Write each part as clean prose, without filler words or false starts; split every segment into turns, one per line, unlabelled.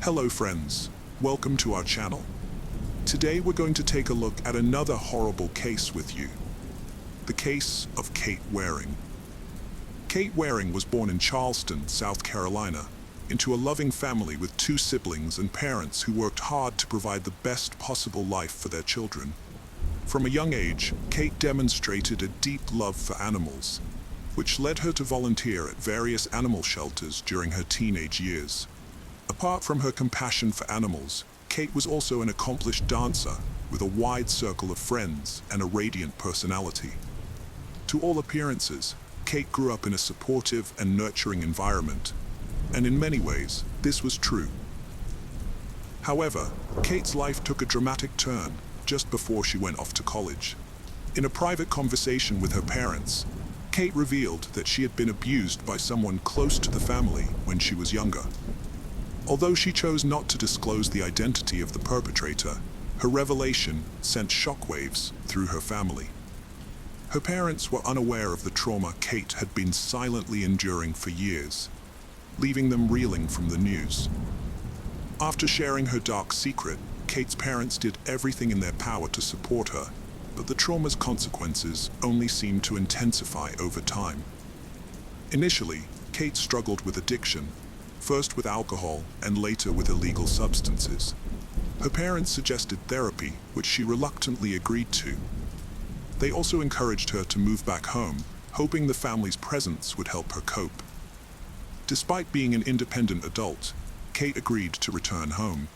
Hello friends, welcome to our channel. Today we're going to take a look at another horrible case with you. The case of Kate Waring. Kate Waring was born in Charleston, South Carolina, into a loving family with two siblings and parents who worked hard to provide the best possible life for their children. From a young age, Kate demonstrated a deep love for animals, which led her to volunteer at various animal shelters during her teenage years. Apart from her compassion for animals, Kate was also an accomplished dancer with a wide circle of friends and a radiant personality. To all appearances, Kate grew up in a supportive and nurturing environment, and in many ways, this was true. However, Kate's life took a dramatic turn just before she went off to college. In a private conversation with her parents, Kate revealed that she had been abused by someone close to the family when she was younger. Although she chose not to disclose the identity of the perpetrator, her revelation sent shockwaves through her family. Her parents were unaware of the trauma Kate had been silently enduring for years, leaving them reeling from the news. After sharing her dark secret, Kate's parents did everything in their power to support her, but the trauma's consequences only seemed to intensify over time. Initially, Kate struggled with addiction, first with alcohol and later with illegal substances. Her parents suggested therapy, which she reluctantly agreed to. They also encouraged her to move back home, hoping the family's presence would help her cope. Despite being an independent adult, Kate agreed to return home.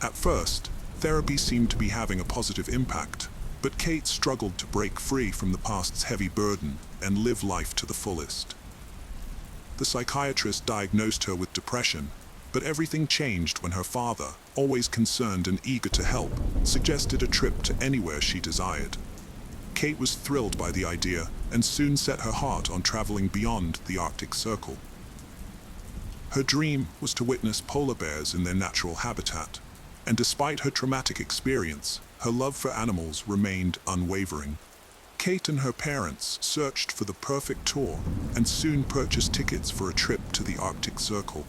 At first, therapy seemed to be having a positive impact, but Kate struggled to break free from the past's heavy burden and live life to the fullest. The psychiatrist diagnosed her with depression, but everything changed when her father, always concerned and eager to help, suggested a trip to anywhere she desired. Kate was thrilled by the idea and soon set her heart on traveling beyond the Arctic Circle. Her dream was to witness polar bears in their natural habitat, and despite her traumatic experience, her love for animals remained unwavering. Kate and her parents searched for the perfect tour and soon purchased tickets for a trip to the Arctic Circle.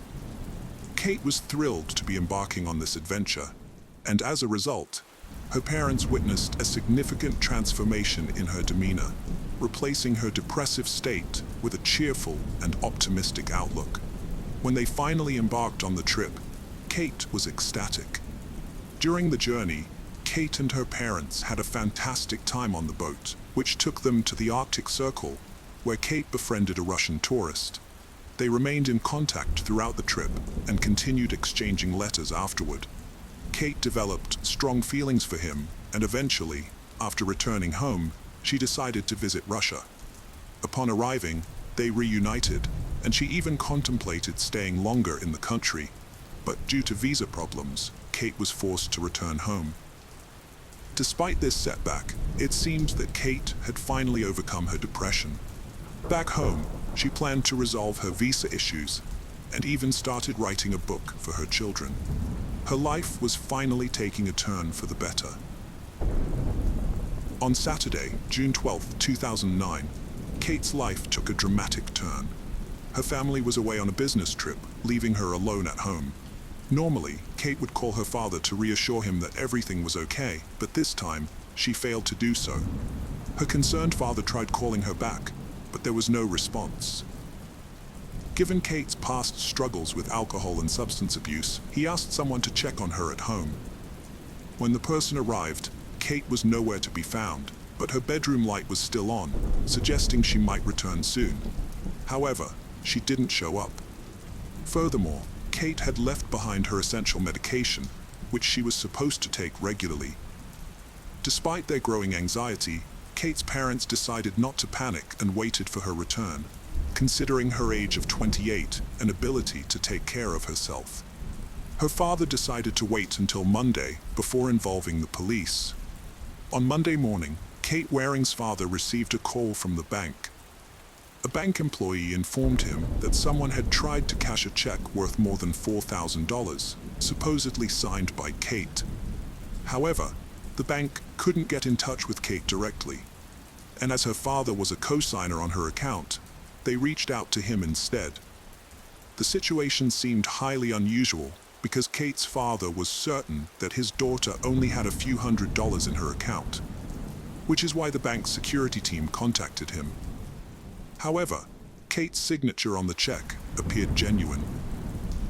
Kate was thrilled to be embarking on this adventure, and as a result, her parents witnessed a significant transformation in her demeanor, replacing her depressive state with a cheerful and optimistic outlook. When they finally embarked on the trip, Kate was ecstatic. During the journey, Kate and her parents had a fantastic time on the boat, which took them to the Arctic Circle, where Kate befriended a Russian tourist. They remained in contact throughout the trip and continued exchanging letters afterward. Kate developed strong feelings for him, and eventually, after returning home, she decided to visit Russia. Upon arriving, they reunited, and she even contemplated staying longer in the country, but due to visa problems, Kate was forced to return home. Despite this setback, it seems that Kate had finally overcome her depression. Back home, she planned to resolve her visa issues and even started writing a book for her children. Her life was finally taking a turn for the better. On Saturday, June 12, 2009, Kate's life took a dramatic turn. Her family was away on a business trip, leaving her alone at home. Normally, Kate would call her father to reassure him that everything was okay, but this time, she failed to do so. Her concerned father tried calling her back, but there was no response. Given Kate's past struggles with alcohol and substance abuse, he asked someone to check on her at home. When the person arrived, Kate was nowhere to be found, but her bedroom light was still on, suggesting she might return soon. However, she didn't show up. Furthermore, Kate had left behind her essential medication, which she was supposed to take regularly. Despite their growing anxiety, Kate's parents decided not to panic and waited for her return, considering her age of 28 and ability to take care of herself. Her father decided to wait until Monday before involving the police. On Monday morning, Kate Waring's father received a call from the bank. A bank employee informed him that someone had tried to cash a check worth more than $4,000, supposedly signed by Kate. However, the bank couldn't get in touch with Kate directly, and as her father was a co-signer on her account, they reached out to him instead. The situation seemed highly unusual, because Kate's father was certain that his daughter only had a few $100s in her account, which is why the bank's security team contacted him. However, Kate's signature on the check appeared genuine.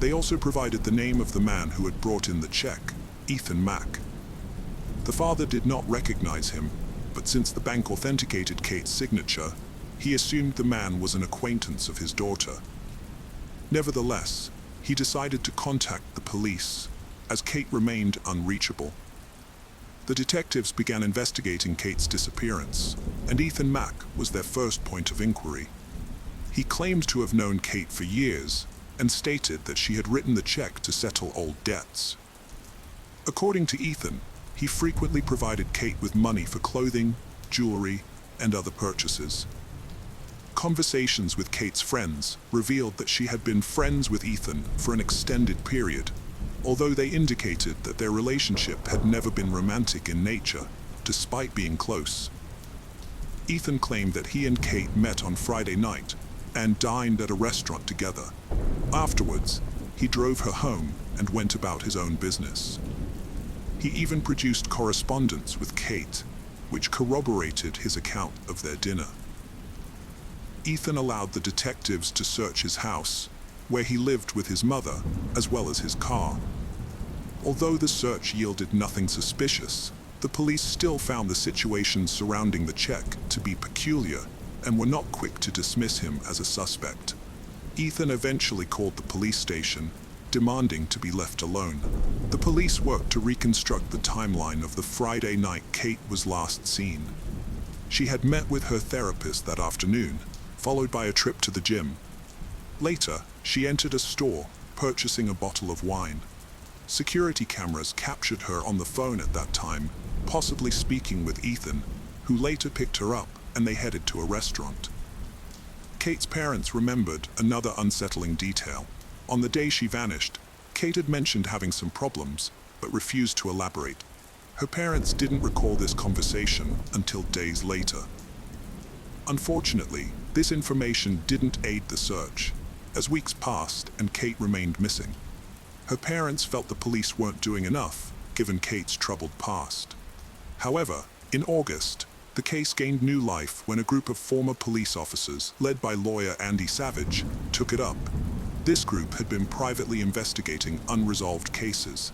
They also provided the name of the man who had brought in the check, Ethan Mack. The father did not recognize him, but since the bank authenticated Kate's signature, he assumed the man was an acquaintance of his daughter. Nevertheless, he decided to contact the police, as Kate remained unreachable. The detectives began investigating Kate's disappearance, and Ethan Mack was their first point of inquiry. He claimed to have known Kate for years, and stated that she had written the check to settle old debts. According to Ethan, he frequently provided Kate with money for clothing, jewelry, and other purchases. Conversations with Kate's friends revealed that she had been friends with Ethan for an extended period, although they indicated that their relationship had never been romantic in nature, despite being close. Ethan claimed that he and Kate met on Friday night and dined at a restaurant together. Afterwards, he drove her home and went about his own business. He even produced correspondence with Kate, which corroborated his account of their dinner. Ethan allowed the detectives to search his house, where he lived with his mother, as well as his car. Although the search yielded nothing suspicious, the police still found the situation surrounding the check to be peculiar and were not quick to dismiss him as a suspect. Ethan eventually called the police station, demanding to be left alone. The police worked to reconstruct the timeline of the Friday night Kate was last seen. She had met with her therapist that afternoon, followed by a trip to the gym. Later, she entered a store, purchasing a bottle of wine. Security cameras captured her on the phone at that time, possibly speaking with Ethan, who later picked her up and they headed to a restaurant. Kate's parents remembered another unsettling detail. On the day she vanished, Kate had mentioned having some problems, but refused to elaborate. Her parents didn't recall this conversation until days later. Unfortunately, this information didn't aid the search, as weeks passed and Kate remained missing. Her parents felt the police weren't doing enough, given Kate's troubled past. However, in August, the case gained new life when a group of former police officers, led by lawyer Andy Savage, took it up. This group had been privately investigating unresolved cases,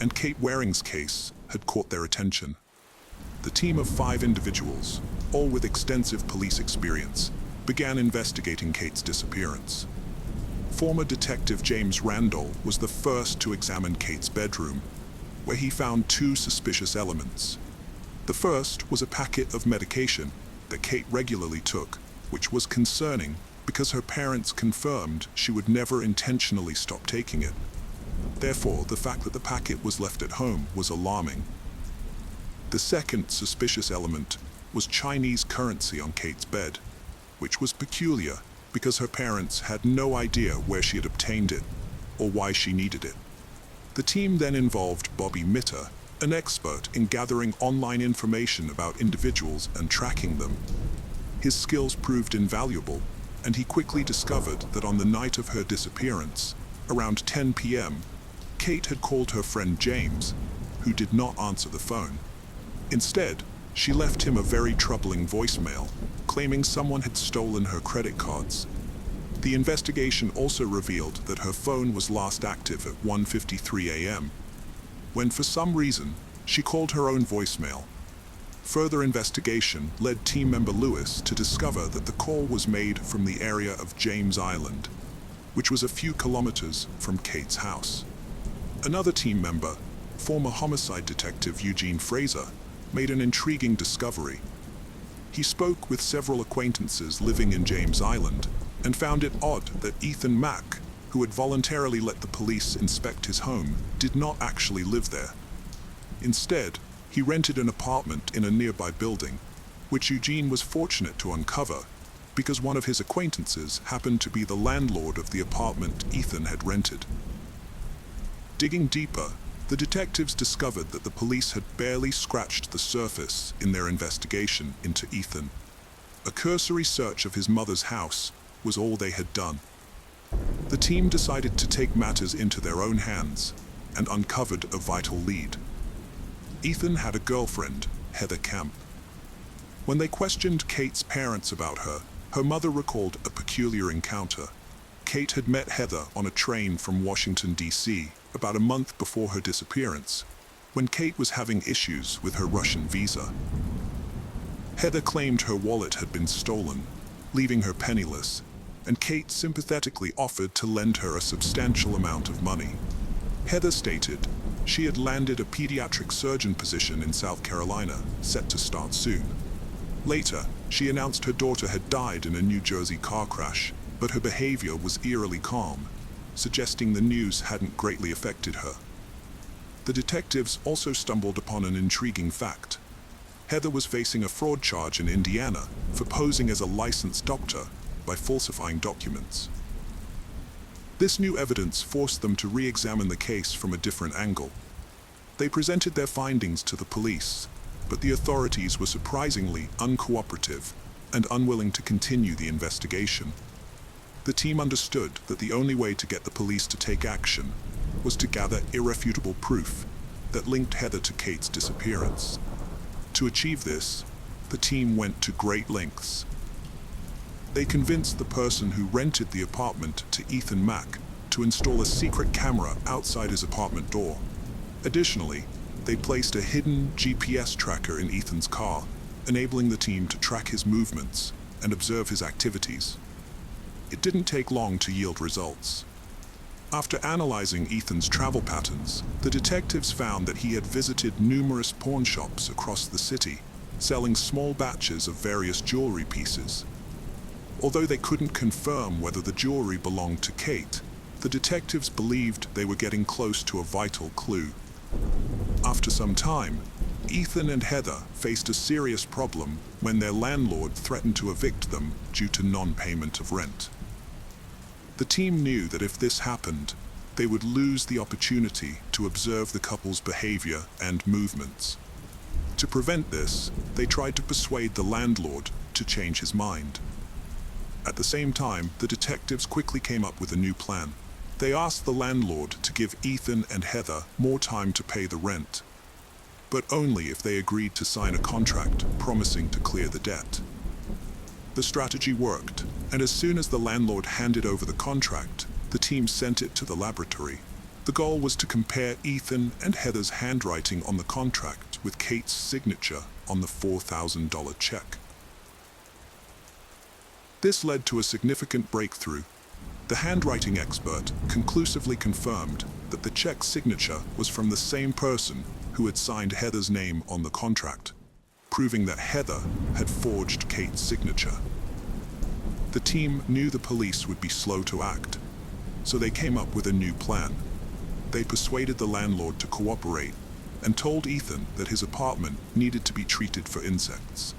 and Kate Waring's case had caught their attention. The team of 5 individuals, all with extensive police experience, began investigating Kate's disappearance. Former detective James Randall was the first to examine Kate's bedroom, where he found 2 suspicious elements. The first was a packet of medication that Kate regularly took, which was concerning because her parents confirmed she would never intentionally stop taking it. Therefore, the fact that the packet was left at home was alarming. The second suspicious element was Chinese currency on Kate's bed, which was peculiar because her parents had no idea where she had obtained it or why she needed it. The team then involved Bobby Mitter, an expert in gathering online information about individuals and tracking them. His skills proved invaluable, and he quickly discovered that on the night of her disappearance, around 10 p.m., Kate had called her friend James, who did not answer the phone. Instead, she left him a very troubling voicemail, claiming someone had stolen her credit cards. The investigation also revealed that her phone was last active at 1:53 a.m., when for some reason she called her own voicemail. Further investigation led team member Lewis to discover that the call was made from the area of James Island, which was a few kilometers from Kate's house. Another team member, former homicide detective Eugene Fraser, made an intriguing discovery. He spoke with several acquaintances living in James Island and found it odd that Ethan Mack, who had voluntarily let the police inspect his home, did not actually live there. Instead, he rented an apartment in a nearby building, which Eugene was fortunate to uncover because one of his acquaintances happened to be the landlord of the apartment Ethan had rented. Digging deeper, the detectives discovered that the police had barely scratched the surface in their investigation into Ethan. A cursory search of his mother's house was all they had done. The team decided to take matters into their own hands and uncovered a vital lead. Ethan had a girlfriend, Heather Camp. When they questioned Kate's parents about her, her mother recalled a peculiar encounter. Kate had met Heather on a train from Washington, D.C., about a month before her disappearance, when Kate was having issues with her Russian visa. Heather claimed her wallet had been stolen, leaving her penniless, and Kate sympathetically offered to lend her a substantial amount of money. Heather stated she had landed a pediatric surgeon position in South Carolina, set to start soon. Later, she announced her daughter had died in a New Jersey car crash, but her behavior was eerily calm, suggesting the news hadn't greatly affected her. The detectives also stumbled upon an intriguing fact. Heather was facing a fraud charge in Indiana for posing as a licensed doctor by falsifying documents. This new evidence forced them to re-examine the case from a different angle. They presented their findings to the police, but the authorities were surprisingly uncooperative and unwilling to continue the investigation. The team understood that the only way to get the police to take action was to gather irrefutable proof that linked Heather to Kate's disappearance. To achieve this, the team went to great lengths. They convinced the person who rented the apartment to Ethan Mack to install a secret camera outside his apartment door. Additionally, they placed a hidden GPS tracker in Ethan's car, enabling the team to track his movements and observe his activities. It didn't take long to yield results. After analyzing Ethan's travel patterns, the detectives found that he had visited numerous pawn shops across the city, selling small batches of various jewelry pieces. Although they couldn't confirm whether the jewelry belonged to Kate, the detectives believed they were getting close to a vital clue. After some time, Ethan and Heather faced a serious problem when their landlord threatened to evict them due to non-payment of rent. The team knew that if this happened, they would lose the opportunity to observe the couple's behavior and movements. To prevent this, they tried to persuade the landlord to change his mind. At the same time, the detectives quickly came up with a new plan. They asked the landlord to give Ethan and Heather more time to pay the rent, but only if they agreed to sign a contract promising to clear the debt. The strategy worked, and as soon as the landlord handed over the contract, the team sent it to the laboratory. The goal was to compare Ethan and Heather's handwriting on the contract with Kate's signature on the $4,000 check. This led to a significant breakthrough. The handwriting expert conclusively confirmed that the check's signature was from the same person who had signed Heather's name on the contract, proving that Heather had forged Kate's signature. The team knew the police would be slow to act, so they came up with a new plan. They persuaded the landlord to cooperate and told Ethan that his apartment needed to be treated for insects.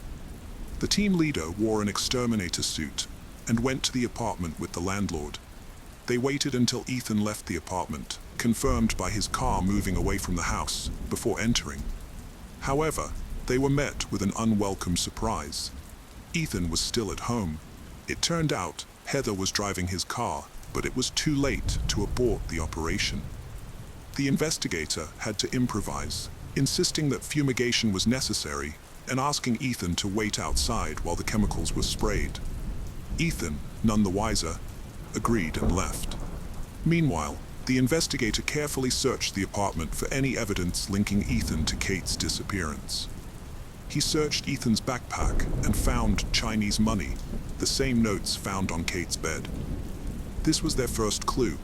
The team leader wore an exterminator suit and went to the apartment with the landlord. They waited until Ethan left the apartment, confirmed by his car moving away from the house, before entering. However, they were met with an unwelcome surprise. Ethan was still at home. It turned out Heather was driving his car, but it was too late to abort the operation. The investigator had to improvise, insisting that fumigation was necessary and asking Ethan to wait outside while the chemicals were sprayed. Ethan, none the wiser, agreed and left. Meanwhile, the investigator carefully searched the apartment for any evidence linking Ethan to Kate's disappearance. He searched Ethan's backpack and found Chinese money, the same notes found on Kate's bed. This was their first clue.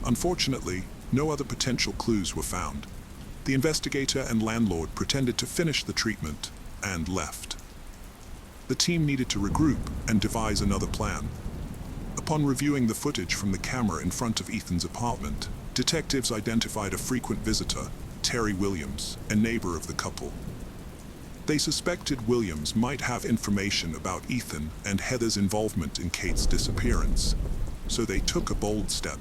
Unfortunately, no other potential clues were found. The investigator and landlord pretended to finish the treatment and left. The team needed to regroup and devise another plan. Upon reviewing the footage from the camera in front of Ethan's apartment, detectives identified a frequent visitor, Terry Williams, a neighbor of the couple. They suspected Williams might have information about Ethan and Heather's involvement in Kate's disappearance, so they took a bold step.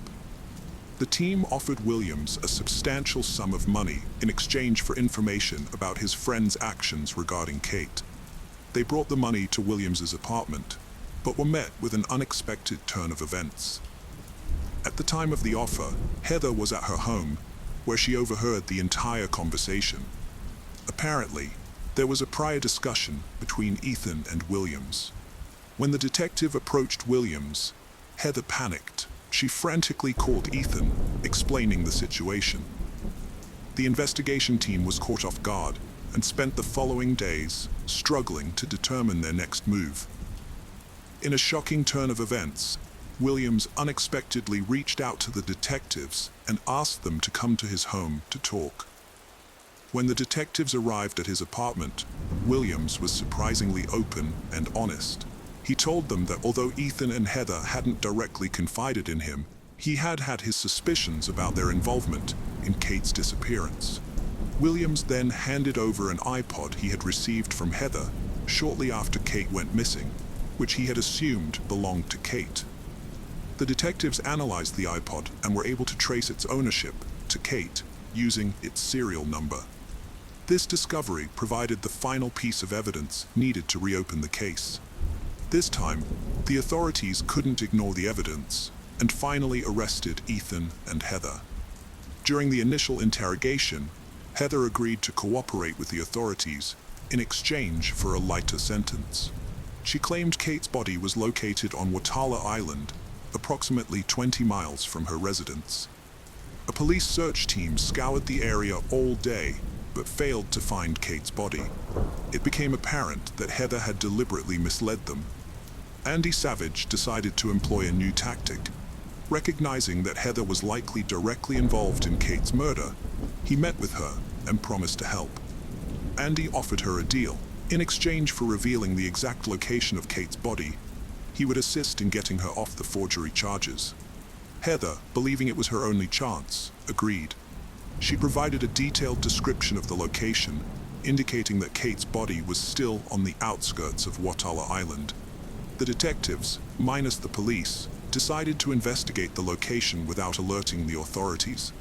The team offered Williams a substantial sum of money in exchange for information about his friend's actions regarding Kate. They brought the money to Williams's apartment, but were met with an unexpected turn of events. At the time of the offer, Heather was at her home, where she overheard the entire conversation. Apparently, there was a prior discussion between Ethan and Williams. When the detective approached Williams, Heather panicked. She frantically called Ethan, explaining the situation. The investigation team was caught off guard and spent the following days struggling to determine their next move. In a shocking turn of events, Williams unexpectedly reached out to the detectives and asked them to come to his home to talk. When the detectives arrived at his apartment, Williams was surprisingly open and honest. He told them that although Ethan and Heather hadn't directly confided in him, he had had his suspicions about their involvement in Kate's disappearance. Williams then handed over an iPod he had received from Heather shortly after Kate went missing, which he had assumed belonged to Kate. The detectives analyzed the iPod and were able to trace its ownership to Kate using its serial number. This discovery provided the final piece of evidence needed to reopen the case. This time, the authorities couldn't ignore the evidence and finally arrested Ethan and Heather. During the initial interrogation, Heather agreed to cooperate with the authorities in exchange for a lighter sentence. She claimed Kate's body was located on Watala Island, approximately 20 miles from her residence. A police search team scoured the area all day, but failed to find Kate's body. It became apparent that Heather had deliberately misled them. Andy Savage decided to employ a new tactic. Recognizing that Heather was likely directly involved in Kate's murder, he met with her and promised to help. Andy offered her a deal. In exchange for revealing the exact location of Kate's body, he would assist in getting her off the forgery charges. Heather, believing it was her only chance, agreed. She provided a detailed description of the location, indicating that Kate's body was still on the outskirts of Watala Island. The detectives, minus the police, decided to investigate the location without alerting the authorities.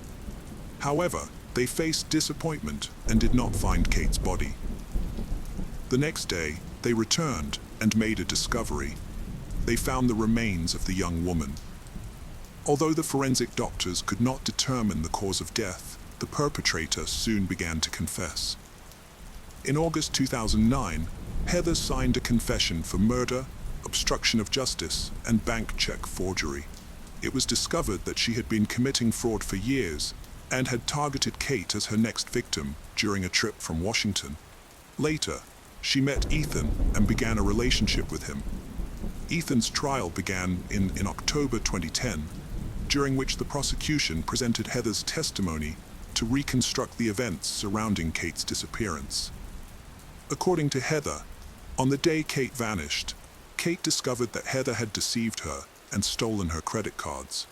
However, they faced disappointment and did not find Kate's body. The next day, they returned and made a discovery. They found the remains of the young woman. Although the forensic doctors could not determine the cause of death, the perpetrator soon began to confess. In August 2009, Heather signed a confession for murder, obstruction of justice, and bank check forgery. It was discovered that she had been committing fraud for years and had targeted Kate as her next victim during a trip from Washington. Later, she met Ethan and began a relationship with him. Ethan's trial began in October 2010, during which the prosecution presented Heather's testimony to reconstruct the events surrounding Kate's disappearance. According to Heather, on the day Kate vanished, Kate discovered that Heather had deceived her and stolen her credit cards.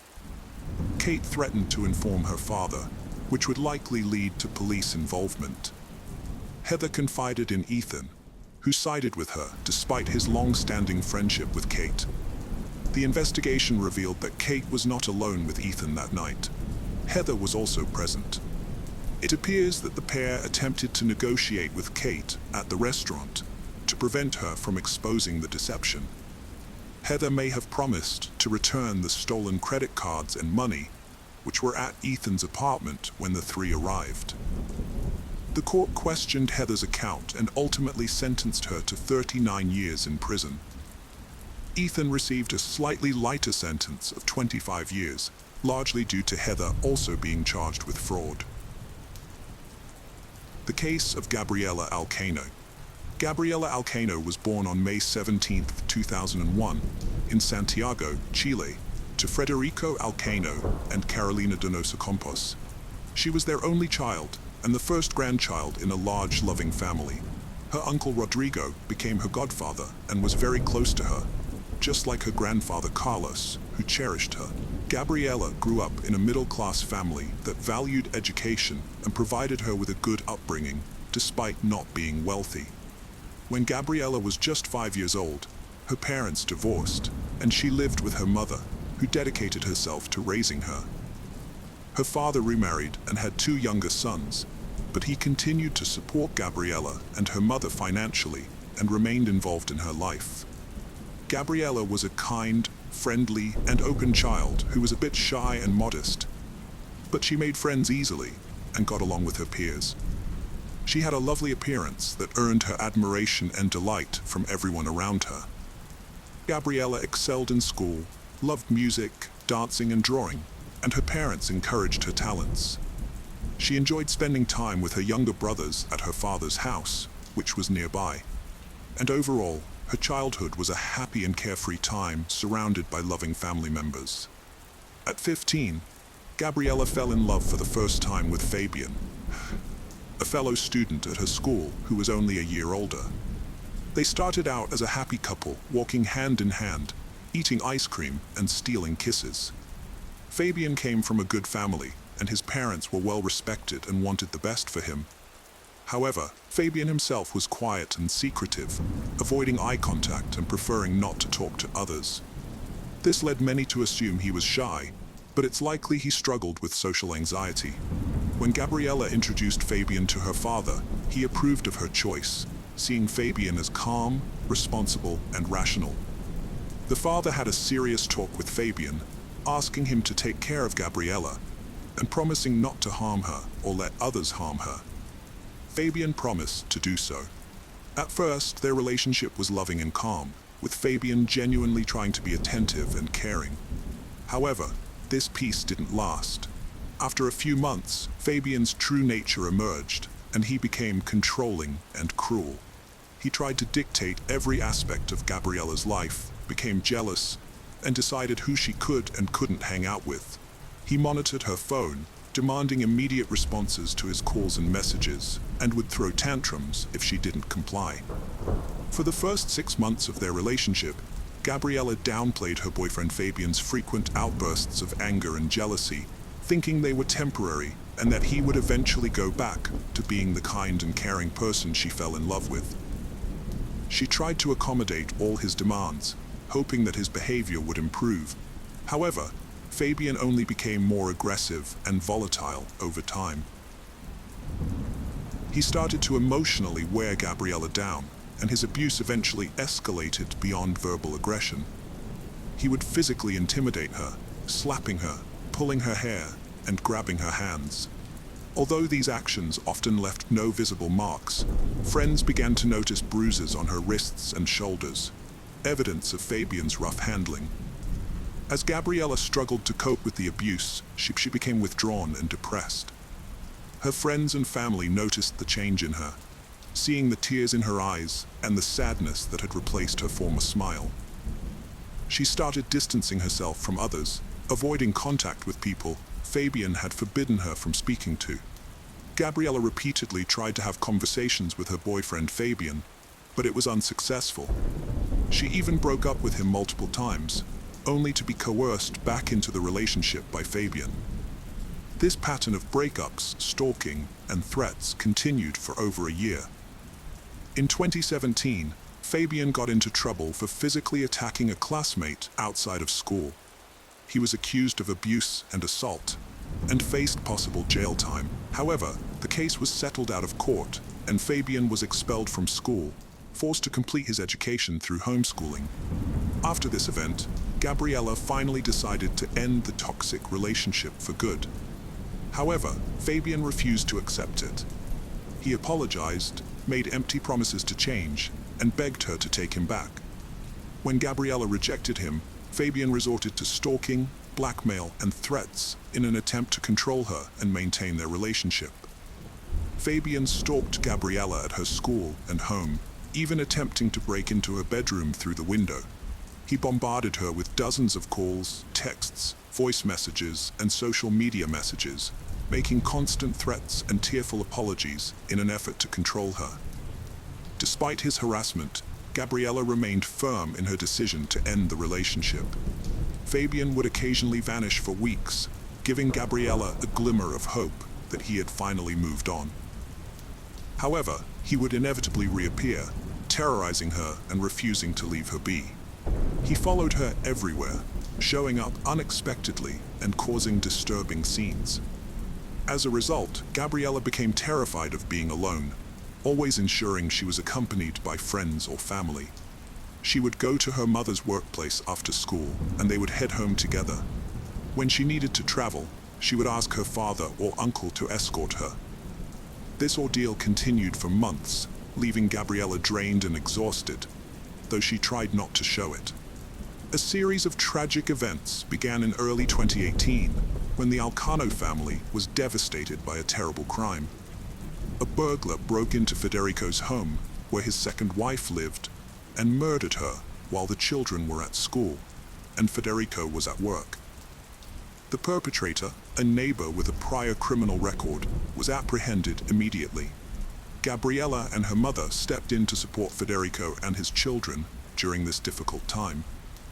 Kate threatened to inform her father, which would likely lead to police involvement. Heather confided in Ethan, who sided with her despite his long-standing friendship with Kate. The investigation revealed that Kate was not alone with Ethan that night. Heather was also present. It appears that the pair attempted to negotiate with Kate at the restaurant to prevent her from exposing the deception. Heather may have promised to return the stolen credit cards and money, which were at Ethan's apartment when the three arrived. The court questioned Heather's account and ultimately sentenced her to 39 years in prison. Ethan received a slightly lighter sentence of 25 years, largely due to Heather also being charged with fraud. The case of Gabriela Alcano. Gabriela Alcano was born on May 17, 2001, in Santiago, Chile, to Frederico Alcano and Carolina Donoso Campos. She was their only child and the first grandchild in a large, loving family. Her uncle Rodrigo became her godfather and was very close to her, just like her grandfather Carlos, who cherished her. Gabriela grew up in a middle-class family that valued education and provided her with a good upbringing, despite not being wealthy. When Gabriela was just 5 years old, her parents divorced, and she lived with her mother, who dedicated herself to raising her. Her father remarried and had 2 younger sons, but he continued to support Gabriela and her mother financially and remained involved in her life. Gabriela was a kind, friendly, and open child who was a bit shy and modest, but she made friends easily and got along with her peers. She had a lovely appearance that earned her admiration and delight from everyone around her. Gabriella excelled in school, loved music, dancing and drawing, and her parents encouraged her talents. She enjoyed spending time with her younger brothers at her father's house, which was nearby. And overall, her childhood was a happy and carefree time surrounded by loving family members. At 15, Gabriella fell in love for the first time with Fabian, a fellow student at her school who was only a year older. They started out as a happy couple, walking hand in hand, eating ice cream and stealing kisses. Fabian came from a good family, and his parents were well respected and wanted the best for him. However, Fabian himself was quiet and secretive, avoiding eye contact and preferring not to talk to others. This led many to assume he was shy, but it's likely he struggled with social anxiety. When Gabriella introduced Fabian to her father, he approved of her choice, seeing Fabian as calm, responsible, and rational. The father had a serious talk with Fabian, asking him to take care of Gabriella, and promising not to harm her or let others harm her. Fabian promised to do so. At first, their relationship was loving and calm, with Fabian genuinely trying to be attentive and caring. However, this peace didn't last. After a few months, Fabian's true nature emerged, and he became controlling and cruel. He tried to dictate every aspect of Gabriella's life, became jealous, and decided who she could and couldn't hang out with. He monitored her phone, demanding immediate responses to his calls and messages, and would throw tantrums if she didn't comply. For the first 6 months of their relationship, Gabriella downplayed her boyfriend Fabian's frequent outbursts of anger and jealousy, thinking they were temporary and that he would eventually go back to being the kind and caring person she fell in love with. She tried to accommodate all his demands, hoping that his behavior would improve. However, Fabian only became more aggressive and volatile over time. He started to emotionally wear Gabriella down, and his abuse eventually escalated beyond verbal aggression. He would physically intimidate her, slapping her, pulling her hair, and grabbing her hands. Although these actions often left no visible marks, friends began to notice bruises on her wrists and shoulders, evidence of Fabian's rough handling. As Gabriella struggled to cope with the abuse, she became withdrawn and depressed. Her friends and family noticed the change in her, seeing the tears in her eyes and the sadness that had replaced her former smile. She started distancing herself from others, avoiding contact with people Fabian had forbidden her from speaking to. Gabriella repeatedly tried to have conversations with her boyfriend Fabian, but it was unsuccessful. She even broke up with him multiple times, only to be coerced back into the relationship by Fabian. This pattern of breakups, stalking, and threats continued for over a year. In 2017, Fabian got into trouble for physically attacking a classmate outside of school. He was accused of abuse and assault, and faced possible jail time. However, the case was settled out of court, and Fabian was expelled from school, forced to complete his education through homeschooling. After this event, Gabriella finally decided to end the toxic relationship for good. However, Fabian refused to accept it. He apologized, made empty promises to change, and begged her to take him back. When Gabriella rejected him, Fabian resorted to stalking, blackmail, and threats in an attempt to control her and maintain their relationship. Fabian stalked Gabriella at her school and home, even attempting to break into her bedroom through the window. He bombarded her with dozens of calls, texts, voice messages, and social media messages, making constant threats and tearful apologies in an effort to control her. Despite his harassment, Gabriella remained firm in her decision to end the relationship. Fabian would occasionally vanish for weeks, giving Gabriella a glimmer of hope that he had finally moved on. However, he would inevitably reappear, terrorizing her and refusing to leave her be. He followed her everywhere, showing up unexpectedly and causing disturbing scenes. As a result, Gabriella became terrified of being alone, always ensuring she was accompanied by friends or family. She would go to her mother's workplace after school, and they would head home together. When she needed to travel, she would ask her father or uncle to escort her. This ordeal continued for months, leaving Gabriella drained and exhausted, though she tried not to show it. A series of tragic events began in early 2018 when the Alcano family was devastated by a terrible crime. A burglar broke into Federico's home, where his second wife lived, and murdered her while the children were at school and Federico was at work. The perpetrator, a neighbor with a prior criminal record, was apprehended immediately. Gabriella and her mother stepped in to support Federico and his children during this difficult time.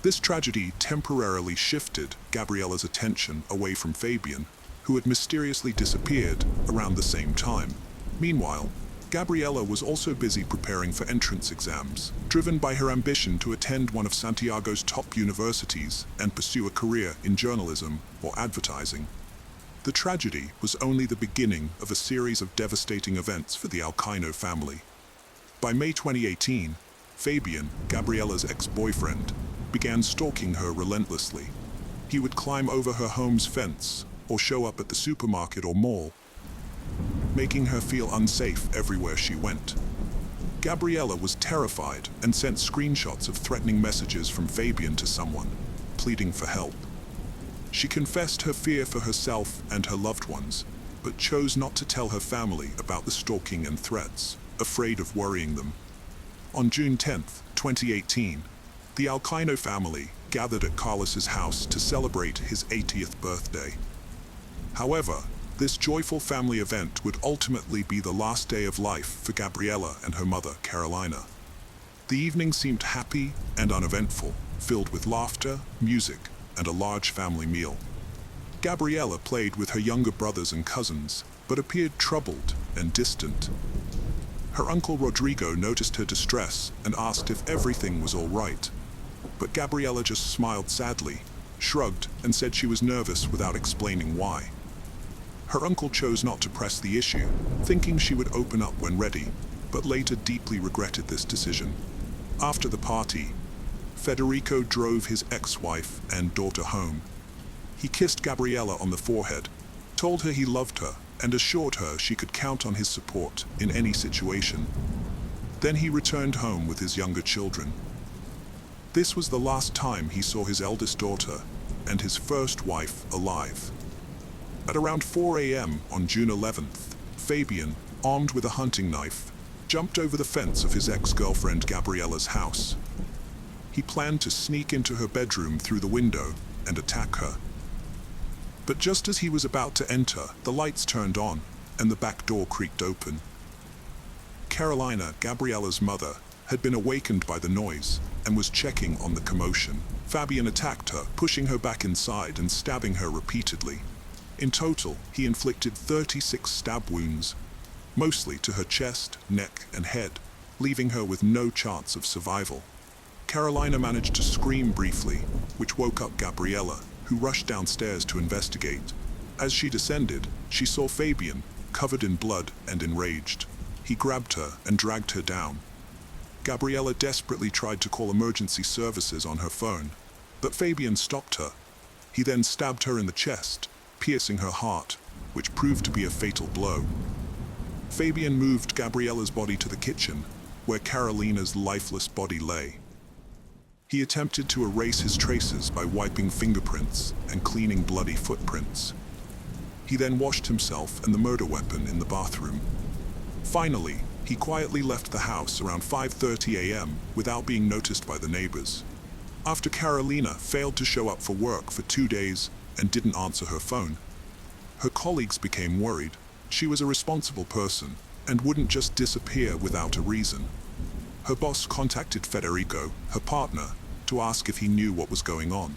This tragedy temporarily shifted Gabriella's attention away from Fabian, who had mysteriously disappeared around the same time. Meanwhile, Gabriella was also busy preparing for entrance exams, driven by her ambition to attend one of Santiago's top universities and pursue a career in journalism or advertising. The tragedy was only the beginning of a series of devastating events for the Alcano family. By May 2018, Fabian, Gabriella's ex-boyfriend, began stalking her relentlessly. He would climb over her home's fence or show up at the supermarket or mall, making her feel unsafe everywhere she went. Gabriella was terrified and sent screenshots of threatening messages from Fabian to someone, pleading for help. She confessed her fear for herself and her loved ones, but chose not to tell her family about the stalking and threats, afraid of worrying them. On June 10, 2018, the Alcano family gathered at Carlos's house to celebrate his 80th birthday. However, this joyful family event would ultimately be the last day of life for Gabriella and her mother, Carolina. The evening seemed happy and uneventful, filled with laughter, music, and a large family meal. Gabriella played with her younger brothers and cousins, but appeared troubled and distant. Her uncle Rodrigo noticed her distress and asked if everything was all right. But Gabriella just smiled sadly, shrugged, and said she was nervous without explaining why. Her uncle chose not to press the issue, thinking she would open up when ready, but later deeply regretted this decision. After the party, Federico drove his ex-wife and daughter home. He kissed Gabriella on the forehead, told her he loved her, and assured her she could count on his support in any situation. Then he returned home with his younger children. This was the last time he saw his eldest daughter and his first wife alive. At around 4 a.m. on June 11th, Fabian, armed with a hunting knife, jumped over the fence of his ex-girlfriend Gabriella's house. He planned to sneak into her bedroom through the window and attack her. But just as he was about to enter, the lights turned on and the back door creaked open. Carolina, Gabriella's mother, had been awakened by the noise and was checking on the commotion. Fabian attacked her, pushing her back inside and stabbing her repeatedly. In total, he inflicted 36 stab wounds, mostly to her chest, neck, and head, leaving her with no chance of survival. Carolina managed to scream briefly, which woke up Gabriella, who rushed downstairs to investigate. As she descended, she saw Fabian, covered in blood and enraged. He grabbed her and dragged her down. Gabriella desperately tried to call emergency services on her phone, but Fabian stopped her. He then stabbed her in the chest, piercing her heart, which proved to be a fatal blow. Fabian moved Gabriella's body to the kitchen, where Carolina's lifeless body lay. He attempted to erase his traces by wiping fingerprints and cleaning bloody footprints. He then washed himself and the murder weapon in the bathroom. Finally, he quietly left the house around 5:30 a.m. without being noticed by the neighbors. After Carolina failed to show up for work for 2 days and didn't answer her phone, her colleagues became worried. She was a responsible person and wouldn't just disappear without a reason. Her boss contacted Federico, her partner, to ask if he knew what was going on.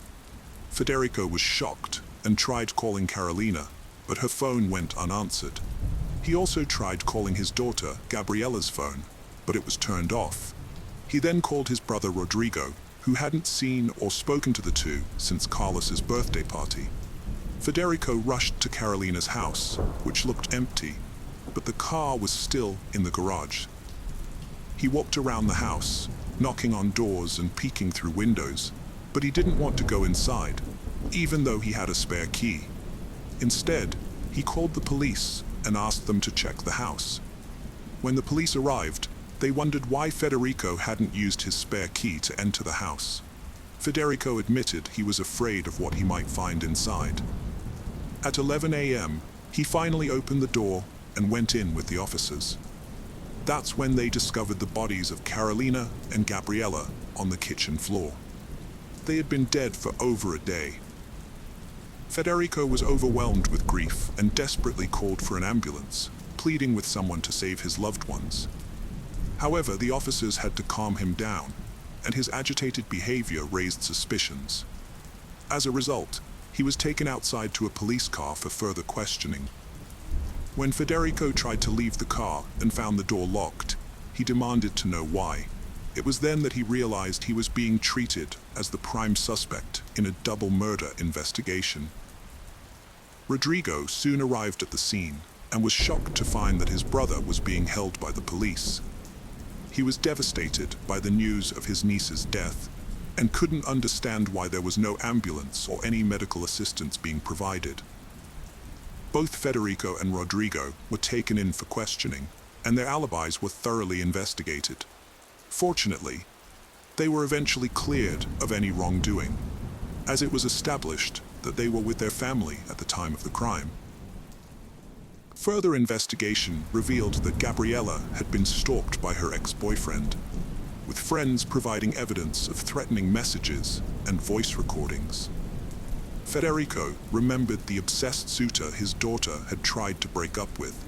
Federico was shocked and tried calling Carolina, but her phone went unanswered. He also tried calling his daughter, Gabriella's phone, but it was turned off. He then called his brother Rodrigo, who hadn't seen or spoken to the two since Carlos's birthday party. Federico rushed to Carolina's house, which looked empty, but the car was still in the garage. He walked around the house, knocking on doors and peeking through windows, but he didn't want to go inside, even though he had a spare key. Instead, he called the police and asked them to check the house. When the police arrived, they wondered why Federico hadn't used his spare key to enter the house. Federico admitted he was afraid of what he might find inside. At 11 a.m., he finally opened the door and went in with the officers. That's when they discovered the bodies of Carolina and Gabriella on the kitchen floor. They had been dead for over a day. Federico was overwhelmed with grief and desperately called for an ambulance, pleading with someone to save his loved ones. However, the officers had to calm him down, and his agitated behavior raised suspicions. As a result, he was taken outside to a police car for further questioning. When Federico tried to leave the car and found the door locked, he demanded to know why. It was then that he realized he was being treated as the prime suspect in a double murder investigation. Rodrigo soon arrived at the scene and was shocked to find that his brother was being held by the police. He was devastated by the news of his niece's death and couldn't understand why there was no ambulance or any medical assistance being provided. Both Federico and Rodrigo were taken in for questioning, and their alibis were thoroughly investigated. Fortunately, they were eventually cleared of any wrongdoing, as it was established that they were with their family at the time of the crime. Further investigation revealed that Gabriella had been stalked by her ex-boyfriend, with friends providing evidence of threatening messages and voice recordings. Federico remembered the obsessed suitor his daughter had tried to break up with,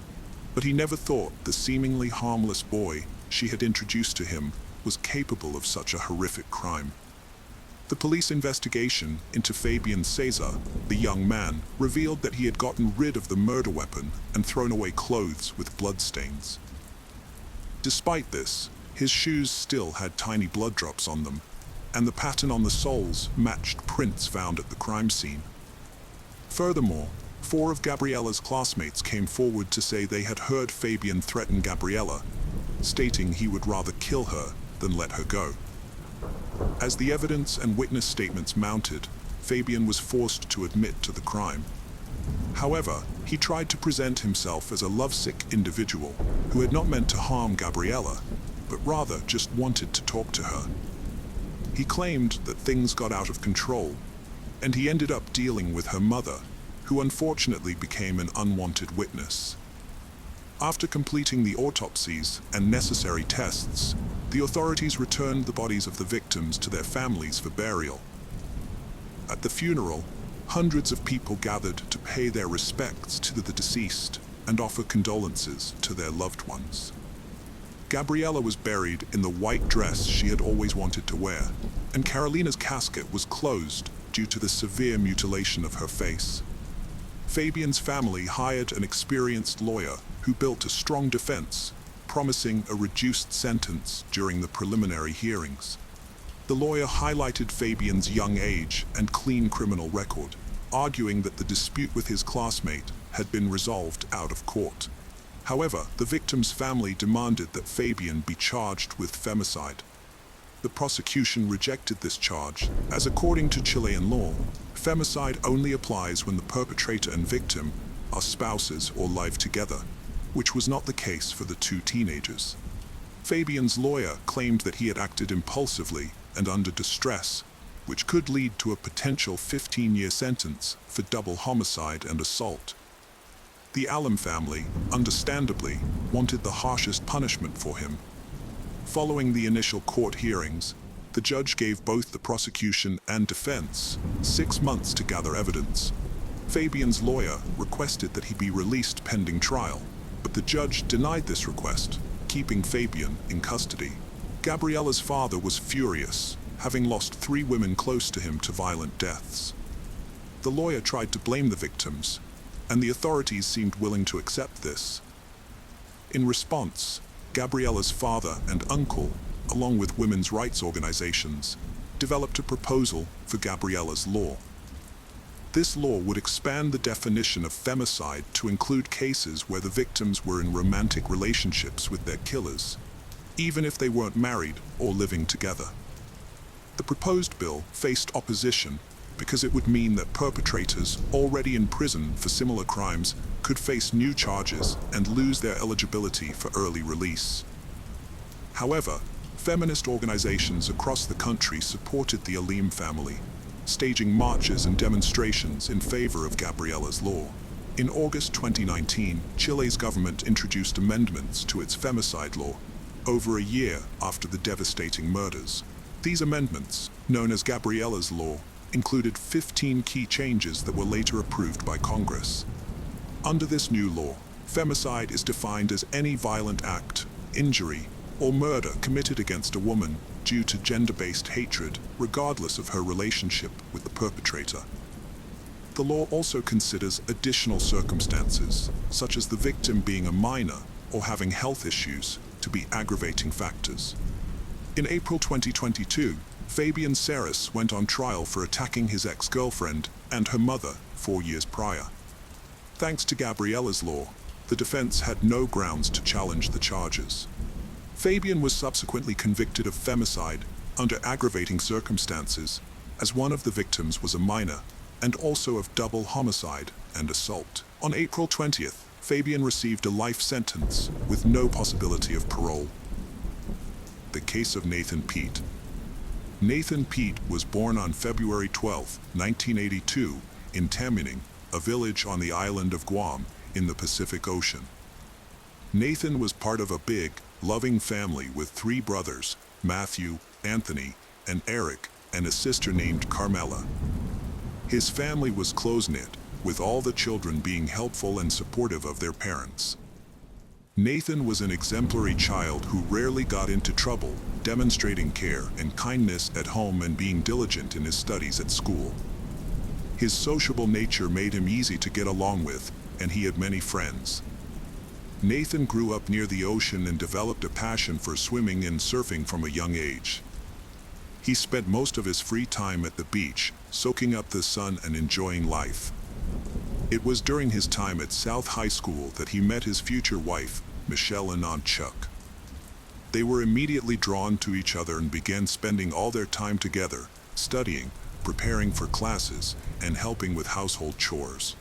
but he never thought the seemingly harmless boy she had introduced to him was capable of such a horrific crime. The police investigation into Fabian Cesar, the young man, revealed that he had gotten rid of the murder weapon and thrown away clothes with bloodstains. Despite this, his shoes still had tiny blood drops on them, and the pattern on the soles matched prints found at the crime scene. Furthermore, 4 of Gabriella's classmates came forward to say they had heard Fabian threaten Gabriella, stating he would rather kill her than let her go. As the evidence and witness statements mounted, Fabian was forced to admit to the crime. However, he tried to present himself as a lovesick individual who had not meant to harm Gabriella, but rather just wanted to talk to her. He claimed that things got out of control, and he ended up dealing with her mother, who unfortunately became an unwanted witness. After completing the autopsies and necessary tests, the authorities returned the bodies of the victims to their families for burial. At the funeral, hundreds of people gathered to pay their respects to the deceased and offer condolences to their loved ones. Gabriella was buried in the white dress she had always wanted to wear, and Carolina's casket was closed due to the severe mutilation of her face. Fabian's family hired an experienced lawyer who built a strong defense, promising a reduced sentence during the preliminary hearings. The lawyer highlighted Fabian's young age and clean criminal record, arguing that the dispute with his classmate had been resolved out of court. However, the victim's family demanded that Fabian be charged with femicide. The prosecution rejected this charge, as according to Chilean law, femicide only applies when the perpetrator and victim are spouses or live together, which was not the case for the 2 teenagers. Fabian's lawyer claimed that he had acted impulsively and under distress, which could lead to a potential 15-year sentence for double homicide and assault. The Allen family, understandably, wanted the harshest punishment for him. Following the initial court hearings, the judge gave both the prosecution and defense 6 months to gather evidence. Fabian's lawyer requested that he be released pending trial, but the judge denied this request, keeping Fabian in custody. Gabriella's father was furious, having lost 3 women close to him to violent deaths. The lawyer tried to blame the victims, and the authorities seemed willing to accept this. In response, Gabriella's father and uncle, along with women's rights organizations, developed a proposal for Gabriella's law. This law would expand the definition of femicide to include cases where the victims were in romantic relationships with their killers, even if they weren't married or living together. The proposed bill faced opposition because it would mean that perpetrators already in prison for similar crimes could face new charges and lose their eligibility for early release. However, feminist organizations across the country supported the Alim family, staging marches and demonstrations in favor of Gabriella's law. In August 2019, Chile's government introduced amendments to its femicide law, over a year after the devastating murders. These amendments, known as Gabriella's law, included 15 key changes that were later approved by Congress. Under this new law, femicide is defined as any violent act, injury, or murder committed against a woman due to gender-based hatred, regardless of her relationship with the perpetrator. The law also considers additional circumstances, such as the victim being a minor or having health issues, to be aggravating factors. In April 2022, Fabian Ceres went on trial for attacking his ex-girlfriend and her mother 4 years prior. Thanks to Gabriella's law, the defense had no grounds to challenge the charges. Fabian was subsequently convicted of femicide under aggravating circumstances, as one of the victims was a minor, and also of double homicide and assault. On April 20th, Fabian received a life sentence with no possibility of parole. The case of Nathan Pete. Nathan Pete was born on February 12, 1982, in Tamuning, a village on the island of Guam in the Pacific Ocean. Nathan was part of a big, loving family with 3 brothers, Matthew, Anthony, and Eric, and a sister named Carmela. His family was close-knit, with all the children being helpful and supportive of their parents. Nathan was an exemplary child who rarely got into trouble, demonstrating care and kindness at home and being diligent in his studies at school. His sociable nature made him easy to get along with, and he had many friends. Nathan grew up near the ocean and developed a passion for swimming and surfing from a young age. He spent most of his free time at the beach, soaking up the sun and enjoying life. It was during his time at South High School that he met his future wife, Michelle and Aunt Chuck. They were immediately drawn to each other and began spending all their time together, studying, preparing for classes, and helping with household chores.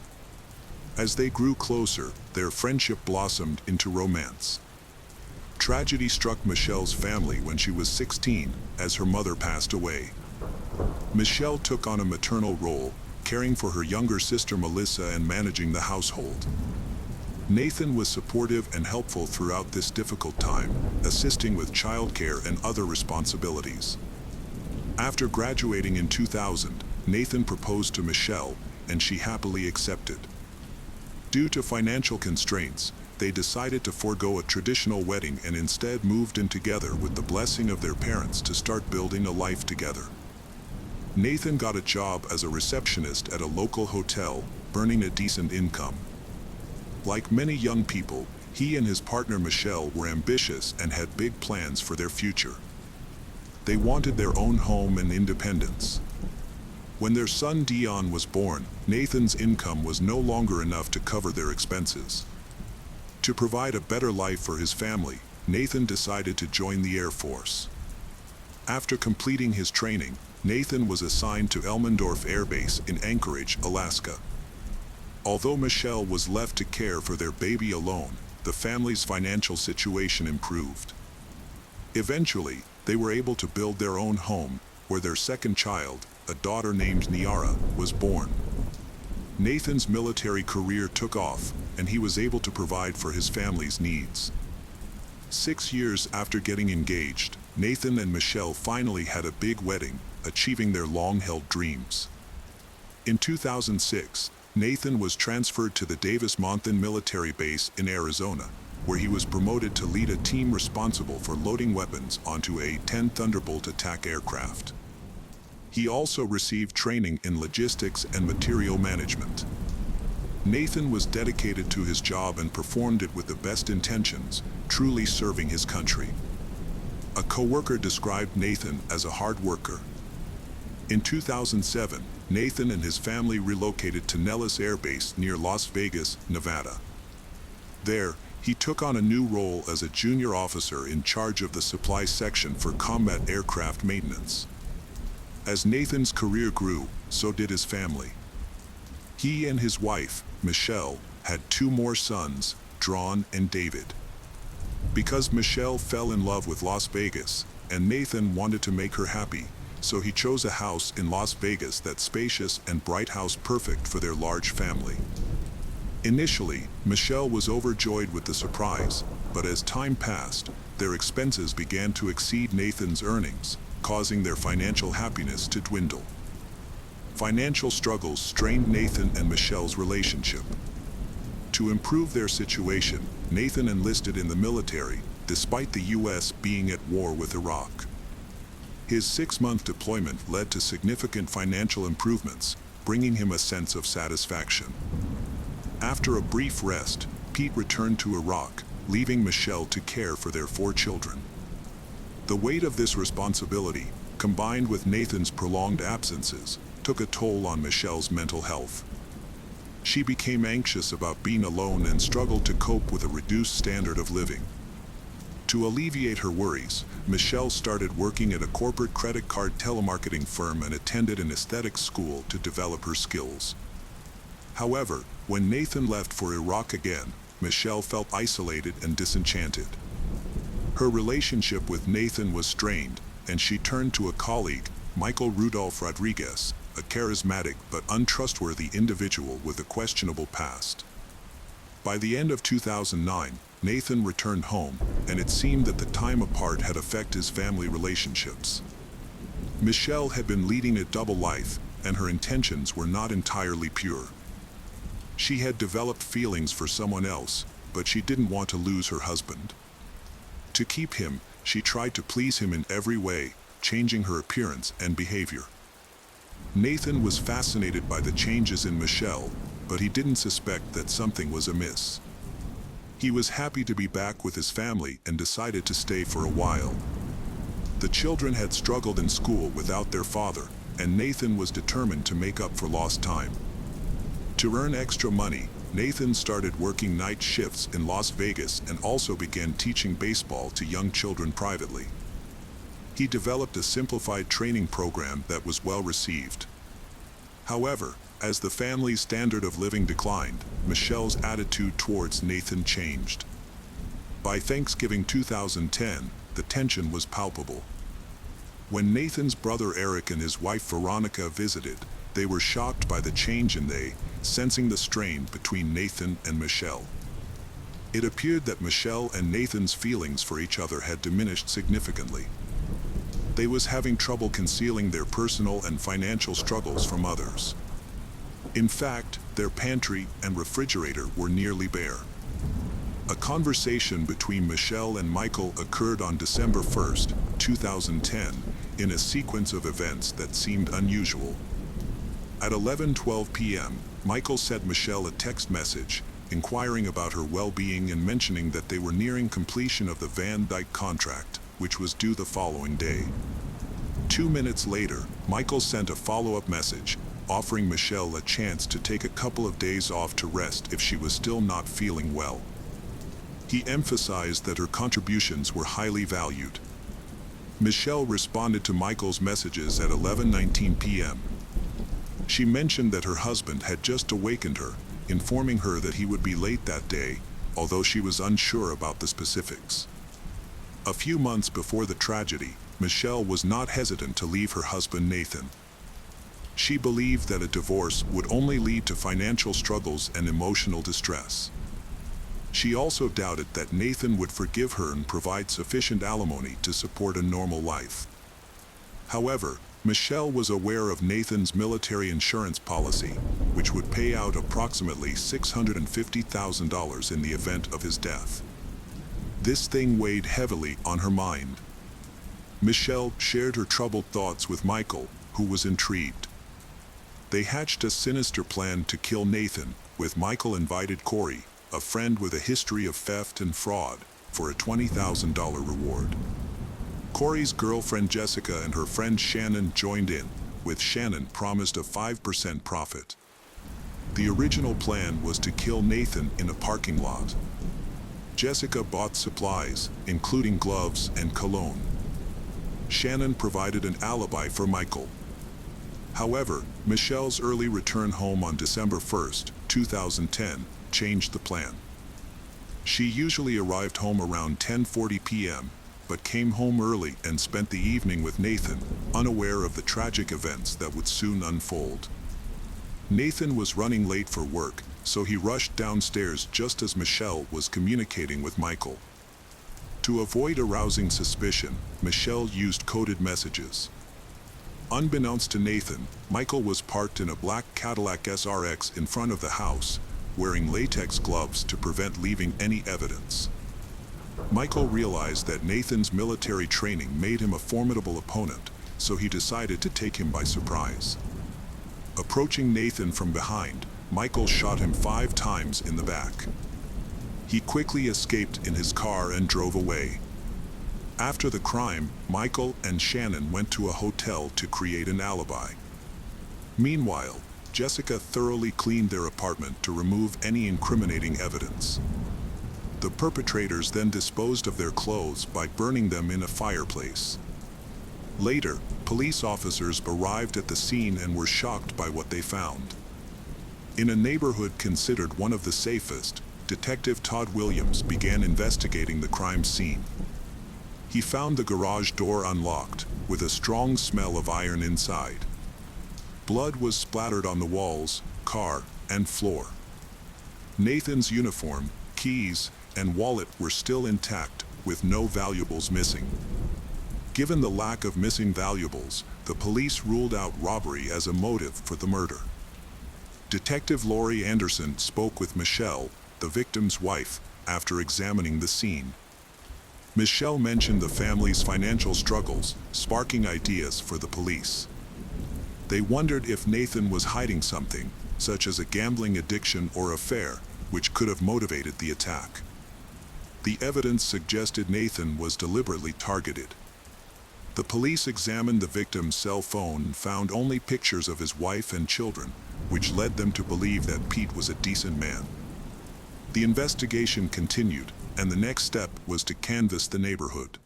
As they grew closer, their friendship blossomed into romance. Tragedy struck Michelle's family when she was 16, as her mother passed away. Michelle took on a maternal role, caring for her younger sister Melissa and managing the household. Nathan was supportive and helpful throughout this difficult time, assisting with childcare and other responsibilities. After graduating in 2000, Nathan proposed to Michelle, and she happily accepted. Due to financial constraints, they decided to forego a traditional wedding and instead moved in together with the blessing of their parents to start building a life together. Nathan got a job as a receptionist at a local hotel, earning a decent income. Like many young people, he and his partner Michelle were ambitious and had big plans for their future. They wanted their own home and independence. When their son Dion was born, Nathan's income was no longer enough to cover their expenses. To provide a better life for his family, Nathan decided to join the Air Force. After completing his training, Nathan was assigned to Elmendorf Air Base in Anchorage, Alaska. Although Michelle was left to care for their baby alone, the family's financial situation improved. Eventually, they were able to build their own home, where their second child, a daughter named Niara, was born. Nathan's military career took off, and he was able to provide for his family's needs. 6 years after getting engaged, Nathan and Michelle finally had a big wedding, achieving their long-held dreams. In 2006, Nathan was transferred to the Davis-Monthan military base in Arizona, where he was promoted to lead a team responsible for loading weapons onto a 10 Thunderbolt attack aircraft. He also received training in logistics and material management. Nathan was dedicated to his job and performed it with the best intentions, truly serving his country. A coworker described Nathan as a hard worker. In 2007, Nathan and his family relocated to Nellis Air Base near Las Vegas, Nevada. There, he took on a new role as a junior officer in charge of the supply section for combat aircraft maintenance. As Nathan's career grew, so did his family. He and his wife, Michelle, had 2 more sons, Drawn and David. Because Michelle fell in love with Las Vegas, and Nathan wanted to make her happy, so he chose a house in Las Vegas that's spacious and bright, house perfect for their large family. Initially, Michelle was overjoyed with the surprise, but as time passed, their expenses began to exceed Nathan's earnings, causing their financial happiness to dwindle. Financial struggles strained Nathan and Michelle's relationship. To improve their situation, Nathan enlisted in the military, despite the U.S. being at war with Iraq. His 6-month deployment led to significant financial improvements, bringing him a sense of satisfaction. After a brief rest, Pete returned to Iraq, leaving Michelle to care for their 4 children. The weight of this responsibility, combined with Nathan's prolonged absences, took a toll on Michelle's mental health. She became anxious about being alone and struggled to cope with a reduced standard of living. To alleviate her worries, Michelle started working at a corporate credit card telemarketing firm and attended an aesthetics school to develop her skills. However, when Nathan left for Iraq again, Michelle felt isolated and disenchanted. Her relationship with Nathan was strained, and she turned to a colleague, Michael Rudolph Rodriguez, a charismatic but untrustworthy individual with a questionable past. By the end of 2009, Nathan returned home, and it seemed that the time apart had affected his family relationships. Michelle had been leading a double life, and her intentions were not entirely pure. She had developed feelings for someone else, but she didn't want to lose her husband. To keep him, she tried to please him in every way, changing her appearance and behavior. Nathan was fascinated by the changes in Michelle, but he didn't suspect that something was amiss. He was happy to be back with his family and decided to stay for a while. The children had struggled in school without their father, and Nathan was determined to make up for lost time. To earn extra money, Nathan started working night shifts in Las Vegas and also began teaching baseball to young children privately. He developed a simplified training program that was well received. However, as the family's standard of living declined, Michelle's attitude towards Nathan changed. By Thanksgiving 2010, the tension was palpable. When Nathan's brother Eric and his wife Veronica visited, they were shocked by the change in they, sensing the strain between Nathan and Michelle. It appeared that Michelle and Nathan's feelings for each other had diminished significantly. They was having trouble concealing their personal and financial struggles from others. In fact, their pantry and refrigerator were nearly bare. A conversation between Michelle and Michael occurred on December 1st, 2010, in a sequence of events that seemed unusual. At 11:12 p.m., Michael sent Michelle a text message, inquiring about her well-being and mentioning that they were nearing completion of the Van Dyke contract, which was due the following day. 2 minutes later, Michael sent a follow-up message, offering Michelle a chance to take a couple of days off to rest if she was still not feeling well. He emphasized that her contributions were highly valued. Michelle responded to Michael's messages at 11:19 p.m. She mentioned that her husband had just awakened her, informing her that he would be late that day, although she was unsure about the specifics. A few months before the tragedy, Michelle was not hesitant to leave her husband Nathan. She believed that a divorce would only lead to financial struggles and emotional distress. She also doubted that Nathan would forgive her and provide sufficient alimony to support a normal life. However, Michelle was aware of Nathan's military insurance policy, which would pay out approximately $650,000 in the event of his death. This thing weighed heavily on her mind. Michelle shared her troubled thoughts with Michael, who was intrigued. They hatched a sinister plan to kill Nathan, with Michael invited Corey, a friend with a history of theft and fraud, for a $20,000 reward. Corey's girlfriend Jessica and her friend Shannon joined in, with Shannon promised a 5% profit. The original plan was to kill Nathan in a parking lot. Jessica bought supplies, including gloves and cologne. Shannon provided an alibi for Michael. However, Michelle's early return home on December 1st, 2010, changed the plan. She usually arrived home around 10:40 p.m., but came home early and spent the evening with Nathan, unaware of the tragic events that would soon unfold. Nathan was running late for work, so he rushed downstairs just as Michelle was communicating with Michael. To avoid arousing suspicion, Michelle used coded messages. Unbeknownst to Nathan, Michael was parked in a black Cadillac SRX in front of the house, wearing latex gloves to prevent leaving any evidence. Michael realized that Nathan's military training made him a formidable opponent, so he decided to take him by surprise. Approaching Nathan from behind, Michael shot him 5 times in the back. He quickly escaped in his car and drove away. After the crime, Michael and Shannon went to a hotel to create an alibi. Meanwhile, Jessica thoroughly cleaned their apartment to remove any incriminating evidence. The perpetrators then disposed of their clothes by burning them in a fireplace. Later, police officers arrived at the scene and were shocked by what they found. In a neighborhood considered one of the safest, Detective Todd Williams began investigating the crime scene. He found the garage door unlocked, with a strong smell of iron inside. Blood was splattered on the walls, car, and floor. Nathan's uniform, keys, and wallet were still intact, with no valuables missing. Given the lack of missing valuables, the police ruled out robbery as a motive for the murder. Detective Laurie Anderson spoke with Michelle, the victim's wife, after examining the scene. Michelle mentioned the family's financial struggles, sparking ideas for the police. They wondered if Nathan was hiding something, such as a gambling addiction or affair, which could have motivated the attack. The evidence suggested Nathan was deliberately targeted. The police examined the victim's cell phone and found only pictures of his wife and children, which led them to believe that Pete was a decent man. The investigation continued, and the next step was to canvass the neighborhood.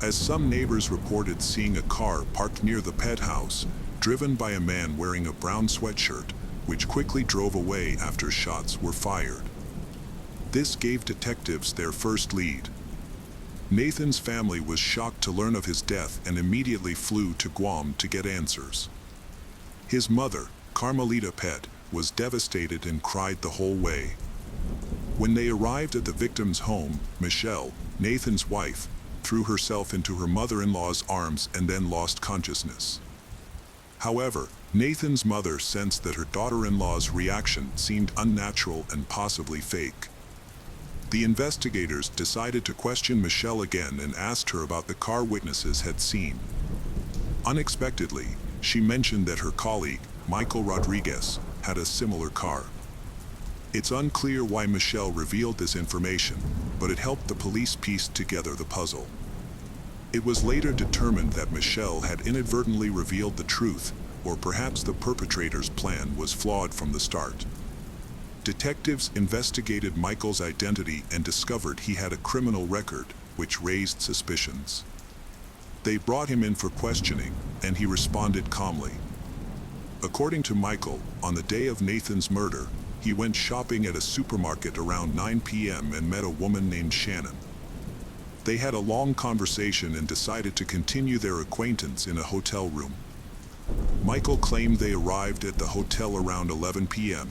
As some neighbors reported seeing a car parked near the pet house, driven by a man wearing a brown sweatshirt, which quickly drove away after shots were fired. This gave detectives their first lead. Nathan's family was shocked to learn of his death and immediately flew to Guam to get answers. His mother, Carmelita Pett, was devastated and cried the whole way. When they arrived at the victim's home, Michelle, Nathan's wife, threw herself into her mother-in-law's arms and then lost consciousness. However, Nathan's mother sensed that her daughter-in-law's reaction seemed unnatural and possibly fake. The investigators decided to question Michelle again and asked her about the car witnesses had seen. Unexpectedly, she mentioned that her colleague, Michael Rodriguez, had a similar car. It's unclear why Michelle revealed this information, but it helped the police piece together the puzzle. It was later determined that Michelle had inadvertently revealed the truth, or perhaps the perpetrator's plan was flawed from the start. Detectives investigated Michael's identity and discovered he had a criminal record, which raised suspicions. They brought him in for questioning, and he responded calmly. According to Michael, on the day of Nathan's murder, he went shopping at a supermarket around 9 p.m. and met a woman named Shannon. They had a long conversation and decided to continue their acquaintance in a hotel room. Michael claimed they arrived at the hotel around 11 p.m.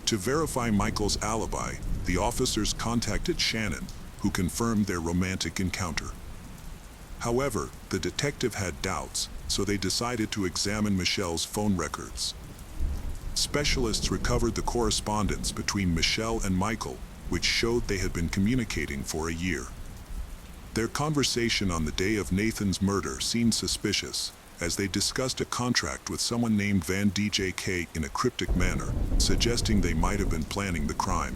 To verify Michael's alibi, the officers contacted Shannon, who confirmed their romantic encounter. However, the detective had doubts, so they decided to examine Michelle's phone records. Specialists recovered the correspondence between Michelle and Michael, which showed they had been communicating for a year. Their conversation on the day of Nathan's murder seemed suspicious, as they discussed a contract with someone named Van DJK in a cryptic manner, suggesting they might have been planning the crime.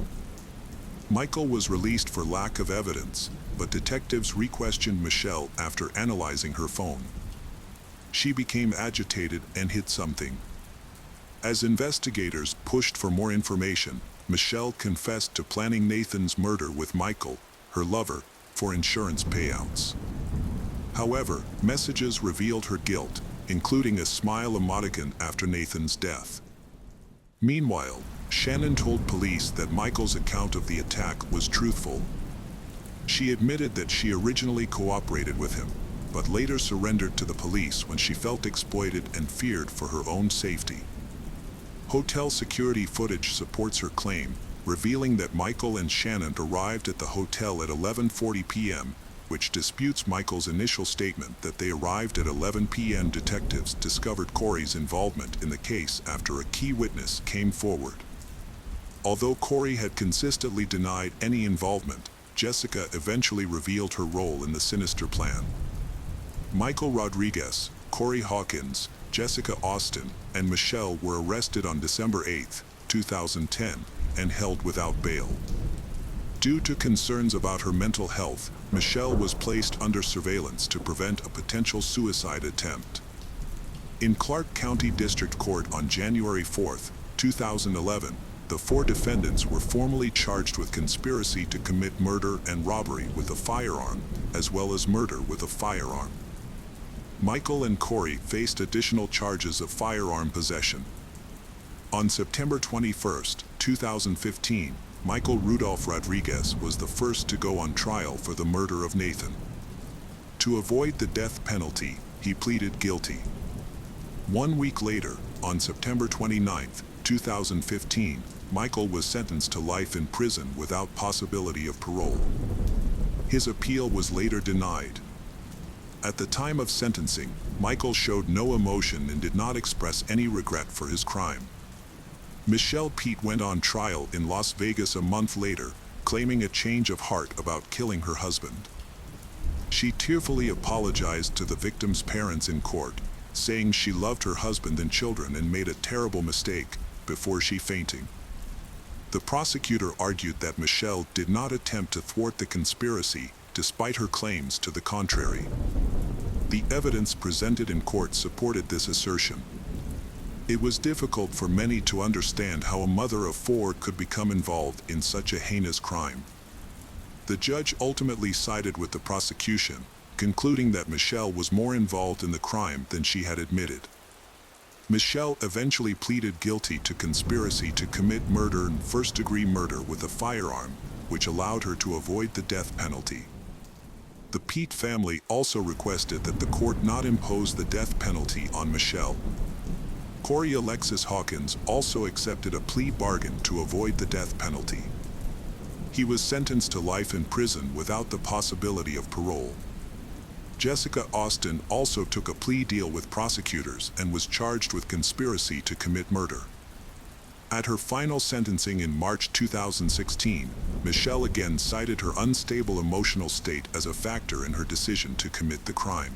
Michael was released for lack of evidence, but detectives re-questioned Michelle after analyzing her phone. She became agitated and hid something. As investigators pushed for more information, Michelle confessed to planning Nathan's murder with Michael, her lover, for insurance payouts. However, messages revealed her guilt, including a smile emoticon after Nathan's death. Meanwhile, Shannon told police that Michael's account of the attack was truthful. She admitted that she originally cooperated with him, but later surrendered to the police when she felt exploited and feared for her own safety. Hotel security footage supports her claim, revealing that Michael and Shannon arrived at the hotel at 11:40 p.m., which disputes Michael's initial statement that they arrived at 11 p.m. Detectives discovered Corey's involvement in the case after a key witness came forward. Although Corey had consistently denied any involvement, Jessica eventually revealed her role in the sinister plan. Michael Rodriguez, Corey Hawkins, Jessica Austin, and Michelle were arrested on December 8, 2010, and held without bail. Due to concerns about her mental health, Michelle was placed under surveillance to prevent a potential suicide attempt. In Clark County District Court on January 4, 2011, the four defendants were formally charged with conspiracy to commit murder and robbery with a firearm, as well as murder with a firearm. Michael and Corey faced additional charges of firearm possession. On September 21, 2015, Michael Rudolph Rodriguez was the first to go on trial for the murder of Nathan. To avoid the death penalty, he pleaded guilty. 1 week later, on September 29, 2015, Michael was sentenced to life in prison without possibility of parole. His appeal was later denied. At the time of sentencing, Michael showed no emotion and did not express any regret for his crime. Michelle Pete went on trial in Las Vegas a month later, claiming a change of heart about killing her husband. She tearfully apologized to the victim's parents in court, saying she loved her husband and children and made a terrible mistake, before she fainting. The prosecutor argued that Michelle did not attempt to thwart the conspiracy, despite her claims to the contrary. The evidence presented in court supported this assertion. It was difficult for many to understand how a mother of four could become involved in such a heinous crime. The judge ultimately sided with the prosecution, concluding that Michelle was more involved in the crime than she had admitted. Michelle eventually pleaded guilty to conspiracy to commit murder and first-degree murder with a firearm, which allowed her to avoid the death penalty. The Pete family also requested that the court not impose the death penalty on Michelle. Corey Alexis Hawkins also accepted a plea bargain to avoid the death penalty. He was sentenced to life in prison without the possibility of parole. Jessica Austin also took a plea deal with prosecutors and was charged with conspiracy to commit murder. At her final sentencing in March 2016, Michelle again cited her unstable emotional state as a factor in her decision to commit the crime.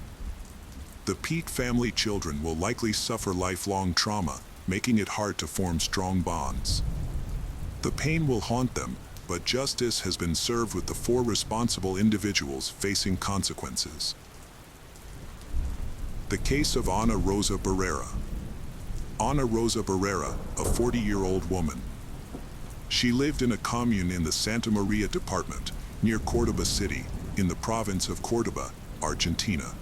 The Pete family children will likely suffer lifelong trauma, making it hard to form strong bonds. The pain will haunt them, but justice has been served with the four responsible individuals facing consequences. The case of Ana Rosa Barrera. Ana Rosa Barrera, a 40-year-old woman. She lived in a commune in the Santa Maria department, near Córdoba City, in the province of Córdoba, Argentina.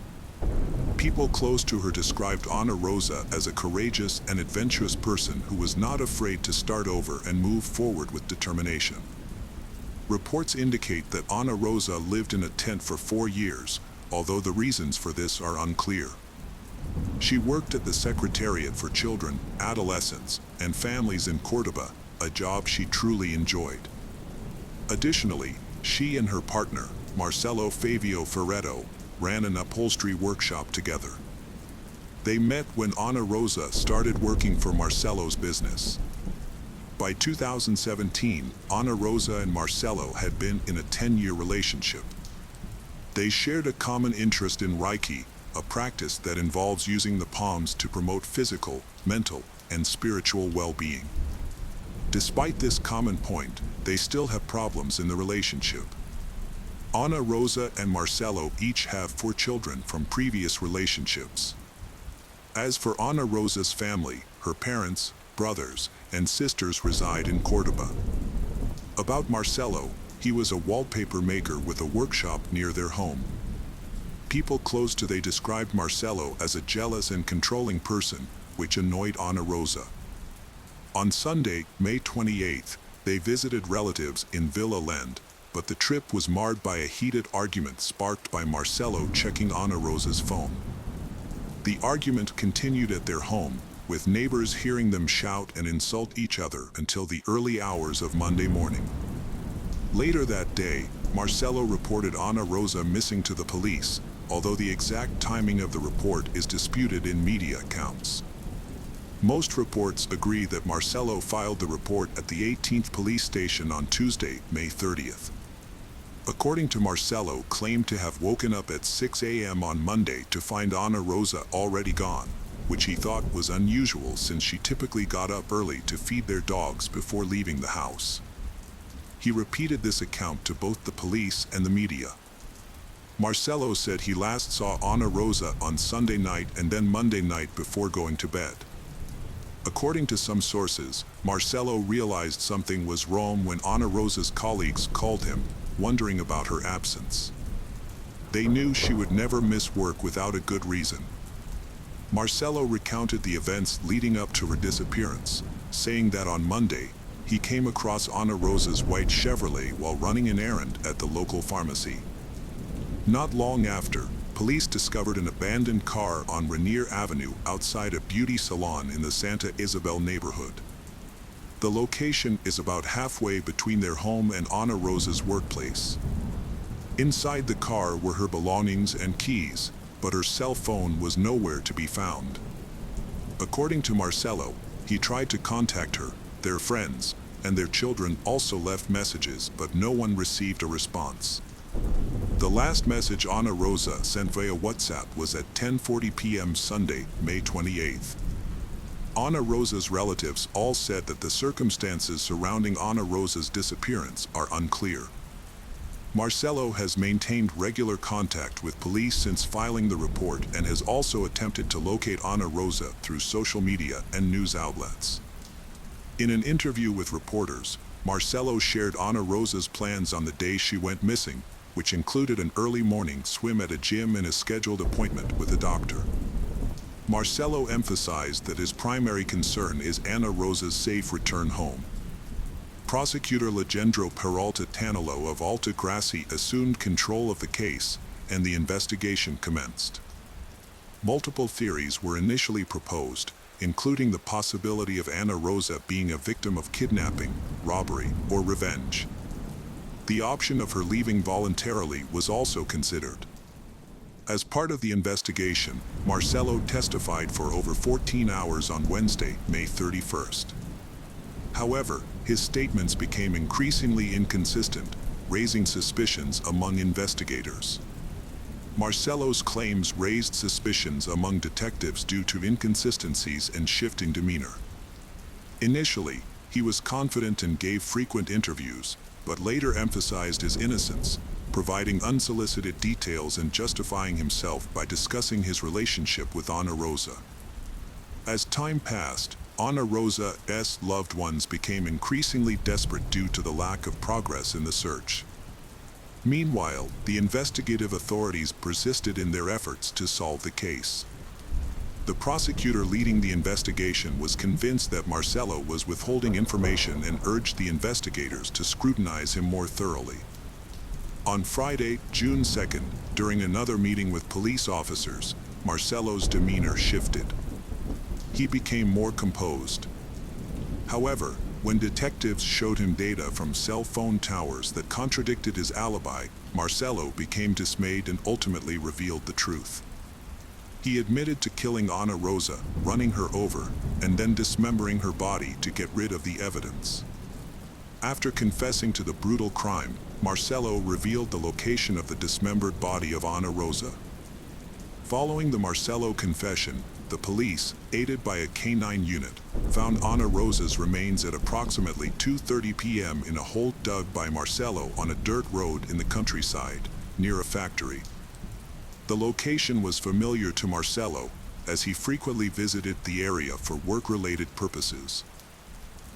People close to her described Ana Rosa as a courageous and adventurous person who was not afraid to start over and move forward with determination. Reports indicate that Ana Rosa lived in a tent for 4 years, although the reasons for this are unclear. She worked at the Secretariat for Children, Adolescents, and Families in Córdoba, a job she truly enjoyed. Additionally, she and her partner, Marcelo Favio Ferretto, ran an upholstery workshop together. They met when Ana Rosa started working for Marcelo's business. By 2017, Ana Rosa and Marcelo had been in a 10-year relationship. They shared a common interest in Reiki, a practice that involves using the palms to promote physical, mental, and spiritual well-being. Despite this common point, they still have problems in the relationship. Ana Rosa and Marcelo each have 4 children from previous relationships. As for Ana Rosa's family, her parents, brothers, and sisters reside in Córdoba. About Marcelo, he was a wallpaper maker with a workshop near their home. People close to they described Marcelo as a jealous and controlling person, which annoyed Ana Rosa. On Sunday, May 28th, they visited relatives in Villa Lend, but the trip was marred by a heated argument sparked by Marcelo checking Ana Rosa's phone. The argument continued at their home, with neighbors hearing them shout and insult each other until the early hours of Monday morning. Later that day, Marcelo reported Ana Rosa missing to the police, although the exact timing of the report is disputed in media accounts. Most reports agree that Marcelo filed the report at the 18th police station on Tuesday, May 30th. According to Marcelo, claimed to have woken up at 6 a.m. on Monday to find Ana Rosa already gone, which he thought was unusual since she typically got up early to feed their dogs before leaving the house. He repeated this account to both the police and the media. Marcelo said he last saw Ana Rosa on Sunday night and then Monday night before going to bed. According to some sources, Marcelo realized something was wrong when Ana Rosa's colleagues called him, wondering about her absence. They knew she would never miss work without a good reason. Marcelo recounted the events leading up to her disappearance, saying that on Monday, he came across Ana Rosa's white Chevrolet while running an errand at the local pharmacy. Not long after, police discovered an abandoned car on Rainier Avenue outside a beauty salon in the Santa Isabel neighborhood. The location is about halfway between their home and Ana Rosa's workplace. Inside the car were her belongings and keys, but her cell phone was nowhere to be found. According to Marcelo, he tried to contact her, their friends, and their children also left messages, but no one received a response. The last message Ana Rosa sent via WhatsApp was at 10:40 p.m. Sunday, May 28th. Ana Rosa's relatives all said that the circumstances surrounding Ana Rosa's disappearance are unclear. Marcelo has maintained regular contact with police since filing the report and has also attempted to locate Ana Rosa through social media and news outlets. In an interview with reporters, Marcelo shared Ana Rosa's plans on the day she went missing, which included an early morning swim at a gym and a scheduled appointment with a doctor. Marcelo emphasized that his primary concern is Ana Rosa's safe return home. Prosecutor Legendro Peralta Tanilo of Alta Gracia assumed control of the case, and the investigation commenced. Multiple theories were initially proposed, including the possibility of Ana Rosa being a victim of kidnapping, robbery, or revenge. The option of her leaving voluntarily was also considered. As part of the investigation, Marcelo testified for over 14 hours on Wednesday, May 31st. However, his statements became increasingly inconsistent, raising suspicions among investigators. Marcelo's claims raised suspicions among detectives due to inconsistencies and shifting demeanor. Initially, he was confident and gave frequent interviews, but later emphasized his innocence, providing unsolicited details and justifying himself by discussing his relationship with Ana Rosa. As time passed, Ana Rosa's loved ones became increasingly desperate due to the lack of progress in the search. Meanwhile, the investigative authorities persisted in their efforts to solve the case. The prosecutor leading the investigation was convinced that Marcelo was withholding information and urged the investigators to scrutinize him more thoroughly. On Friday, June 2nd, during another meeting with police officers, Marcelo's demeanor shifted. He became more composed. However, when detectives showed him data from cell phone towers that contradicted his alibi, Marcelo became dismayed and ultimately revealed the truth. He admitted to killing Ana Rosa, running her over, and then dismembering her body to get rid of the evidence. After confessing to the brutal crime, Marcelo revealed the location of the dismembered body of Ana Rosa. Following the Marcelo confession, the police, aided by a canine unit, found Ana Rosa's remains at approximately 2:30 p.m. in a hole dug by Marcelo on a dirt road in the countryside, near a factory. The location was familiar to Marcelo, as he frequently visited the area for work-related purposes.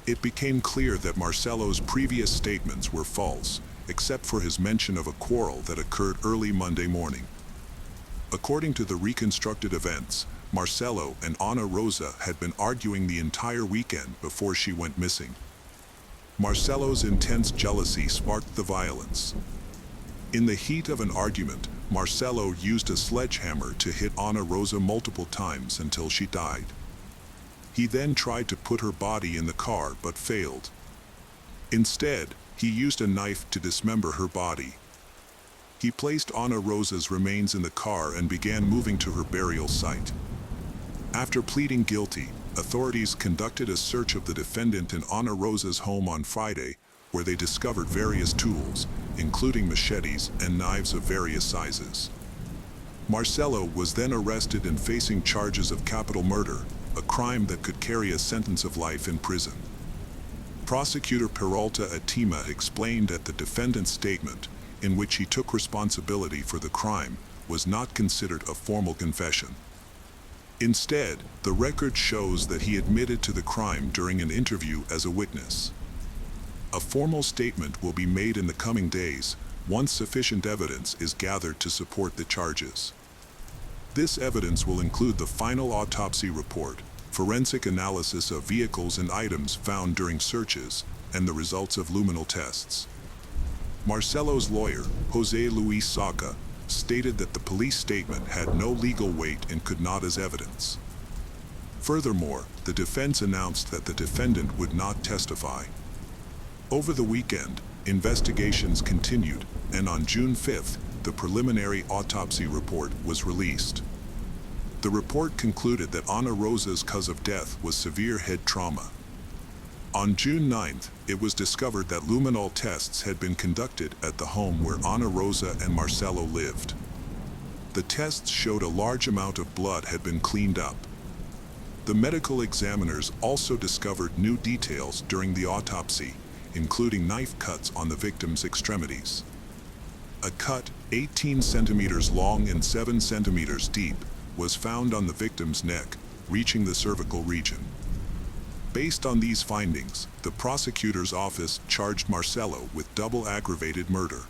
It became clear that Marcelo's previous statements were false, except for his mention of a quarrel that occurred early Monday morning. According to the reconstructed events, Marcelo and Ana Rosa had been arguing the entire weekend before she went missing. Marcelo's intense jealousy sparked the violence. In the heat of an argument, Marcelo used a sledgehammer to hit Ana Rosa multiple times until she died. He then tried to put her body in the car but failed. Instead, he used a knife to dismember her body. He placed Ana Rosa's remains in the car and began moving to her burial site. After pleading guilty, authorities conducted a search of the defendant in Ana Rosa's home on Friday, where they discovered various tools, including machetes and knives of various sizes. Marcelo was then arrested and facing charges of capital murder, a crime that could carry a sentence of life in prison. Prosecutor Peralta Atima explained that the defendant's statement, in which he took responsibility for the crime, was not considered a formal confession. Instead, the record shows that he admitted to the crime during an interview as a witness. A formal statement will be made in the coming days, once sufficient evidence is gathered to support the charges. This evidence will include the final autopsy report, forensic analysis of vehicles and items found during searches, and the results of luminal tests. Marcelo's lawyer, Jose Luis Saca, stated that the police statement had no legal weight and could not as evidence. Furthermore, the defense announced that the defendant would not testify. Over the weekend, investigations continued, and on June 5th, the preliminary autopsy report was released. The report concluded that Ana Rosa's cause of death was severe head trauma. On June 9th, it was discovered that luminol tests had been conducted at the home where Ana Rosa and Marcelo lived. The tests showed a large amount of blood had been cleaned up. The medical examiners also discovered new details during the autopsy, including knife cuts on the victim's extremities. A cut, 18 centimeters long and 7 centimeters deep, was found on the victim's neck, reaching the cervical region. Based on these findings, the prosecutor's office charged Marcelo with double aggravated murder.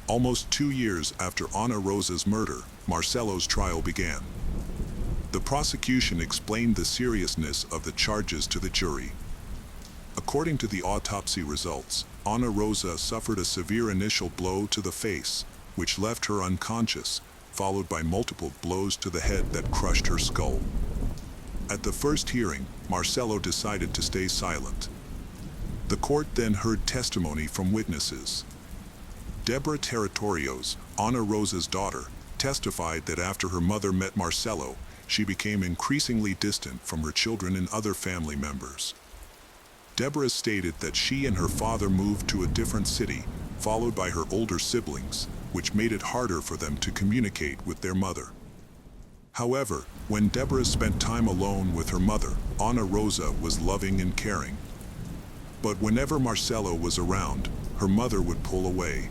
Almost 2 years after Ana Rosa's murder, Marcelo's trial began. The prosecution explained the seriousness of the charges to the jury. According to the autopsy results, Ana Rosa suffered a severe initial blow to the face, which left her unconscious, followed by multiple blows to the head that crushed her skull. At the first hearing, Marcelo decided to stay silent. The court then heard testimony from witnesses. Deborah Territorios, Ana Rosa's daughter, testified that after her mother met Marcelo, she became increasingly distant from her children and other family members. Deborah stated that she and her father moved to a different city, followed by her older siblings, which made it harder for them to communicate with their mother. However, when Deborah spent time alone with her mother, Ana Rosa was loving and caring. But whenever Marcelo was around, her mother would pull away.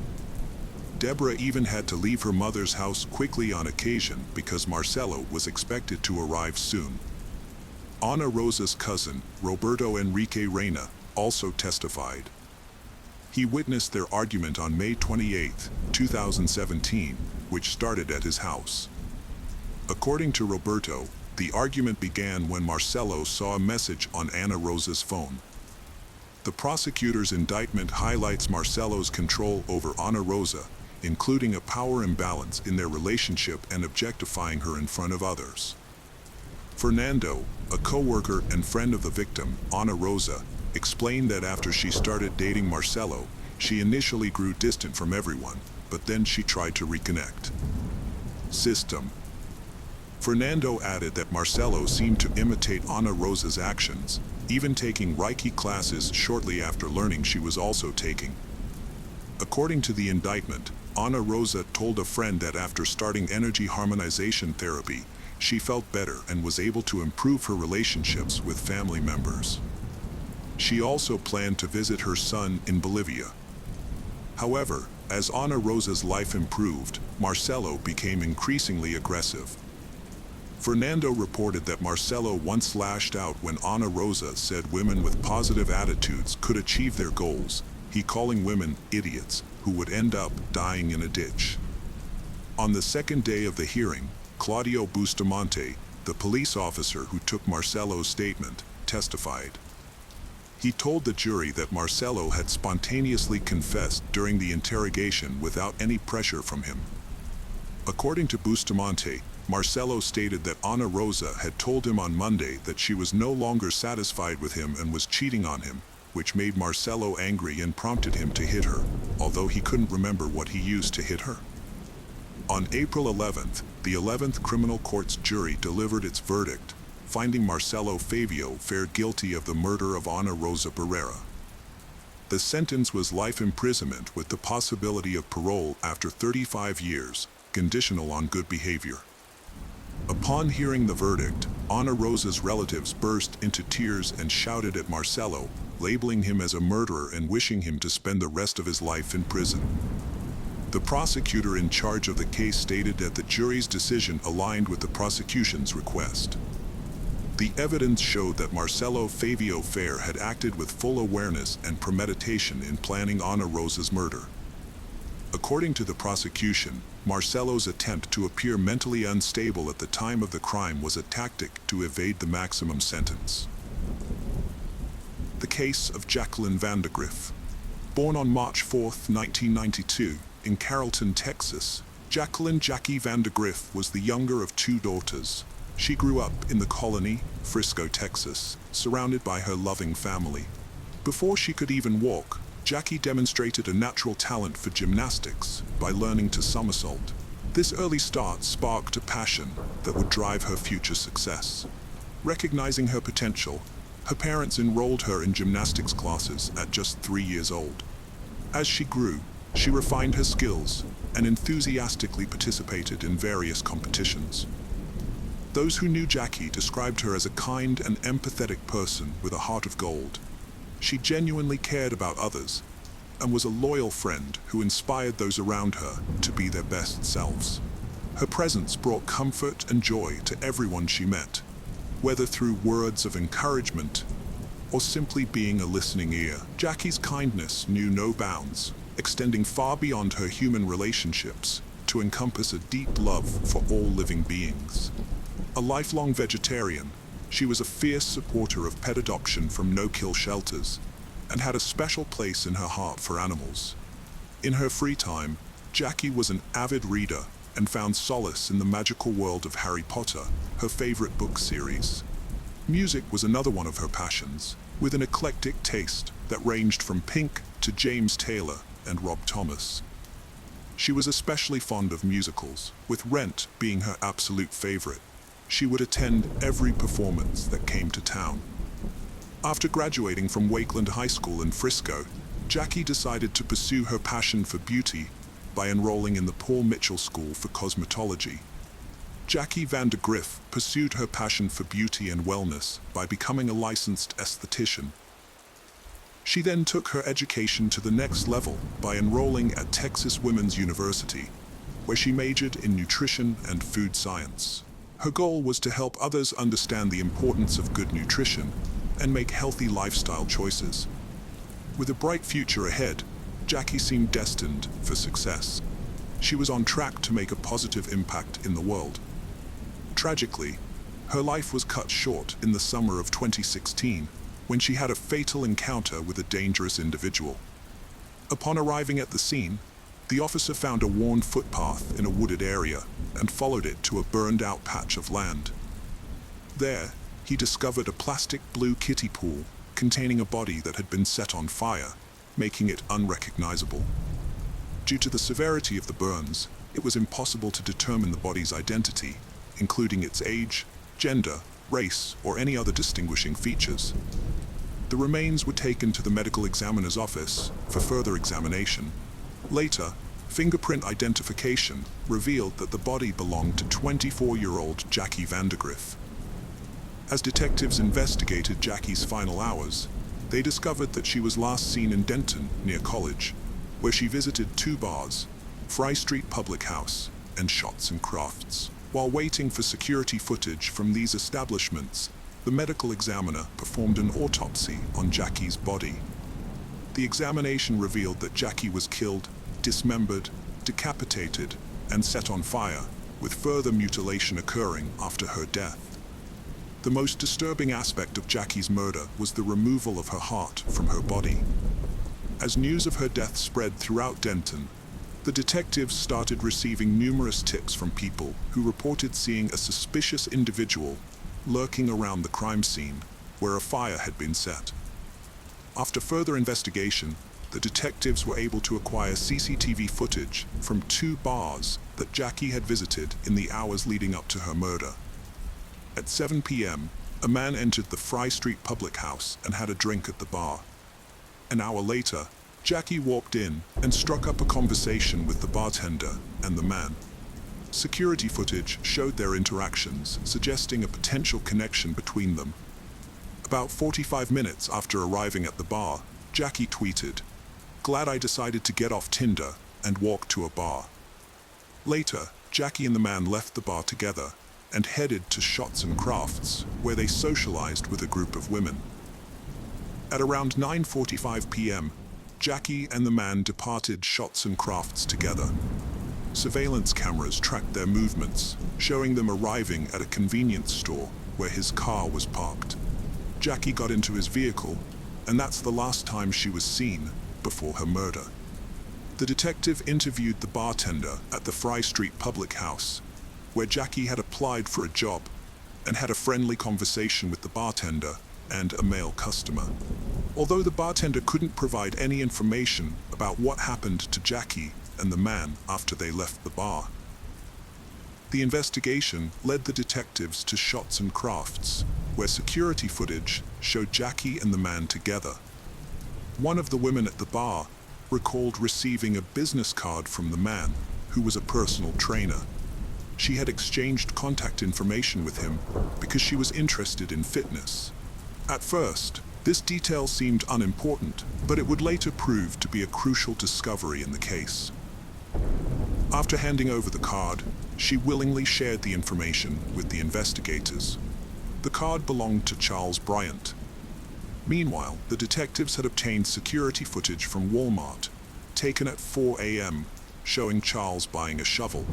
Deborah even had to leave her mother's house quickly on occasion because Marcelo was expected to arrive soon. Ana Rosa's cousin, Roberto Enrique Reina, also testified. He witnessed their argument on May 28, 2017, which started at his house. According to Roberto, the argument began when Marcelo saw a message on Ana Rosa's phone. The prosecutor's indictment highlights Marcelo's control over Ana Rosa, including a power imbalance in their relationship and objectifying her in front of others. Fernando, a co-worker and friend of the victim, Ana Rosa, explained that after she started dating Marcelo, she initially grew distant from everyone, but then she tried to reconnect. System. Fernando added that Marcelo seemed to imitate Ana Rosa's actions, even taking Reiki classes shortly after learning she was also taking. According to the indictment, Ana Rosa told a friend that after starting energy harmonization therapy, she felt better and was able to improve her relationships with family members. She also planned to visit her son in Bolivia. However, as Ana Rosa's life improved, Marcelo became increasingly aggressive. Fernando reported that Marcelo once lashed out when Ana Rosa said women with positive attitudes could achieve their goals, he calling women idiots who would end up dying in a ditch. On the second day of the hearing, Claudio Bustamante, the police officer who took Marcelo's statement, testified. He told the jury that Marcelo had spontaneously confessed during the interrogation without any pressure from him. According to Bustamante, Marcelo stated that Ana Rosa had told him on Monday that she was no longer satisfied with him and was cheating on him, which made Marcelo angry and prompted him to hit her, although he couldn't remember what he used to hit her. On April 11th, the 11th Criminal Court's jury delivered its verdict, finding Marcelo Fabio fair guilty of the murder of Ana Rosa Barrera. The sentence was life imprisonment with the possibility of parole after 35 years, conditional on good behavior. Upon hearing the verdict, Ana Rosa's relatives burst into tears and shouted at Marcelo, labeling him as a murderer and wishing him to spend the rest of his life in prison. The prosecutor in charge of the case stated that the jury's decision aligned with the prosecution's request. The evidence showed that Marcelo Fabio Fair had acted with full awareness and premeditation in planning Ana Rosa's murder. According to the prosecution, Marcelo's attempt to appear mentally unstable at the time of the crime was a tactic to evade the maximum sentence. The case of Jacqueline Vandergriff. Born on March 4, 1992, in Carrollton, Texas, Jacqueline "Jackie" Vandergriff was the younger of two daughters. She grew up in the colony, Frisco, Texas, surrounded by her loving family. Before she could even walk, Jackie demonstrated a natural talent for gymnastics by learning to somersault. This early start sparked a passion that would drive her future success. Recognizing her potential, her parents enrolled her in gymnastics classes at just 3 years old. As she grew, she refined her skills and enthusiastically participated in various competitions. Those who knew Jackie described her as a kind and empathetic person with a heart of gold. She genuinely cared about others and was a loyal friend who inspired those around her to be their best selves. Her presence brought comfort and joy to everyone she met, whether through words of encouragement or simply being a listening ear. Jackie's kindness knew no bounds, extending far beyond her human relationships to encompass a deep love for all living beings. A lifelong vegetarian, she was a fierce supporter of pet adoption from no-kill shelters and had a special place in her heart for animals. In her free time, Jackie was an avid reader and found solace in the magical world of Harry Potter, her favorite book series. Music was another one of her passions, with an eclectic taste that ranged from Pink to James Taylor and Rob Thomas. She was especially fond of musicals, with Rent being her absolute favorite. She would attend every performance that came to town. After graduating from Wakeland High School in Frisco, Jackie decided to pursue her passion for beauty by enrolling in the Paul Mitchell School for Cosmetology. Jackie Vandergriff pursued her passion for beauty and wellness by becoming a licensed esthetician. She then took her education to the next level by enrolling at Texas Women's University, where she majored in nutrition and food science. Her goal was to help others understand the importance of good nutrition and make healthy lifestyle choices. With a bright future ahead, Jackie seemed destined for success. She was on track to make a positive impact in the world. Tragically, her life was cut short in the summer of 2016 when she had a fatal encounter with a dangerous individual. Upon arriving at the scene, the officer found a worn footpath in a wooded area and followed it to a burned-out patch of land. There, he discovered a plastic blue kiddie pool containing a body that had been set on fire, making it unrecognizable. Due to the severity of the burns, it was impossible to determine the body's identity, including its age, gender, race, or any other distinguishing features. The remains were taken to the medical examiner's office for further examination. Later, fingerprint identification revealed that the body belonged to 24-year-old Jackie Vandergriff. As detectives investigated Jackie's final hours, they discovered that she was last seen in Denton, near College, where she visited 2 bars, Fry Street Public House and Shots and Crafts. While waiting for security footage from these establishments, the medical examiner performed an autopsy on Jackie's body. The examination revealed that Jackie was killed, dismembered, decapitated, and set on fire, with further mutilation occurring after her death. The most disturbing aspect of Jackie's murder was the removal of her heart from her body. As news of her death spread throughout Denton, the detectives started receiving numerous tips from people who reported seeing a suspicious individual lurking around the crime scene where a fire had been set. After further investigation, the detectives were able to acquire CCTV footage from 2 bars that Jackie had visited in the hours leading up to her murder. At 7 p.m., a man entered the Fry Street public house and had a drink at the bar. An hour later, Jackie walked in and struck up a conversation with the bartender and the man. Security footage showed their interactions, suggesting a potential connection between them. About 45 minutes after arriving at the bar, Jackie tweeted, "Glad I decided to get off Tinder and walk to a bar." Later, Jackie and the man left the bar together and headed to Shots and Crafts, where they socialized with a group of women. At around 9:45 p.m., Jackie and the man departed Shots and Crafts together. Surveillance cameras tracked their movements, showing them arriving at a convenience store where his car was parked. Jackie got into his vehicle, and that's the last time she was seen before her murder. The detective interviewed the bartender at the Fry Street public house, where Jackie had applied for a job, and had a friendly conversation with the bartender and a male customer. Although the bartender couldn't provide any information about what happened to Jackie and the man after they left the bar. The investigation led the detectives to Shots and Crafts, where security footage showed Jackie and the man together. One of the women at the bar recalled receiving a business card from the man, who was a personal trainer. She had exchanged contact information with him because she was interested in fitness. At first, this detail seemed unimportant, but it would later prove to be a crucial discovery in the case. After handing over the card, she willingly shared the information with the investigators. The card belonged to Charles Bryant. Meanwhile, the detectives had obtained security footage from Walmart, taken at 4 a.m., showing Charles buying a shovel.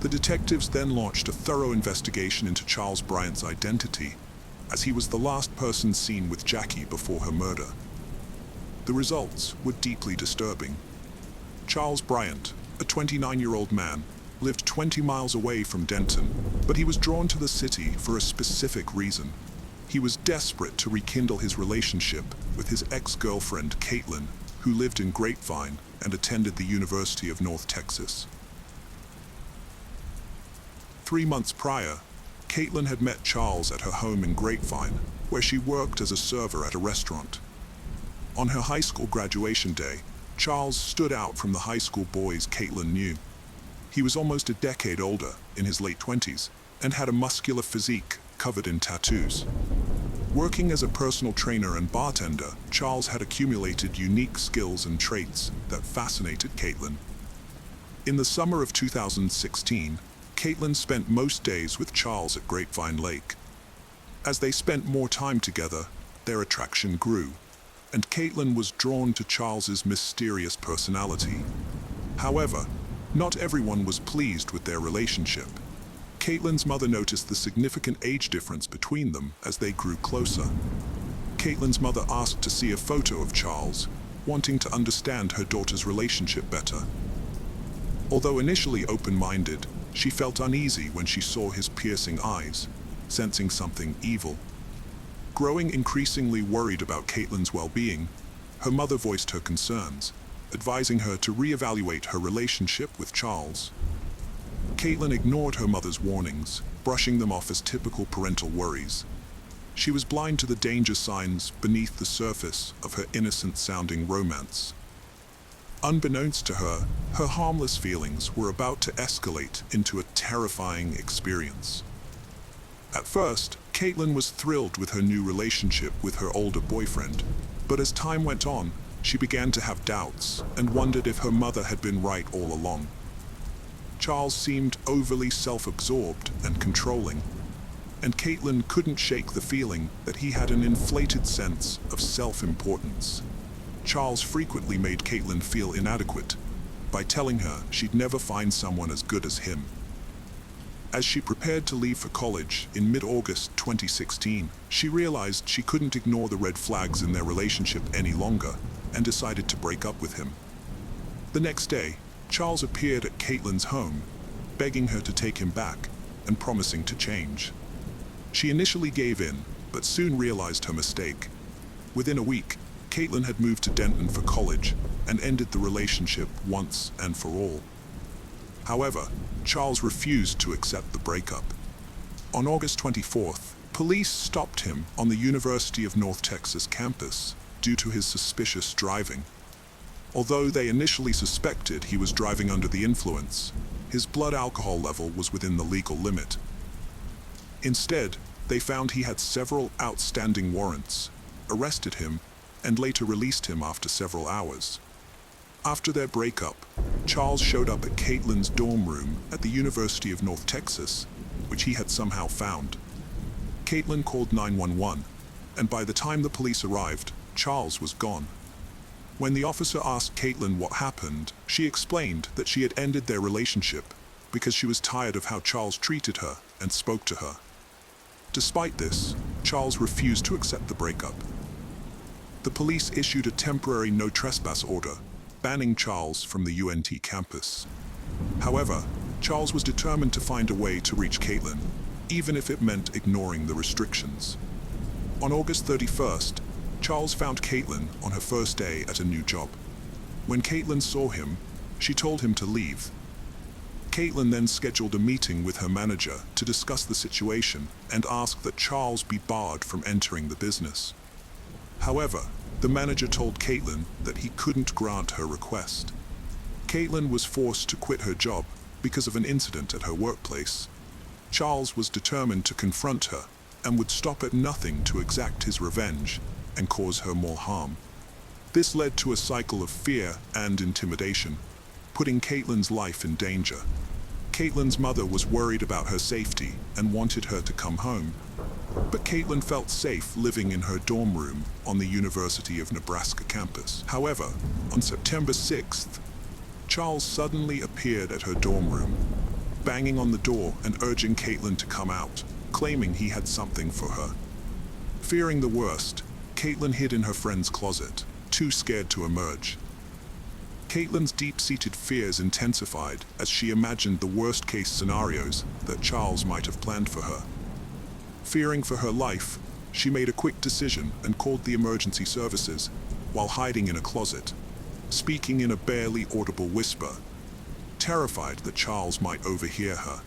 The detectives then launched a thorough investigation into Charles Bryant's identity, as he was the last person seen with Jackie before her murder. The results were deeply disturbing. Charles Bryant, a 29-year-old man, lived 20 miles away from Denton, but he was drawn to the city for a specific reason. He was desperate to rekindle his relationship with his ex-girlfriend, Caitlin, who lived in Grapevine and attended the University of North Texas. 3 months prior, Caitlin had met Charles at her home in Grapevine, where she worked as a server at a restaurant. On her high school graduation day, Charles stood out from the high school boys Caitlin knew. He was almost a decade older, in his late 20s, and had a muscular physique covered in tattoos. Working as a personal trainer and bartender, Charles had accumulated unique skills and traits that fascinated Caitlin. In the summer of 2016, Caitlin spent most days with Charles at Grapevine Lake. As they spent more time together, their attraction grew, and Caitlin was drawn to Charles's mysterious personality. However, not everyone was pleased with their relationship. Caitlin's mother noticed the significant age difference between them as they grew closer. Caitlin's mother asked to see a photo of Charles, wanting to understand her daughter's relationship better. Although initially open-minded, she felt uneasy when she saw his piercing eyes, sensing something evil. Growing increasingly worried about Caitlin's well-being, her mother voiced her concerns, advising her to reevaluate her relationship with Charles. Caitlin ignored her mother's warnings, brushing them off as typical parental worries. She was blind to the danger signs beneath the surface of her innocent-sounding romance. Unbeknownst to her, her harmless feelings were about to escalate into a terrifying experience. At first, Caitlin was thrilled with her new relationship with her older boyfriend, but as time went on, she began to have doubts and wondered if her mother had been right all along. Charles seemed overly self-absorbed and controlling, and Caitlin couldn't shake the feeling that he had an inflated sense of self-importance. Charles frequently made Caitlin feel inadequate, by telling her she'd never find someone as good as him. As she prepared to leave for college in mid-August 2016, she realized she couldn't ignore the red flags in their relationship any longer and decided to break up with him. The next day, Charles appeared at Caitlin's home, begging her to take him back and promising to change. She initially gave in, but soon realized her mistake. Within a week, Caitlin had moved to Denton for college and ended the relationship once and for all. However, Charles refused to accept the breakup. On August 24th, police stopped him on the University of North Texas campus due to his suspicious driving. Although they initially suspected he was driving under the influence, his blood alcohol level was within the legal limit. Instead, they found he had several outstanding warrants, arrested him, and later released him after several hours. After their breakup, Charles showed up at Caitlin's dorm room at the University of North Texas, which he had somehow found. Caitlin called 911, and by the time the police arrived, Charles was gone. When the officer asked Caitlin what happened, she explained that she had ended their relationship because she was tired of how Charles treated her and spoke to her. Despite this, Charles refused to accept the breakup. The police issued a temporary no trespass order, banning Charles from the UNT campus. However, Charles was determined to find a way to reach Caitlin, even if it meant ignoring the restrictions. On August 31st, Charles found Caitlin on her first day at a new job. When Caitlin saw him, she told him to leave. Caitlin then scheduled a meeting with her manager to discuss the situation and ask that Charles be barred from entering the business. However, the manager told Caitlin that he couldn't grant her request. Caitlin was forced to quit her job because of an incident at her workplace. Charles was determined to confront her and would stop at nothing to exact his revenge and cause her more harm. This led to a cycle of fear and intimidation, putting Caitlin's life in danger. Caitlin's mother was worried about her safety and wanted her to come home, but Caitlin felt safe living in her dorm room on the University of Nebraska campus. However, on September 6th, Charles suddenly appeared at her dorm room, banging on the door and urging Caitlin to come out, claiming he had something for her. Fearing the worst, Caitlin hid in her friend's closet, too scared to emerge. Caitlin's deep-seated fears intensified as she imagined the worst-case scenarios that Charles might have planned for her. Fearing for her life, she made a quick decision and called the emergency services while hiding in a closet, speaking in a barely audible whisper, terrified that Charles might overhear her.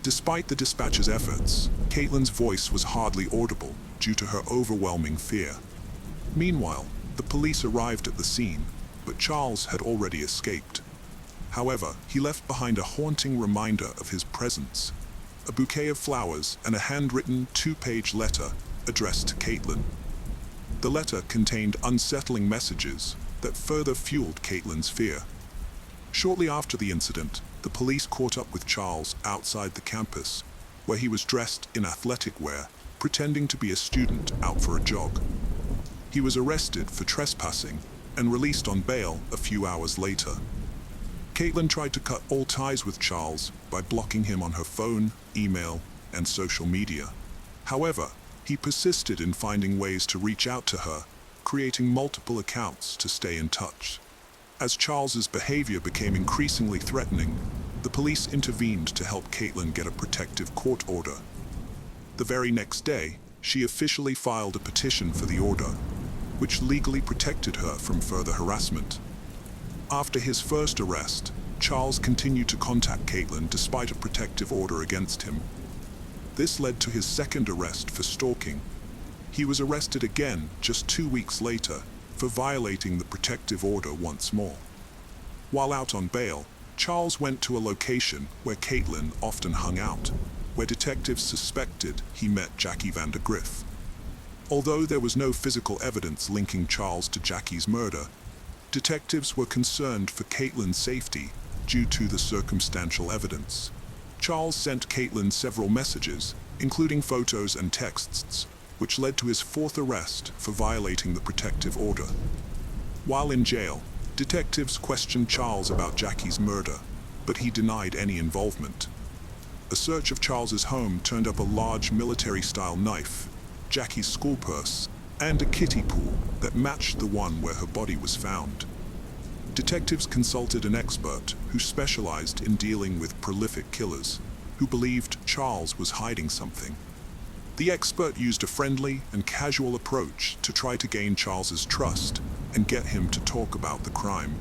Despite the dispatcher's efforts, Caitlin's voice was hardly audible due to her overwhelming fear. Meanwhile, the police arrived at the scene, but Charles had already escaped. However, he left behind a haunting reminder of his presence, a bouquet of flowers and a handwritten 2-page letter addressed to Caitlin. The letter contained unsettling messages that further fueled Caitlin's fear. Shortly after the incident, the police caught up with Charles outside the campus, where he was dressed in athletic wear, pretending to be a student out for a jog. He was arrested for trespassing and released on bail a few hours later. Caitlin tried to cut all ties with Charles by blocking him on her phone, email, and social media. However, he persisted in finding ways to reach out to her, creating multiple accounts to stay in touch. As Charles's behavior became increasingly threatening, the police intervened to help Caitlin get a protective court order. The very next day, she officially filed a petition for the order, which legally protected her from further harassment. After his first arrest, Charles continued to contact Caitlin despite a protective order against him. This led to his second arrest for stalking. He was arrested again just 2 weeks later for violating the protective order once more. While out on bail, Charles went to a location where Caitlin often hung out, where detectives suspected he met Jackie Vandergriff. Although there was no physical evidence linking Charles to Jackie's murder, detectives were concerned for Caitlin's safety due to the circumstantial evidence. Charles sent Caitlin several messages, including photos and texts, which led to his fourth arrest for violating the protective order. While in jail, Detectives questioned Charles about Jackie's murder, but he denied any involvement. A search of Charles's home turned up a large military-style knife, Jackie's school purse, and a kiddie pool that matched the one where her body was found. Detectives consulted an expert who specialized in dealing with prolific killers, who believed Charles was hiding something. The expert used a friendly and casual approach to try to gain Charles's trust and get him to talk about the crime.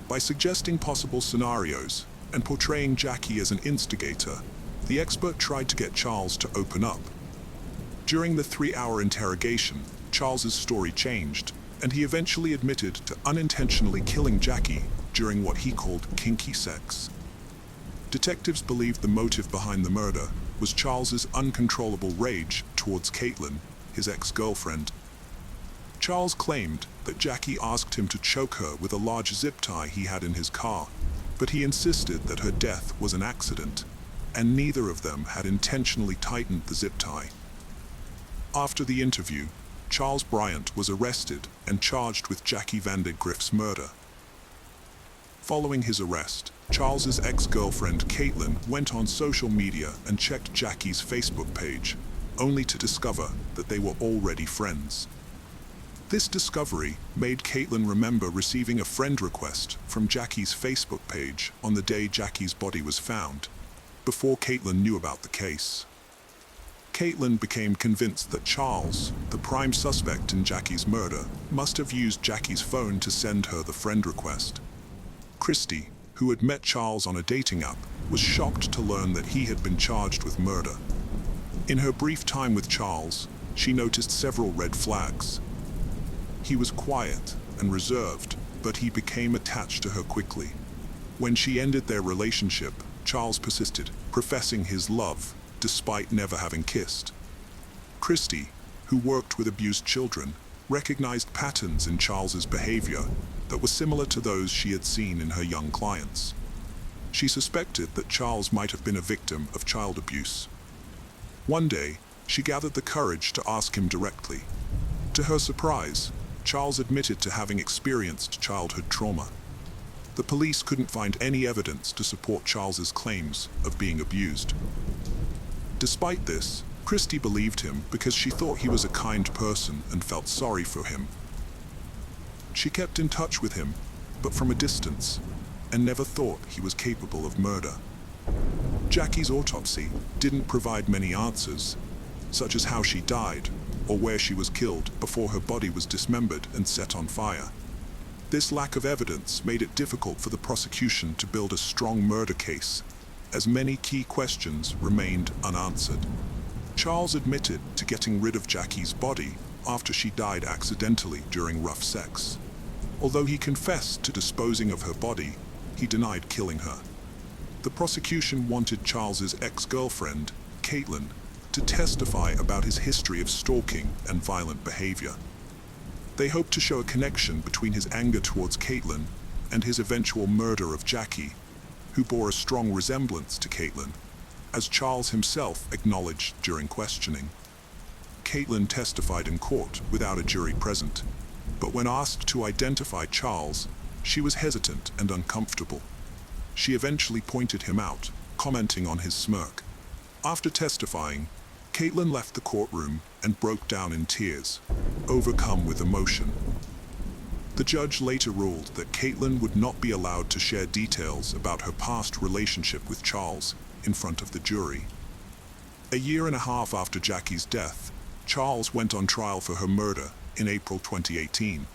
By suggesting possible scenarios and portraying Jackie as an instigator, the expert tried to get Charles to open up. During the 3-hour interrogation, Charles's story changed, and he eventually admitted to unintentionally killing Jackie during what he called kinky sex. Detectives believed the motive behind the murder was Charles's uncontrollable rage towards Caitlin, his ex-girlfriend. Charles claimed that Jackie asked him to choke her with a large zip tie he had in his car, but he insisted that her death was an accident, and neither of them had intentionally tightened the zip tie. After the interview, Charles Bryant was arrested and charged with Jackie Vandergrift's murder. Following his arrest, Charles's ex-girlfriend Caitlin went on social media and checked Jackie's Facebook page, only to discover that they were already friends. This discovery made Caitlin remember receiving a friend request from Jackie's Facebook page on the day Jackie's body was found, before Caitlin knew about the case. Caitlin became convinced that Charles, the prime suspect in Jackie's murder, must have used Jackie's phone to send her the friend request. Christy, who had met Charles on a dating app, was shocked to learn that he had been charged with murder. In her brief time with Charles, she noticed several red flags. He was quiet and reserved, but he became attached to her quickly. When she ended their relationship, Charles persisted, professing his love, despite never having kissed. Christy, who worked with abused children, recognized patterns in Charles's behavior that were similar to those she had seen in her young clients. She suspected that Charles might have been a victim of child abuse. One day, she gathered the courage to ask him directly. To her surprise, Charles admitted to having experienced childhood trauma. The police couldn't find any evidence to support Charles's claims of being abused. Despite this, Christy believed him because she thought he was a kind person and felt sorry for him. She kept in touch with him, but from a distance, and never thought he was capable of murder. Jackie's autopsy didn't provide many answers, such as how she died or where she was killed before her body was dismembered and set on fire. This lack of evidence made it difficult for the prosecution to build a strong murder case, as many key questions remained unanswered. Charles admitted to getting rid of Jackie's body after she died accidentally during rough sex. Although he confessed to disposing of her body, he denied killing her. The prosecution wanted Charles's ex-girlfriend, Caitlin, to testify about his history of stalking and violent behavior. They hoped to show a connection between his anger towards Caitlin and his eventual murder of Jackie, who bore a strong resemblance to Caitlin, as Charles himself acknowledged during questioning. Caitlin testified in court without a jury present, but when asked to identify Charles, she was hesitant and uncomfortable. She eventually pointed him out, commenting on his smirk. After testifying, Caitlin left the courtroom and broke down in tears, overcome with emotion. The judge later ruled that Caitlin would not be allowed to share details about her past relationship with Charles in front of the jury. A year and a half after Jackie's death, Charles went on trial for her murder in April 2018.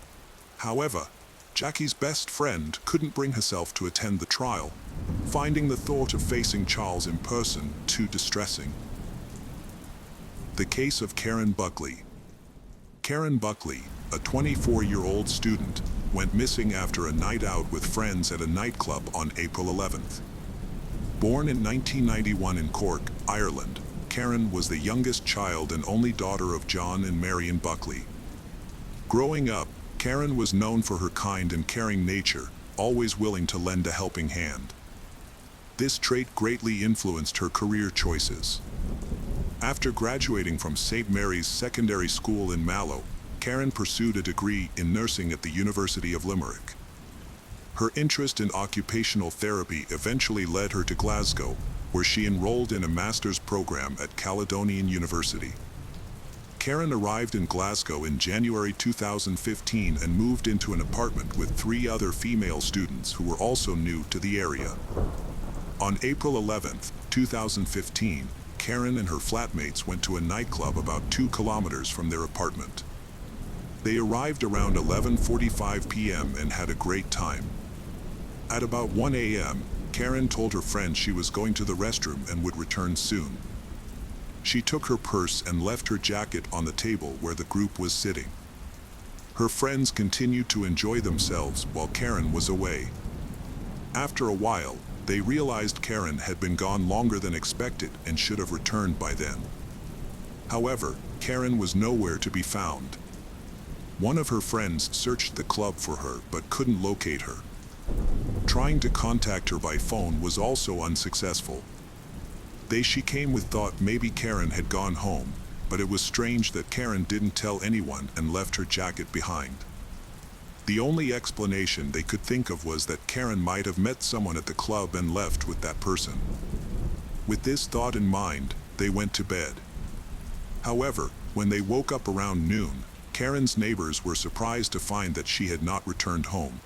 However, Jackie's best friend couldn't bring herself to attend the trial, finding the thought of facing Charles in person too distressing. The case of Karen Buckley. Karen Buckley, a 24-year-old student, went missing after a night out with friends at a nightclub on April 11th. Born in 1991 in Cork, Ireland, Karen was the youngest child and only daughter of John and Marion Buckley. Growing up, Karen was known for her kind and caring nature, always willing to lend a helping hand. This trait greatly influenced her career choices. After graduating from St. Mary's Secondary School in Mallow, Karen pursued a degree in nursing at the University of Limerick. Her interest in occupational therapy eventually led her to Glasgow, where she enrolled in a master's program at Caledonian University. Karen arrived in Glasgow in January 2015 and moved into an apartment with 3 other female students who were also new to the area. On April 11, 2015, Karen and her flatmates went to a nightclub about 2 kilometers from their apartment. They arrived around 11:45 p.m. and had a great time. At about 1 a.m., Karen told her friend she was going to the restroom and would return soon. She took her purse and left her jacket on the table where the group was sitting. Her friends continued to enjoy themselves while Karen was away. After a while, they realized Karen had been gone longer than expected and should have returned by then. However, Karen was nowhere to be found. One of her friends searched the club for her but couldn't locate her. Trying to contact her by phone was also unsuccessful. She came with thought maybe Karen had gone home, but it was strange that Karen didn't tell anyone and left her jacket behind. The only explanation they could think of was that Karen might have met someone at the club and left with that person. With this thought in mind, they went to bed. However, when they woke up around noon, Karen's neighbors were surprised to find that she had not returned home.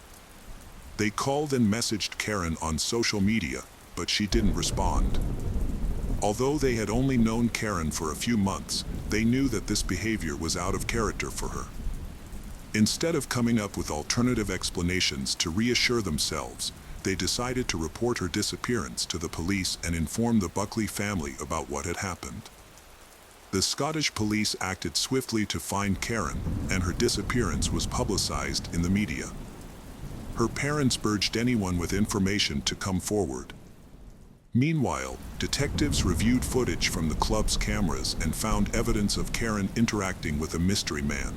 They called and messaged Karen on social media, but she didn't respond. Although they had only known Karen for a few months, they knew that this behavior was out of character for her. Instead of coming up with alternative explanations to reassure themselves, they decided to report her disappearance to the police and inform the Buckley family about what had happened. The Scottish police acted swiftly to find Karen, and her disappearance was publicized in the media. Her parents urged anyone with information to come forward. Meanwhile, detectives reviewed footage from the club's cameras and found evidence of Karen interacting with a mystery man.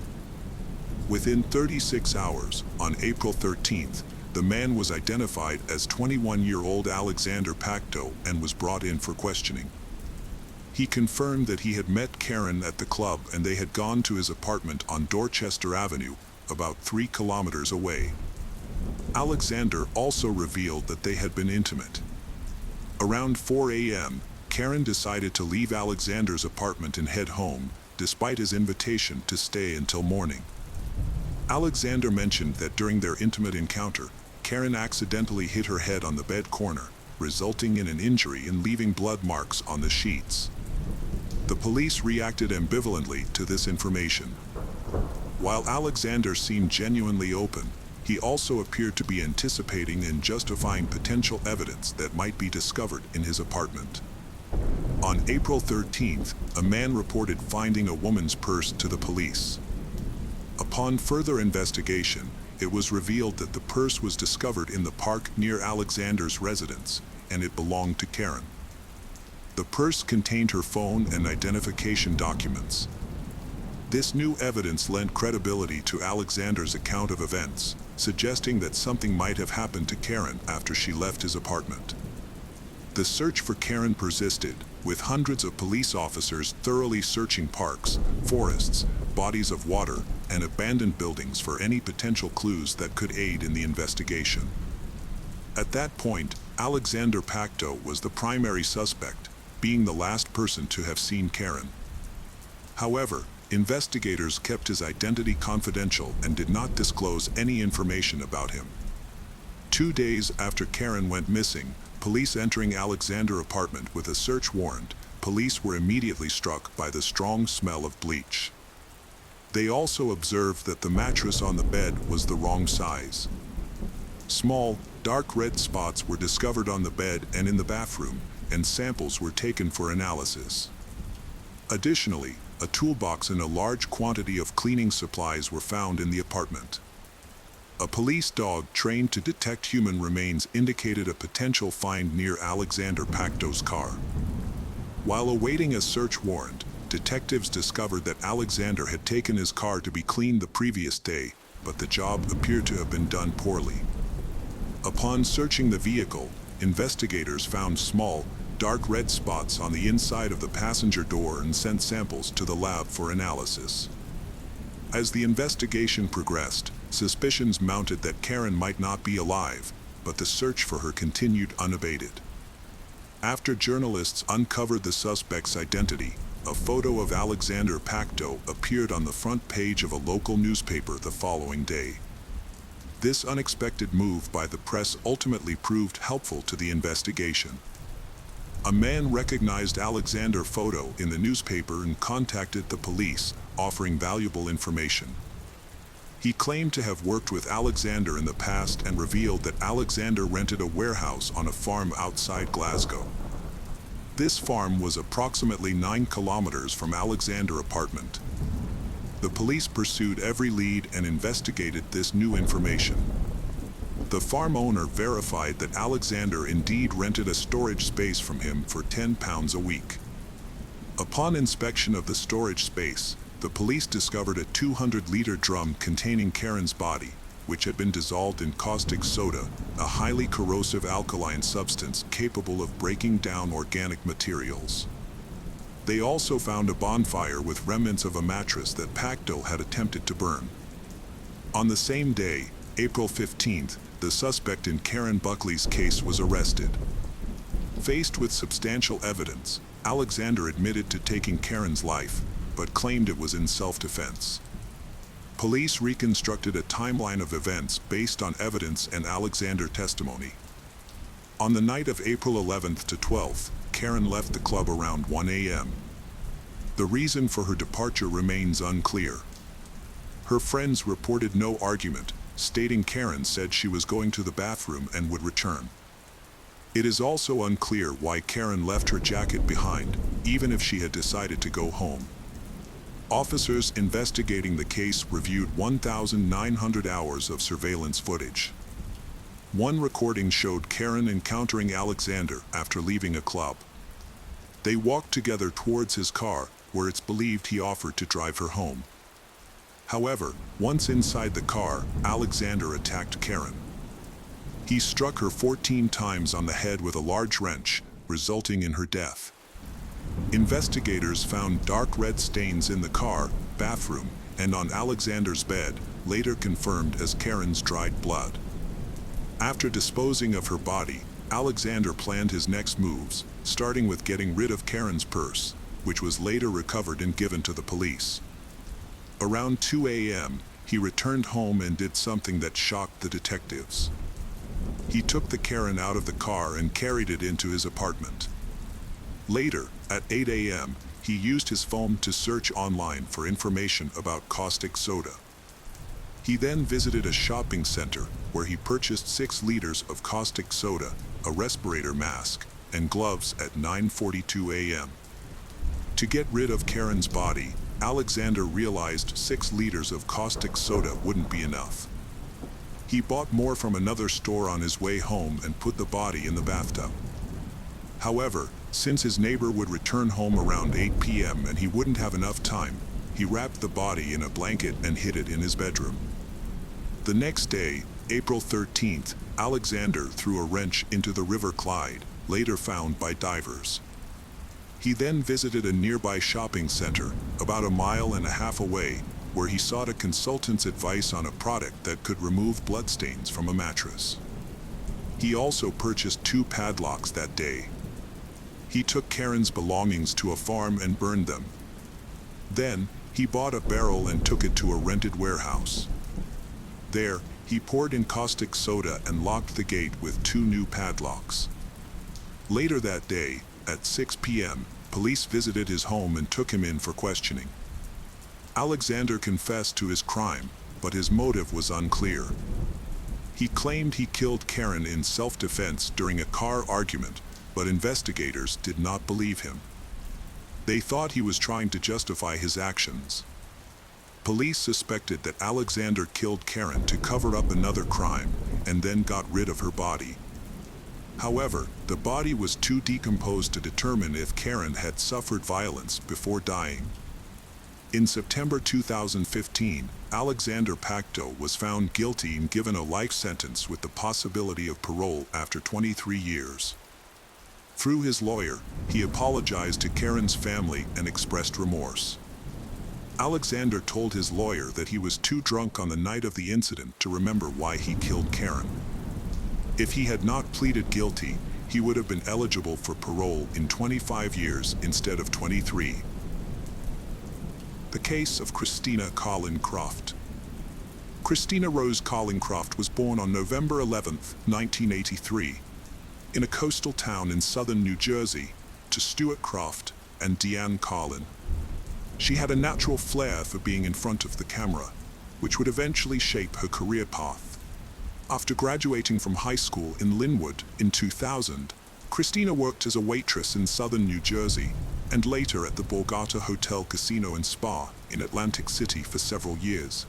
Within 36 hours, on April 13th, the man was identified as 21-year-old Alexander Pacto and was brought in for questioning. He confirmed that he had met Karen at the club and they had gone to his apartment on Dorchester Avenue, about 3 kilometers away. Alexander also revealed that they had been intimate. Around 4 a.m., Karen decided to leave Alexander's apartment and head home, despite his invitation to stay until morning. Alexander mentioned that during their intimate encounter, Karen accidentally hit her head on the bed corner, resulting in an injury and leaving blood marks on the sheets. The police reacted ambivalently to this information. While Alexander seemed genuinely open, he also appeared to be anticipating and justifying potential evidence that might be discovered in his apartment. On April 13th, a man reported finding a woman's purse to the police. Upon further investigation, it was revealed that the purse was discovered in the park near Alexander's residence, and it belonged to Karen. The purse contained her phone and identification documents. This new evidence lent credibility to Alexander's account of events, suggesting that something might have happened to Karen after she left his apartment. The search for Karen persisted, with hundreds of police officers thoroughly searching parks, forests, bodies of water, and abandoned buildings for any potential clues that could aid in the investigation. At that point, Alexander Pacto was the primary suspect, being the last person to have seen Karen. However, investigators kept his identity confidential and did not disclose any information about him. 2 days after Karen went missing, police entering Alexander's apartment with a search warrant, police were immediately struck by the strong smell of bleach. They also observed that the mattress on the bed was the wrong size. Small, dark red spots were discovered on the bed and in the bathroom, and samples were taken for analysis. Additionally, a toolbox and a large quantity of cleaning supplies were found in the apartment. A police dog trained to detect human remains indicated a potential find near Alexander Pacto's car. While awaiting a search warrant, detectives discovered that Alexander had taken his car to be cleaned the previous day, but the job appeared to have been done poorly. Upon searching the vehicle, investigators found small, dark red spots on the inside of the passenger door and sent samples to the lab for analysis. As the investigation progressed, Suspicions mounted that Karen might not be alive, but the search for her continued unabated. After journalists uncovered the suspect's identity, a photo of Alexander Pacto appeared on the front page of a local newspaper the following day. This unexpected move by the press ultimately proved helpful to the investigation. A man recognized Alexander's photo in the newspaper and contacted the police, offering valuable information. He claimed to have worked with Alexander in the past and revealed that Alexander rented a warehouse on a farm outside Glasgow. This farm was approximately 9 kilometers from Alexander's apartment. The police pursued every lead and investigated this new information. The farm owner verified that Alexander indeed rented a storage space from him for £10 a week. Upon inspection of the storage space, the police discovered a 200-liter drum containing Karen's body, which had been dissolved in caustic soda, a highly corrosive alkaline substance capable of breaking down organic materials. They also found a bonfire with remnants of a mattress that Pacto had attempted to burn. On the same day, April 15th, the suspect in Karen Buckley's case was arrested. Faced with substantial evidence, Alexander admitted to taking Karen's life, but claimed it was in self-defense. Police reconstructed a timeline of events based on evidence and Alexander's testimony. On the night of April 11th to 12th, Karen left the club around 1 a.m. The reason for her departure remains unclear. Her friends reported no argument, stating Karen said she was going to the bathroom and would return. It is also unclear why Karen left her jacket behind, even if she had decided to go home. Officers investigating the case reviewed 1,900 hours of surveillance footage. One recording showed Karen encountering Alexander after leaving a club. They walked together towards his car, where it's believed he offered to drive her home. However, once inside the car, Alexander attacked Karen. He struck her 14 times on the head with a large wrench, resulting in her death. Investigators found dark red stains in the car, bathroom, and on Alexander's bed, later confirmed as Karen's dried blood. After disposing of her body, Alexander planned his next moves, starting with getting rid of Karen's purse, which was later recovered and given to the police. Around 2 a.m., he returned home and did something that shocked the detectives. He took the Karen out of the car and carried it into his apartment. Later, at 8 a.m., he used his phone to search online for information about caustic soda. He then visited a shopping center where he purchased 6 liters of caustic soda, a respirator mask, and gloves at 9:42 a.m. To get rid of Karen's body, Alexander realized 6 liters of caustic soda wouldn't be enough. He bought more from another store on his way home and put the body in the bathtub. However, since his neighbor would return home around 8 p.m. and he wouldn't have enough time, he wrapped the body in a blanket and hid it in his bedroom. The next day, April 13th, Alexander threw a wrench into the River Clyde, later found by divers. He then visited a nearby shopping center, about 1.5 miles away, where he sought a consultant's advice on a product that could remove bloodstains from a mattress. He also purchased 2 padlocks that day. He took Karen's belongings to a farm and burned them. Then, he bought a barrel and took it to a rented warehouse. There, he poured in caustic soda and locked the gate with 2 new padlocks. Later that day, at 6 p.m., police visited his home and took him in for questioning. Alexander confessed to his crime, but his motive was unclear. He claimed he killed Karen in self-defense during a car argument, but investigators did not believe him. They thought he was trying to justify his actions. Police suspected that Alexander killed Karen to cover up another crime, and then got rid of her body. However, the body was too decomposed to determine if Karen had suffered violence before dying. In September 2015, Alexander Pacto was found guilty and given a life sentence with the possibility of parole after 23 years. Through his lawyer, he apologized to Karen's family and expressed remorse. Alexander told his lawyer that he was too drunk on the night of the incident to remember why he killed Karen. If he had not pleaded guilty, he would have been eligible for parole in 25 years instead of 23. The case of Christina Carlin Croft. Christina Rose Carlin Croft was born on November 11, 1983, in a coastal town in southern New Jersey, to Stuart Croft and Deanne Carlin. She had a natural flair for being in front of the camera, which would eventually shape her career path. After graduating from high school in Linwood in 2000, Christina worked as a waitress in southern New Jersey and later at the Borgata Hotel Casino and Spa in Atlantic City for several years.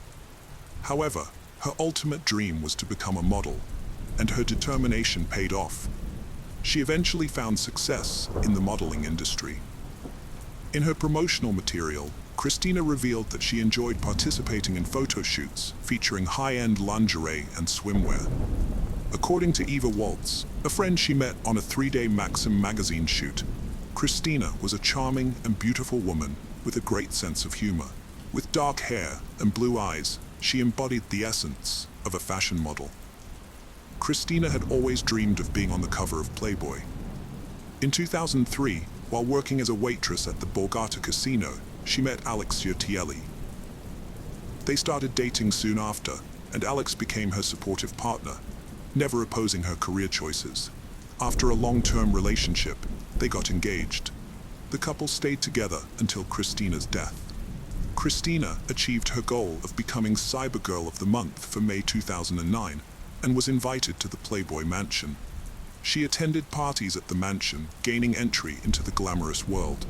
However, her ultimate dream was to become a model, and her determination paid off. She eventually found success in the modeling industry. In her promotional material, Christina revealed that she enjoyed participating in photo shoots featuring high-end lingerie and swimwear. According to Eva Waltz, a friend she met on a 3-day Maxim magazine shoot, Christina was a charming and beautiful woman with a great sense of humor. With dark hair and blue eyes, she embodied the essence of a fashion model. Christina had always dreamed of being on the cover of Playboy. In 2003, while working as a waitress at the Borgata Casino, she met Alex Yurtielli. They started dating soon after, and Alex became her supportive partner, never opposing her career choices. After a long-term relationship, they got engaged. The couple stayed together until Christina's death. Christina achieved her goal of becoming Cybergirl of the Month for May 2009 and was invited to the Playboy Mansion. She attended parties at the mansion, gaining entry into the glamorous world.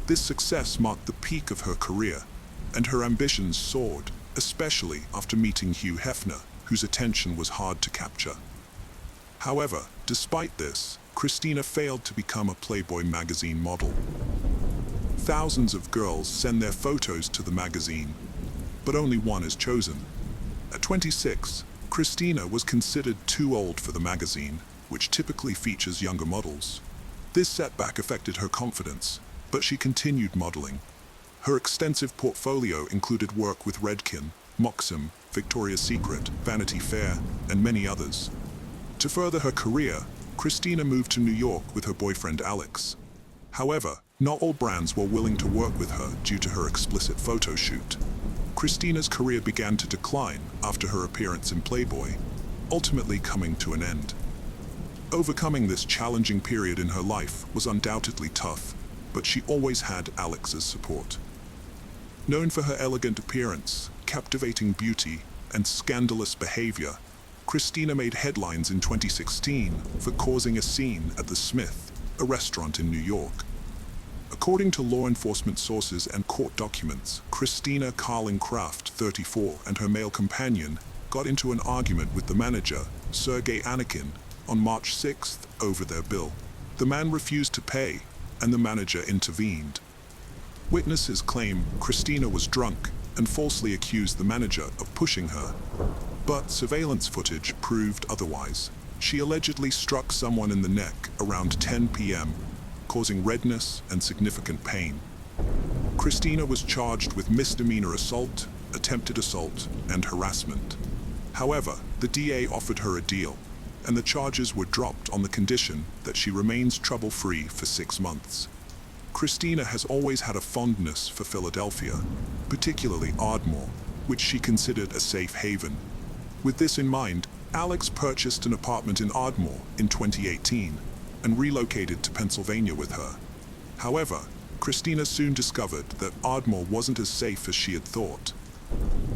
This success marked the peak of her career, and her ambitions soared, especially after meeting Hugh Hefner, whose attention was hard to capture. However, despite this, Christina failed to become a Playboy magazine model. Thousands of girls send their photos to the magazine, but only one is chosen. At 26, Christina was considered too old for the magazine, which typically features younger models. This setback affected her confidence, but she continued modeling. Her extensive portfolio included work with Redken, Maxim, Victoria's Secret, Vanity Fair, and many others. To further her career, Christina moved to New York with her boyfriend Alex. However, not all brands were willing to work with her due to her explicit photo shoot. Christina's career began to decline after her appearance in Playboy, ultimately coming to an end. Overcoming this challenging period in her life was undoubtedly tough, but she always had Alex's support. Known for her elegant appearance, captivating beauty, and scandalous behavior, Christina made headlines in 2016 for causing a scene at the Smith, a restaurant in New York. According to law enforcement sources and court documents, Christina Carlin Croft, 34, and her male companion got into an argument with the manager, Sergei Anakin, on March 6th over their bill. The man refused to pay, and the manager intervened. Witnesses claim Christina was drunk and falsely accused the manager of pushing her, but surveillance footage proved otherwise. She allegedly struck someone in the neck around 10 p.m., causing redness and significant pain. Christina was charged with misdemeanor assault, attempted assault, and harassment. However, the DA offered her a deal, and the charges were dropped on the condition that she remains trouble-free for 6 months. Christina has always had a fondness for Philadelphia, particularly Ardmore, which she considered a safe haven. With this in mind, Alex purchased an apartment in Ardmore in 2018 and relocated to Pennsylvania with her. However, Christina soon discovered that Ardmore wasn't as safe as she had thought.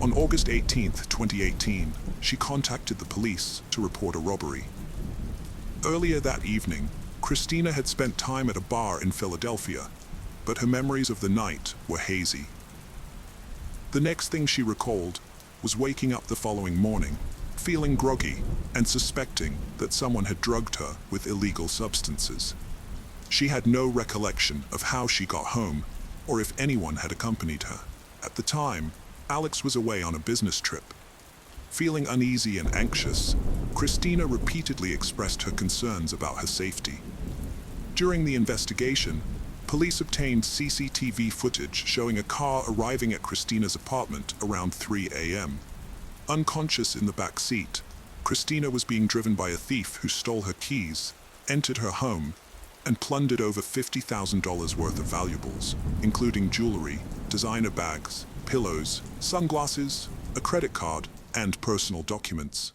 On August 18, 2018, she contacted the police to report a robbery. Earlier that evening, Christina had spent time at a bar in Philadelphia, but her memories of the night were hazy. The next thing she recalled was waking up the following morning, feeling groggy and suspecting that someone had drugged her with illegal substances. She had no recollection of how she got home or if anyone had accompanied her. At the time, Alex was away on a business trip. Feeling uneasy and anxious, Christina repeatedly expressed her concerns about her safety. During the investigation, Police obtained CCTV footage showing a car arriving at Christina's apartment around 3 a.m. Unconscious in the back seat, Christina was being driven by a thief who stole her keys, entered her home, and plundered over $50,000 worth of valuables, including jewelry, designer bags, pillows, sunglasses, a credit card, and personal documents.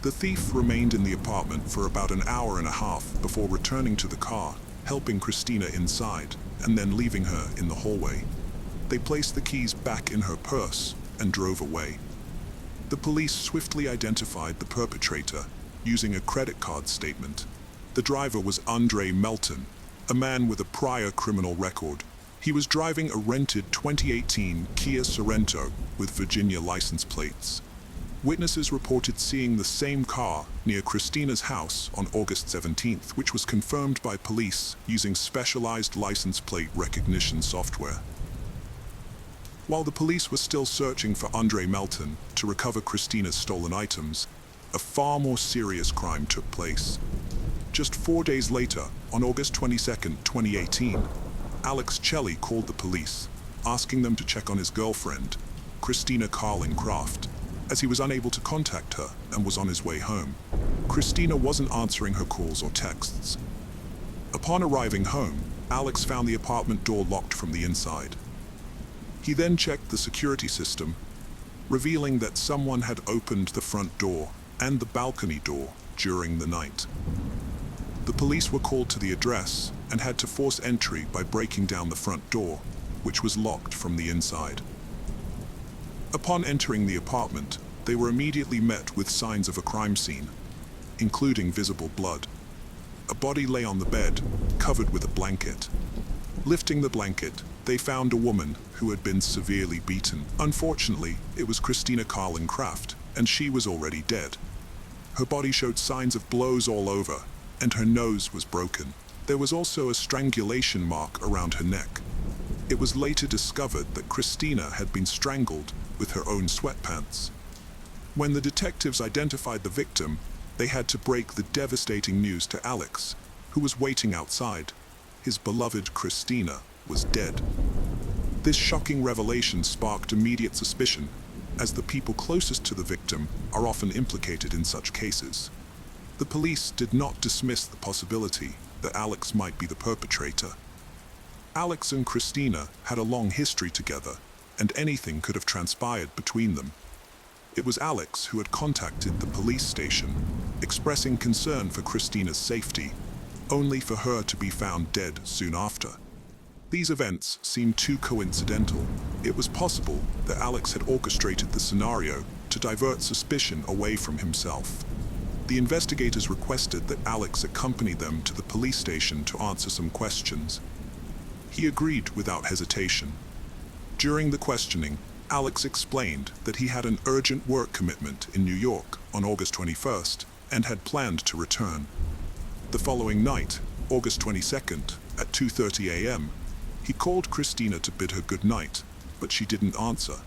The thief remained in the apartment for about an hour and a half before returning to the car, helping Christina inside, and then leaving her in the hallway. They placed the keys back in her purse and drove away. The police swiftly identified the perpetrator using a credit card statement. The driver was Andre Melton, a man with a prior criminal record. He was driving a rented 2018 Kia Sorento with Virginia license plates. Witnesses reported seeing the same car near Christina's house on August 17th, which was confirmed by police using specialized license plate recognition software. While the police were still searching for Andre Melton to recover Christina's stolen items, a far more serious crime took place. Just 4 days later, on August 22, 2018, Alex Celli called the police, asking them to check on his girlfriend, Christina Carlin Craft, as he was unable to contact her and was on his way home. Christina wasn't answering her calls or texts. Upon arriving home, Alex found the apartment door locked from the inside. He then checked the security system, revealing that someone had opened the front door and the balcony door during the night. The police were called to the address and had to force entry by breaking down the front door, which was locked from the inside. Upon entering the apartment, they were immediately met with signs of a crime scene, including visible blood. A body lay on the bed, covered with a blanket. Lifting the blanket, they found a woman who had been severely beaten. Unfortunately, it was Christina Carlin Craft, and she was already dead. Her body showed signs of blows all over, and her nose was broken. There was also a strangulation mark around her neck. It was later discovered that Christina had been strangled with her own sweatpants. When the detectives identified the victim, they had to break the devastating news to Alex, who was waiting outside. His beloved Christina was dead. This shocking revelation sparked immediate suspicion, as the people closest to the victim are often implicated in such cases. The police did not dismiss the possibility that Alex might be the perpetrator. Alex and Christina had a long history together, and anything could have transpired between them. It was Alex who had contacted the police station, expressing concern for Christina's safety, only for her to be found dead soon after. These events seemed too coincidental. It was possible that Alex had orchestrated the scenario to divert suspicion away from himself. The investigators requested that Alex accompany them to the police station to answer some questions. He agreed without hesitation. During the questioning, Alex explained that he had an urgent work commitment in New York on August 21st and had planned to return. The following night, August 22nd, at 2:30 a.m., he called Christina to bid her good night, but she didn't answer.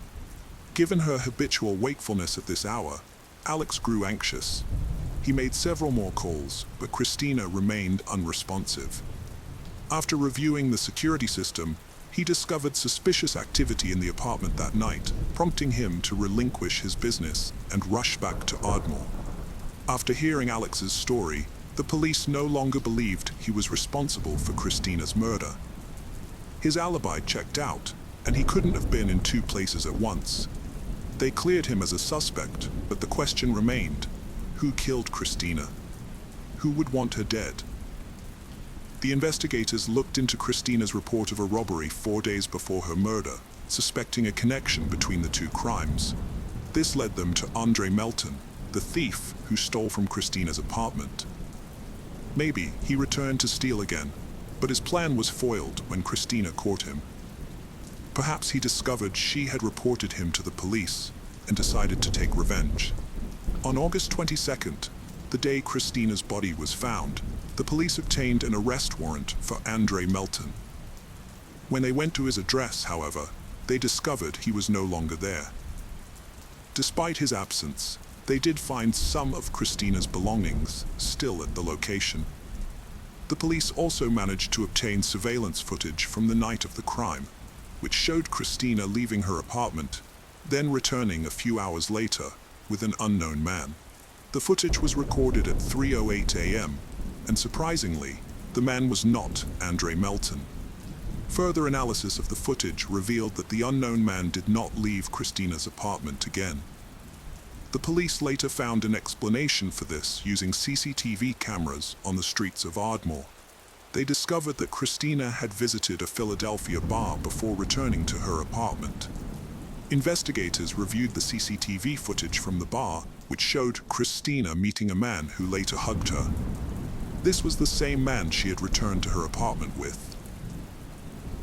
Given her habitual wakefulness at this hour, Alex grew anxious. He made several more calls, but Christina remained unresponsive. After reviewing the security system, he discovered suspicious activity in the apartment that night, prompting him to relinquish his business and rush back to Ardmore. After hearing Alex's story, the police no longer believed he was responsible for Christina's murder. His alibi checked out, and he couldn't have been in two places at once. They cleared him as a suspect, but the question remained: who killed Christina? Who would want her dead? The investigators looked into Christina's report of a robbery 4 days before her murder, suspecting a connection between the two crimes. This led them to Andre Melton, the thief who stole from Christina's apartment. Maybe he returned to steal again, but his plan was foiled when Christina caught him. Perhaps he discovered she had reported him to the police and decided to take revenge. On August 22nd, the day Christina's body was found, the police obtained an arrest warrant for Andre Melton. When they went to his address, however, they discovered he was no longer there. Despite his absence, they did find some of Christina's belongings still at the location. The police also managed to obtain surveillance footage from the night of the crime, which showed Christina leaving her apartment, then returning a few hours later with an unknown man. The footage was recorded at 3:08 a.m., and surprisingly, the man was not Andre Melton. Further analysis of the footage revealed that the unknown man did not leave Christina's apartment again. The police later found an explanation for this using CCTV cameras on the streets of Ardmore. They discovered that Christina had visited a Philadelphia bar before returning to her apartment. Investigators reviewed the CCTV footage from the bar, which showed Christina meeting a man who later hugged her. This was the same man she had returned to her apartment with.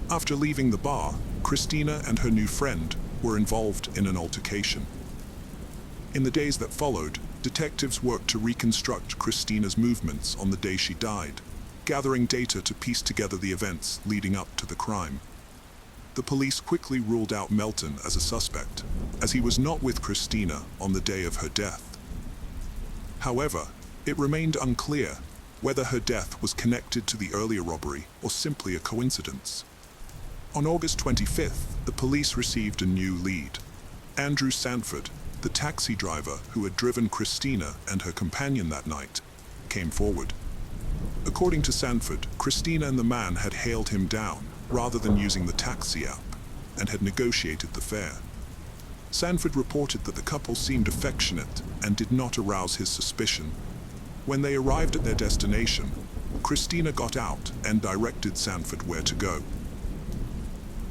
After leaving the bar, Christina and her new friend were involved in an altercation. In the days that followed, detectives worked to reconstruct Christina's movements on the day she died, gathering data to piece together the events leading up to the crime. The police quickly ruled out Melton as a suspect, as he was not with Christina on the day of her death. However, it remained unclear whether her death was connected to the earlier robbery or simply a coincidence. On August 25th, the police received a new lead. Andrew Sanford, the taxi driver who had driven Christina and her companion that night, came forward. According to Sanford, Christina and the man had hailed him down rather than using the taxi app, and had negotiated the fare. Sanford reported that the couple seemed affectionate and did not arouse his suspicion. When they arrived at their destination, Christina got out and directed Sanford where to go.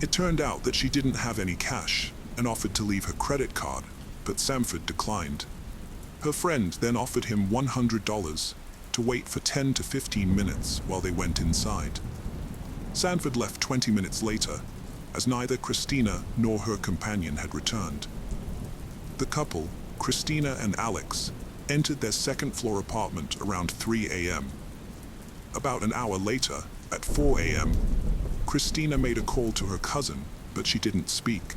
It turned out that she didn't have any cash and offered to leave her credit card, but Sanford declined. Her friend then offered him $100 to wait for 10 to 15 minutes while they went inside. Sanford left 20 minutes later, as neither Christina nor her companion had returned. The couple, Christina and Alex, entered their second-floor apartment around 3 a.m. About an hour later, at 4 a.m., Christina made a call to her cousin, but she didn't speak.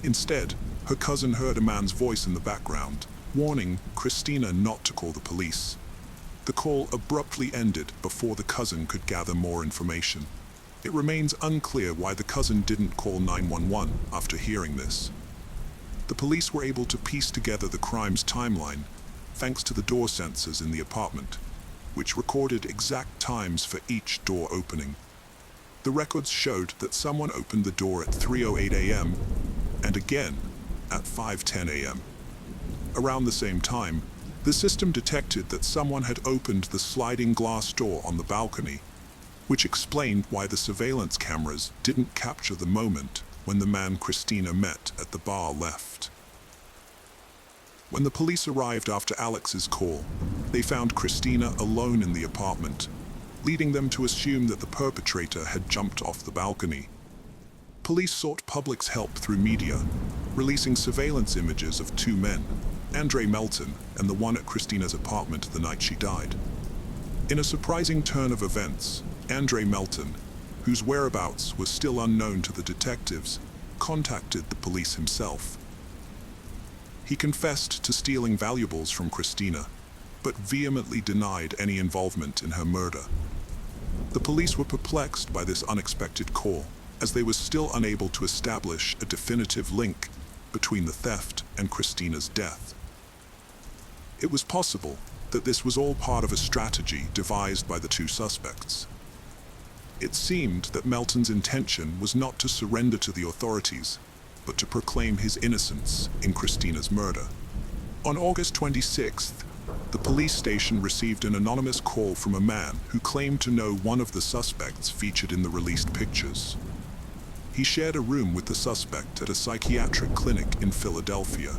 Instead, her cousin heard a man's voice in the background, warning Christina not to call the police. The call abruptly ended before the cousin could gather more information. It remains unclear why the cousin didn't call 911 after hearing this. The police were able to piece together the crime's timeline thanks to the door sensors in the apartment, which recorded exact times for each door opening. The records showed that someone opened the door at 3:08 a.m. and again at 5:10 a.m. Around the same time, the system detected that someone had opened the sliding glass door on the balcony, which explained why the surveillance cameras didn't capture the moment when the man Christina met at the bar left. When the police arrived after Alex's call, they found Christina alone in the apartment, leading them to assume that the perpetrator had jumped off the balcony. Police sought public's help through media, releasing surveillance images of two men, Andre Melton and the one at Christina's apartment the night she died. In a surprising turn of events, Andre Melton, whose whereabouts were still unknown to the detectives, contacted the police himself. He confessed to stealing valuables from Christina, but vehemently denied any involvement in her murder. The police were perplexed by this unexpected call, as they were still unable to establish a definitive link between the theft and Christina's death. It was possible that this was all part of a strategy devised by the two suspects. It seemed that Melton's intention was not to surrender to the authorities, but to proclaim his innocence in Christina's murder. On August 26th, the police station received an anonymous call from a man who claimed to know one of the suspects featured in the released pictures. He shared a room with the suspect at a psychiatric clinic in Philadelphia.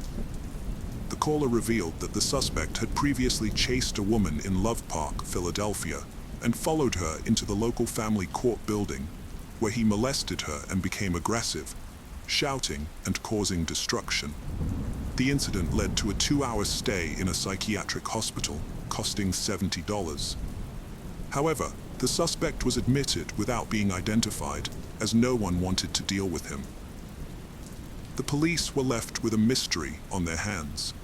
The caller revealed that the suspect had previously chased a woman in Love Park, Philadelphia, and followed her into the local family court building, where he molested her and became aggressive, shouting and causing destruction. The incident led to a 2-hour stay in a psychiatric hospital, costing $70. However, the suspect was admitted without being identified, as no one wanted to deal with him. The police were left with a mystery on their hands.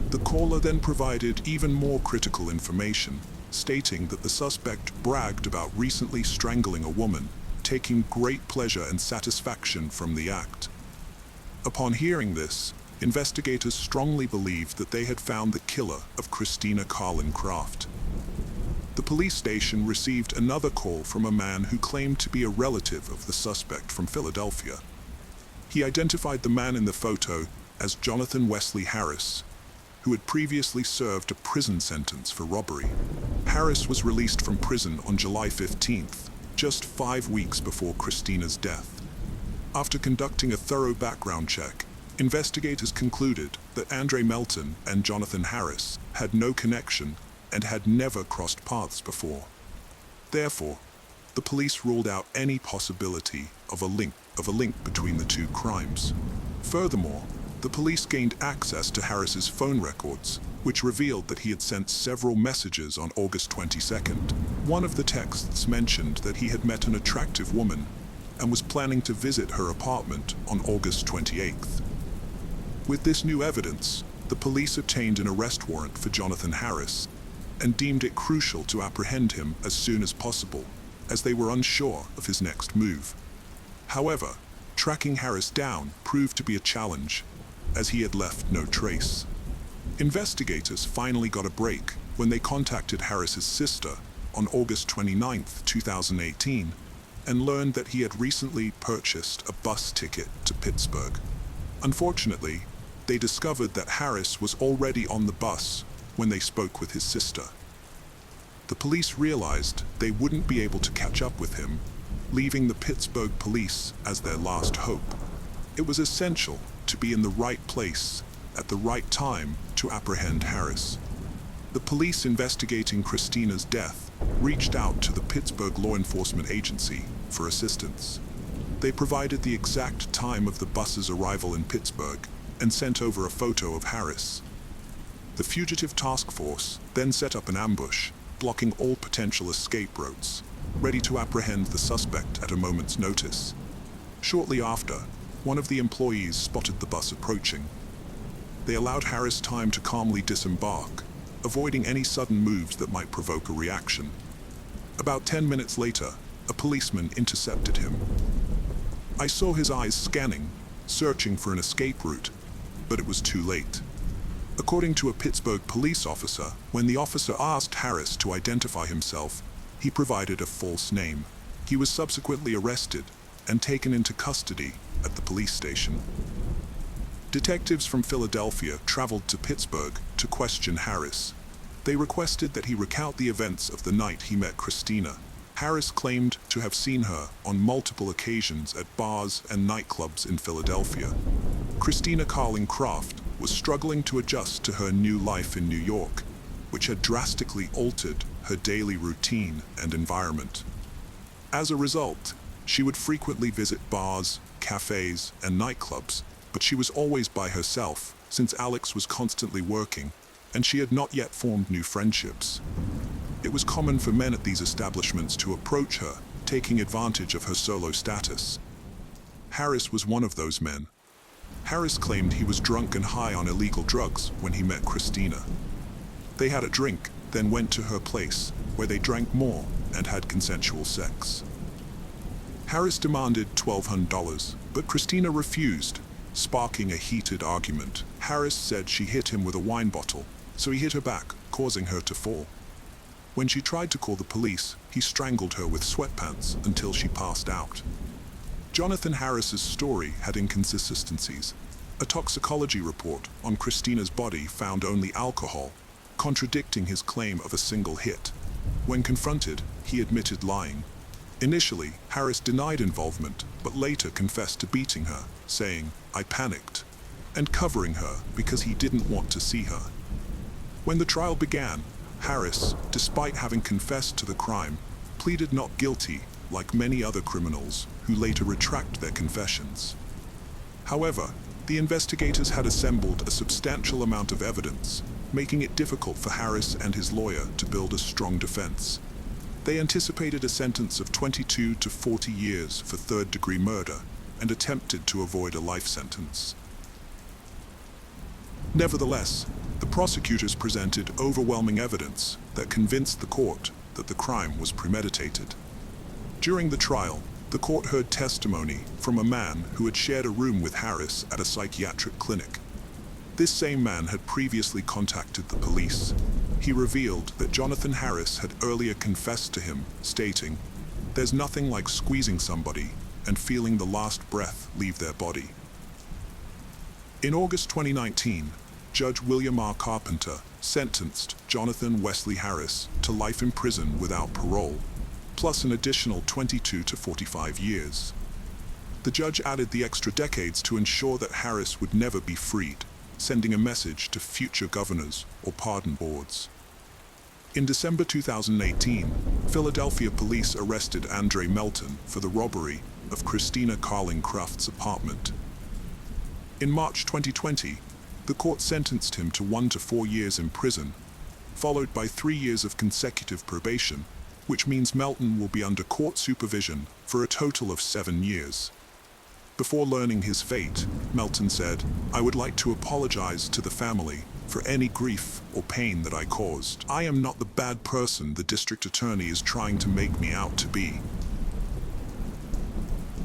The caller then provided even more critical information, stating that the suspect bragged about recently strangling a woman, taking great pleasure and satisfaction from the act. Upon hearing this, investigators strongly believed that they had found the killer of Christina Carlin Craft. The police station received another call from a man who claimed to be a relative of the suspect from Philadelphia. He identified the man in the photo as Jonathan Wesley Harris, who had previously served a prison sentence for robbery. Harris was released from prison on July 15th, just 5 weeks before Christina's death. After conducting a thorough background check, investigators concluded that Andre Melton and Jonathan Harris had no connection and had never crossed paths before. Therefore, the police ruled out any possibility of a link between the two crimes. Furthermore, the police gained access to Harris's phone records, which revealed that he had sent several messages on August 22nd. One of the texts mentioned that he had met an attractive woman and was planning to visit her apartment on August 28th. With this new evidence, the police obtained an arrest warrant for Jonathan Harris and deemed it crucial to apprehend him as soon as possible, as they were unsure of his next move. However, tracking Harris down proved to be a challenge, as he had left no trace. Investigators finally got a break when they contacted Harris's sister on August 29, 2018, and learned that he had recently purchased a bus ticket to Pittsburgh. Unfortunately, they discovered that Harris was already on the bus when they spoke with his sister. The police realized they wouldn't be able to catch up with him, leaving the Pittsburgh police as their last hope. It was essential to be in the right place at the right time to apprehend Harris. The police investigating Christina's death reached out to the Pittsburgh Law Enforcement Agency for assistance. They provided the exact time of the bus's arrival in Pittsburgh and sent over a photo of Harris. The fugitive task force then set up an ambush, blocking all potential escape routes, ready to apprehend the suspect at a moment's notice. Shortly after, one of the employees spotted the bus approaching. They allowed Harris time to calmly disembark, avoiding any sudden moves that might provoke a reaction. About 10 minutes later, a policeman intercepted him. I saw his eyes scanning, searching for an escape route, but it was too late. According to a Pittsburgh police officer, when the officer asked Harris to identify himself, he provided a false name. He was subsequently arrested and taken into custody at the police station. Detectives from Philadelphia traveled to Pittsburgh to question Harris. They requested that he recount the events of the night he met Christina. Harris claimed to have seen her on multiple occasions at bars and nightclubs in Philadelphia. Christina Carlin Craft was struggling to adjust to her new life in New York, which had drastically altered her daily routine and environment. As a result, she would frequently visit bars, cafes, and nightclubs, but she was always by herself, since Alex was constantly working, and she had not yet formed new friendships. It was common for men at these establishments to approach her, taking advantage of her solo status. Harris was one of those men. Harris claimed he was drunk and high on illegal drugs when he met Christina. They had a drink, then went to her place, where they drank more and had consensual sex. Harris demanded $1,200, but Christina refused, sparking a heated argument. Harris said she hit him with a wine bottle, so he hit her back, causing her to fall. When she tried to call the police, he strangled her with sweatpants until she passed out. Jonathan Harris's story had inconsistencies. A toxicology report on Christina's body found only alcohol, contradicting his claim of a single hit. When confronted, he admitted lying. Initially, Harris denied involvement, but later confessed to beating her, saying, "I panicked," and covering her because he didn't want to see her. When the trial began, Harris, despite having confessed to the crime, pleaded not guilty, like many other criminals who later retract their confessions. However, the investigators had assembled a substantial amount of evidence, making it difficult for Harris and his lawyer to build a strong defense. They anticipated a sentence of 22 to 40 years for third-degree murder and attempted to avoid a life sentence. Nevertheless, The prosecutors presented overwhelming evidence that convinced the court that the crime was premeditated. During the trial, the court heard testimony from a man who had shared a room with Harris at a psychiatric clinic. This same man had previously contacted the police. He revealed that Jonathan Harris had earlier confessed to him, stating, "There's nothing like squeezing somebody and feeling the last breath leave their body." In August 2019, Judge William R. Carpenter sentenced Jonathan Wesley Harris to life in prison without parole, plus an additional 22 to 45 years. The judge added the extra decades to ensure that Harris would never be freed, sending a message to future governors or pardon boards. In December 2018, Philadelphia police arrested Andre Melton for the robbery of Christina Carling-Craft's apartment. In March 2020, the court sentenced him to 1 to 4 years in prison, followed by 3 years of consecutive probation, which means Melton will be under court supervision for a total of 7 years. Before learning his fate, Melton said, "I would like to apologize to the family for any grief or pain that I caused. I am not the bad person the district attorney is trying to make me out to be."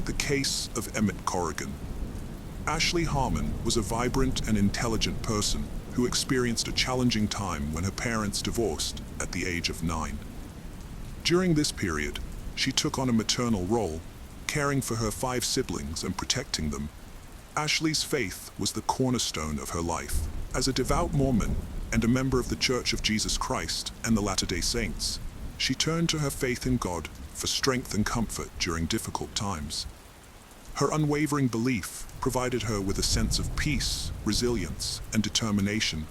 The case of Emmett Corrigan. Ashley Harmon was a vibrant and intelligent person who experienced a challenging time when her parents divorced at the age of 9. During this period, she took on a maternal role, caring for her 5 siblings and protecting them. Ashley's faith was the cornerstone of her life. As a devout Mormon and a member of the Church of Jesus Christ and the Latter-day Saints, she turned to her faith in God for strength and comfort during difficult times. Her unwavering belief provided her with a sense of peace, resilience, and determination,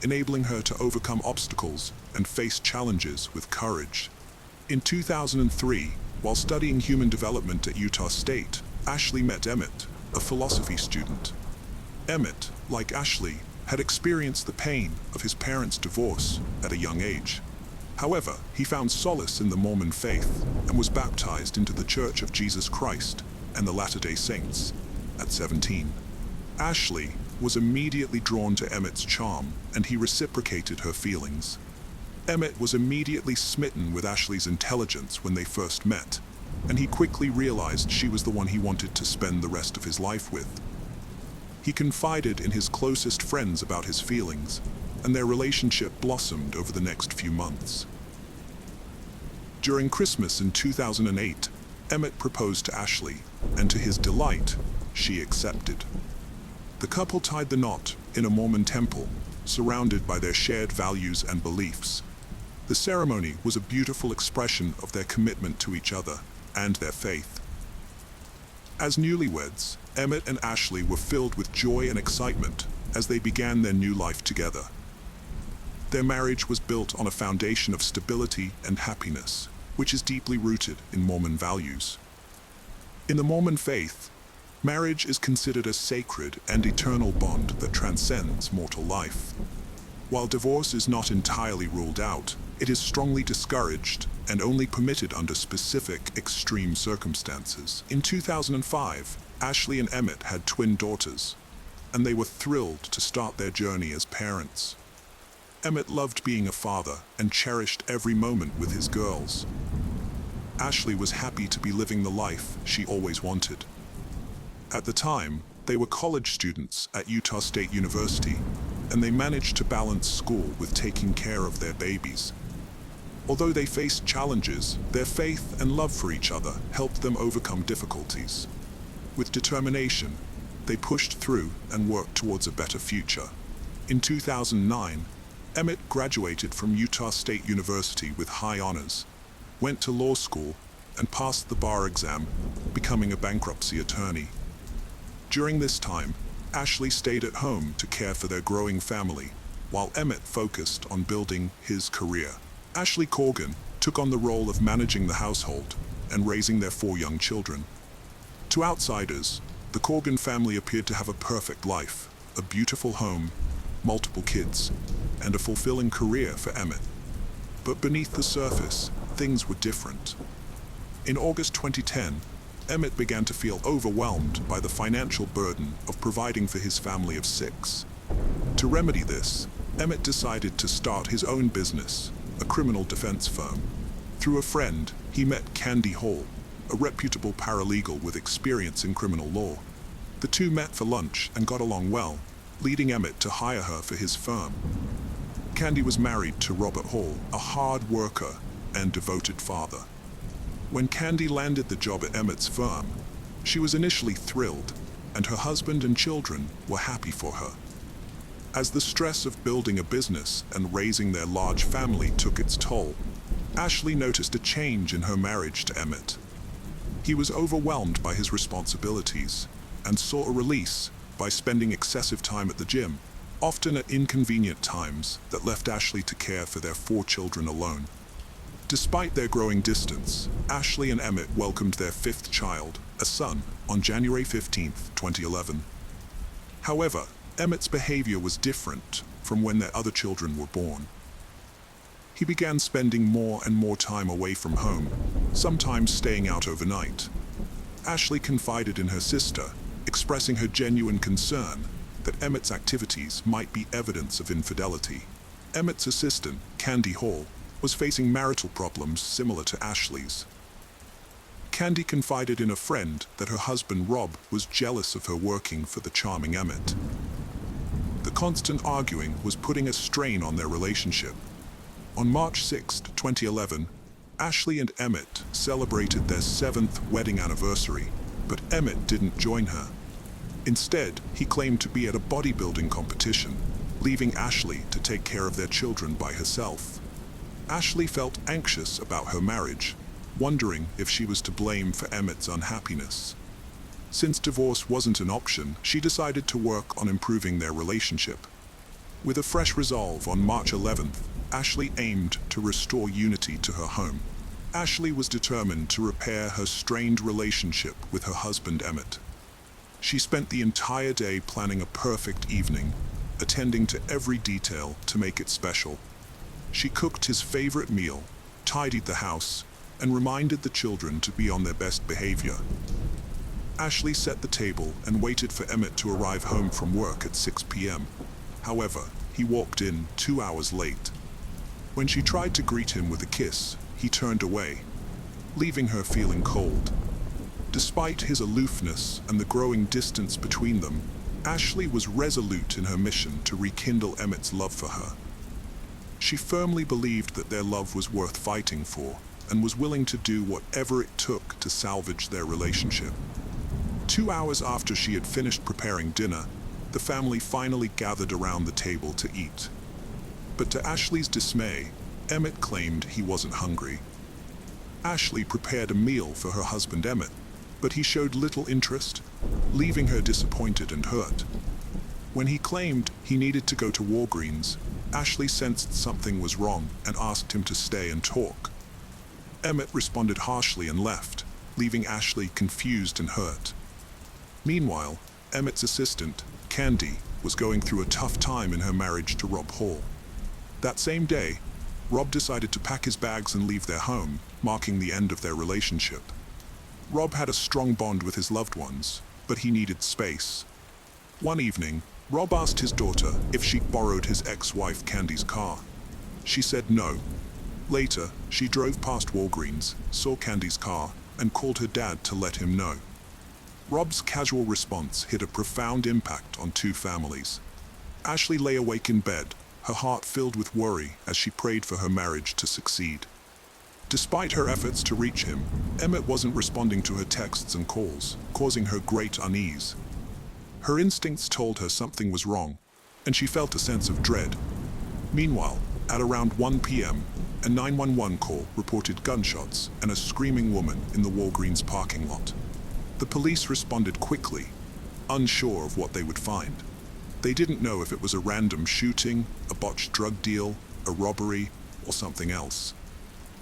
enabling her to overcome obstacles and face challenges with courage. In 2003, while studying human development at Utah State, Ashley met Emmett, a philosophy student. Emmett, like Ashley, had experienced the pain of his parents' divorce at a young age. However, he found solace in the Mormon faith and was baptized into the Church of Jesus Christ and the Latter-day Saints at 17. Ashley was immediately drawn to Emmett's charm, and he reciprocated her feelings. Emmett was immediately smitten with Ashley's intelligence when they first met, and he quickly realized she was the one he wanted to spend the rest of his life with. He confided in his closest friends about his feelings, and their relationship blossomed over the next few months. During Christmas in 2008, Emmett proposed to Ashley, and to his delight, she accepted. The couple tied the knot in a Mormon temple, surrounded by their shared values and beliefs. The ceremony was a beautiful expression of their commitment to each other and their faith. As newlyweds, Emmett and Ashley were filled with joy and excitement as they began their new life together. Their marriage was built on a foundation of stability and happiness, which is deeply rooted in Mormon values. In the Mormon faith, marriage is considered a sacred and eternal bond that transcends mortal life. While divorce is not entirely ruled out, it is strongly discouraged and only permitted under specific, extreme circumstances. In 2005, Ashley and Emmett had twin daughters, and they were thrilled to start their journey as parents. Emmett loved being a father and cherished every moment with his girls. Ashley was happy to be living the life she always wanted. At the time, they were college students at Utah State University, and they managed to balance school with taking care of their babies. Although they faced challenges, their faith and love for each other helped them overcome difficulties. With determination, they pushed through and worked towards a better future. In 2009, Emmett graduated from Utah State University with high honors, went to law school, and passed the bar exam, becoming a bankruptcy attorney. During this time, Ashley stayed at home to care for their growing family, while Emmett focused on building his career. Ashley Corrigan took on the role of managing the household and raising their 4 young children. To outsiders, the Corrigan family appeared to have a perfect life, a beautiful home, multiple kids, and a fulfilling career for Emmett. But beneath the surface, things were different. In August 2010, Emmett began to feel overwhelmed by the financial burden of providing for his family of 6. To remedy this, Emmett decided to start his own business, a criminal defense firm. Through a friend, he met Candy Hall, a reputable paralegal with experience in criminal law. The two met for lunch and got along well, leading Emmett to hire her for his firm. Candy was married to Robert Hall, a hard worker and devoted father. When Candy landed the job at Emmett's firm, she was initially thrilled, and her husband and children were happy for her. As the stress of building a business and raising their large family took its toll, Ashley noticed a change in her marriage to Emmett. He was overwhelmed by his responsibilities and saw a release by spending excessive time at the gym, often at inconvenient times that left Ashley to care for their 4 children alone. Despite their growing distance, Ashley and Emmett welcomed their 5th child, a son, on January 15, 2011. However, Emmett's behavior was different from when their other children were born. He began spending more and more time away from home, sometimes staying out overnight. Ashley confided in her sister, expressing her genuine concern that Emmett's activities might be evidence of infidelity. Emmett's assistant, Candy Hall, was facing marital problems similar to Ashley's. Candy confided in a friend that her husband Rob was jealous of her working for the charming Emmett. The constant arguing was putting a strain on their relationship. On March 6, 2011, Ashley and Emmett celebrated their 7th wedding anniversary, but Emmett didn't join her. Instead, he claimed to be at a bodybuilding competition, leaving Ashley to take care of their children by herself. Ashley felt anxious about her marriage, wondering if she was to blame for Emmett's unhappiness. Since divorce wasn't an option, she decided to work on improving their relationship. With a fresh resolve on March 11th, Ashley aimed to restore unity to her home. Ashley was determined to repair her strained relationship with her husband Emmett. She spent the entire day planning a perfect evening, attending to every detail to make it special. She cooked his favorite meal, tidied the house, and reminded the children to be on their best behavior. Ashley set the table and waited for Emmett to arrive home from work at 6 p.m. However, he walked in 2 hours late. When she tried to greet him with a kiss, he turned away, leaving her feeling cold. Despite his aloofness and the growing distance between them, Ashley was resolute in her mission to rekindle Emmett's love for her. She firmly believed that their love was worth fighting for and was willing to do whatever it took to salvage their relationship. 2 hours after she had finished preparing dinner, the family finally gathered around the table to eat. But to Ashley's dismay, Emmett claimed he wasn't hungry. Ashley prepared a meal for her husband Emmett, but he showed little interest, leaving her disappointed and hurt. When he claimed he needed to go to Walgreens, Ashley sensed something was wrong and asked him to stay and talk. Emmett responded harshly and left, leaving Ashley confused and hurt. Meanwhile, Emmett's assistant, Candy, was going through a tough time in her marriage to Rob Hall. That same day, Rob decided to pack his bags and leave their home, marking the end of their relationship. Rob had a strong bond with his loved ones, but he needed space. One evening, Rob asked his daughter if she borrowed his ex-wife Candy's car. She said no. Later, she drove past Walgreens, saw Candy's car, and called her dad to let him know. Rob's casual response hit a profound impact on 2 families. Ashley lay awake in bed, her heart filled with worry as she prayed for her marriage to succeed. Despite her efforts to reach him, Emmett wasn't responding to her texts and calls, causing her great unease. Her instincts told her something was wrong, and she felt a sense of dread. Meanwhile, at around 1 p.m., a 911 call reported gunshots and a screaming woman in the Walgreens parking lot. The police responded quickly, unsure of what they would find. They didn't know if it was a random shooting, a botched drug deal, a robbery, or something else.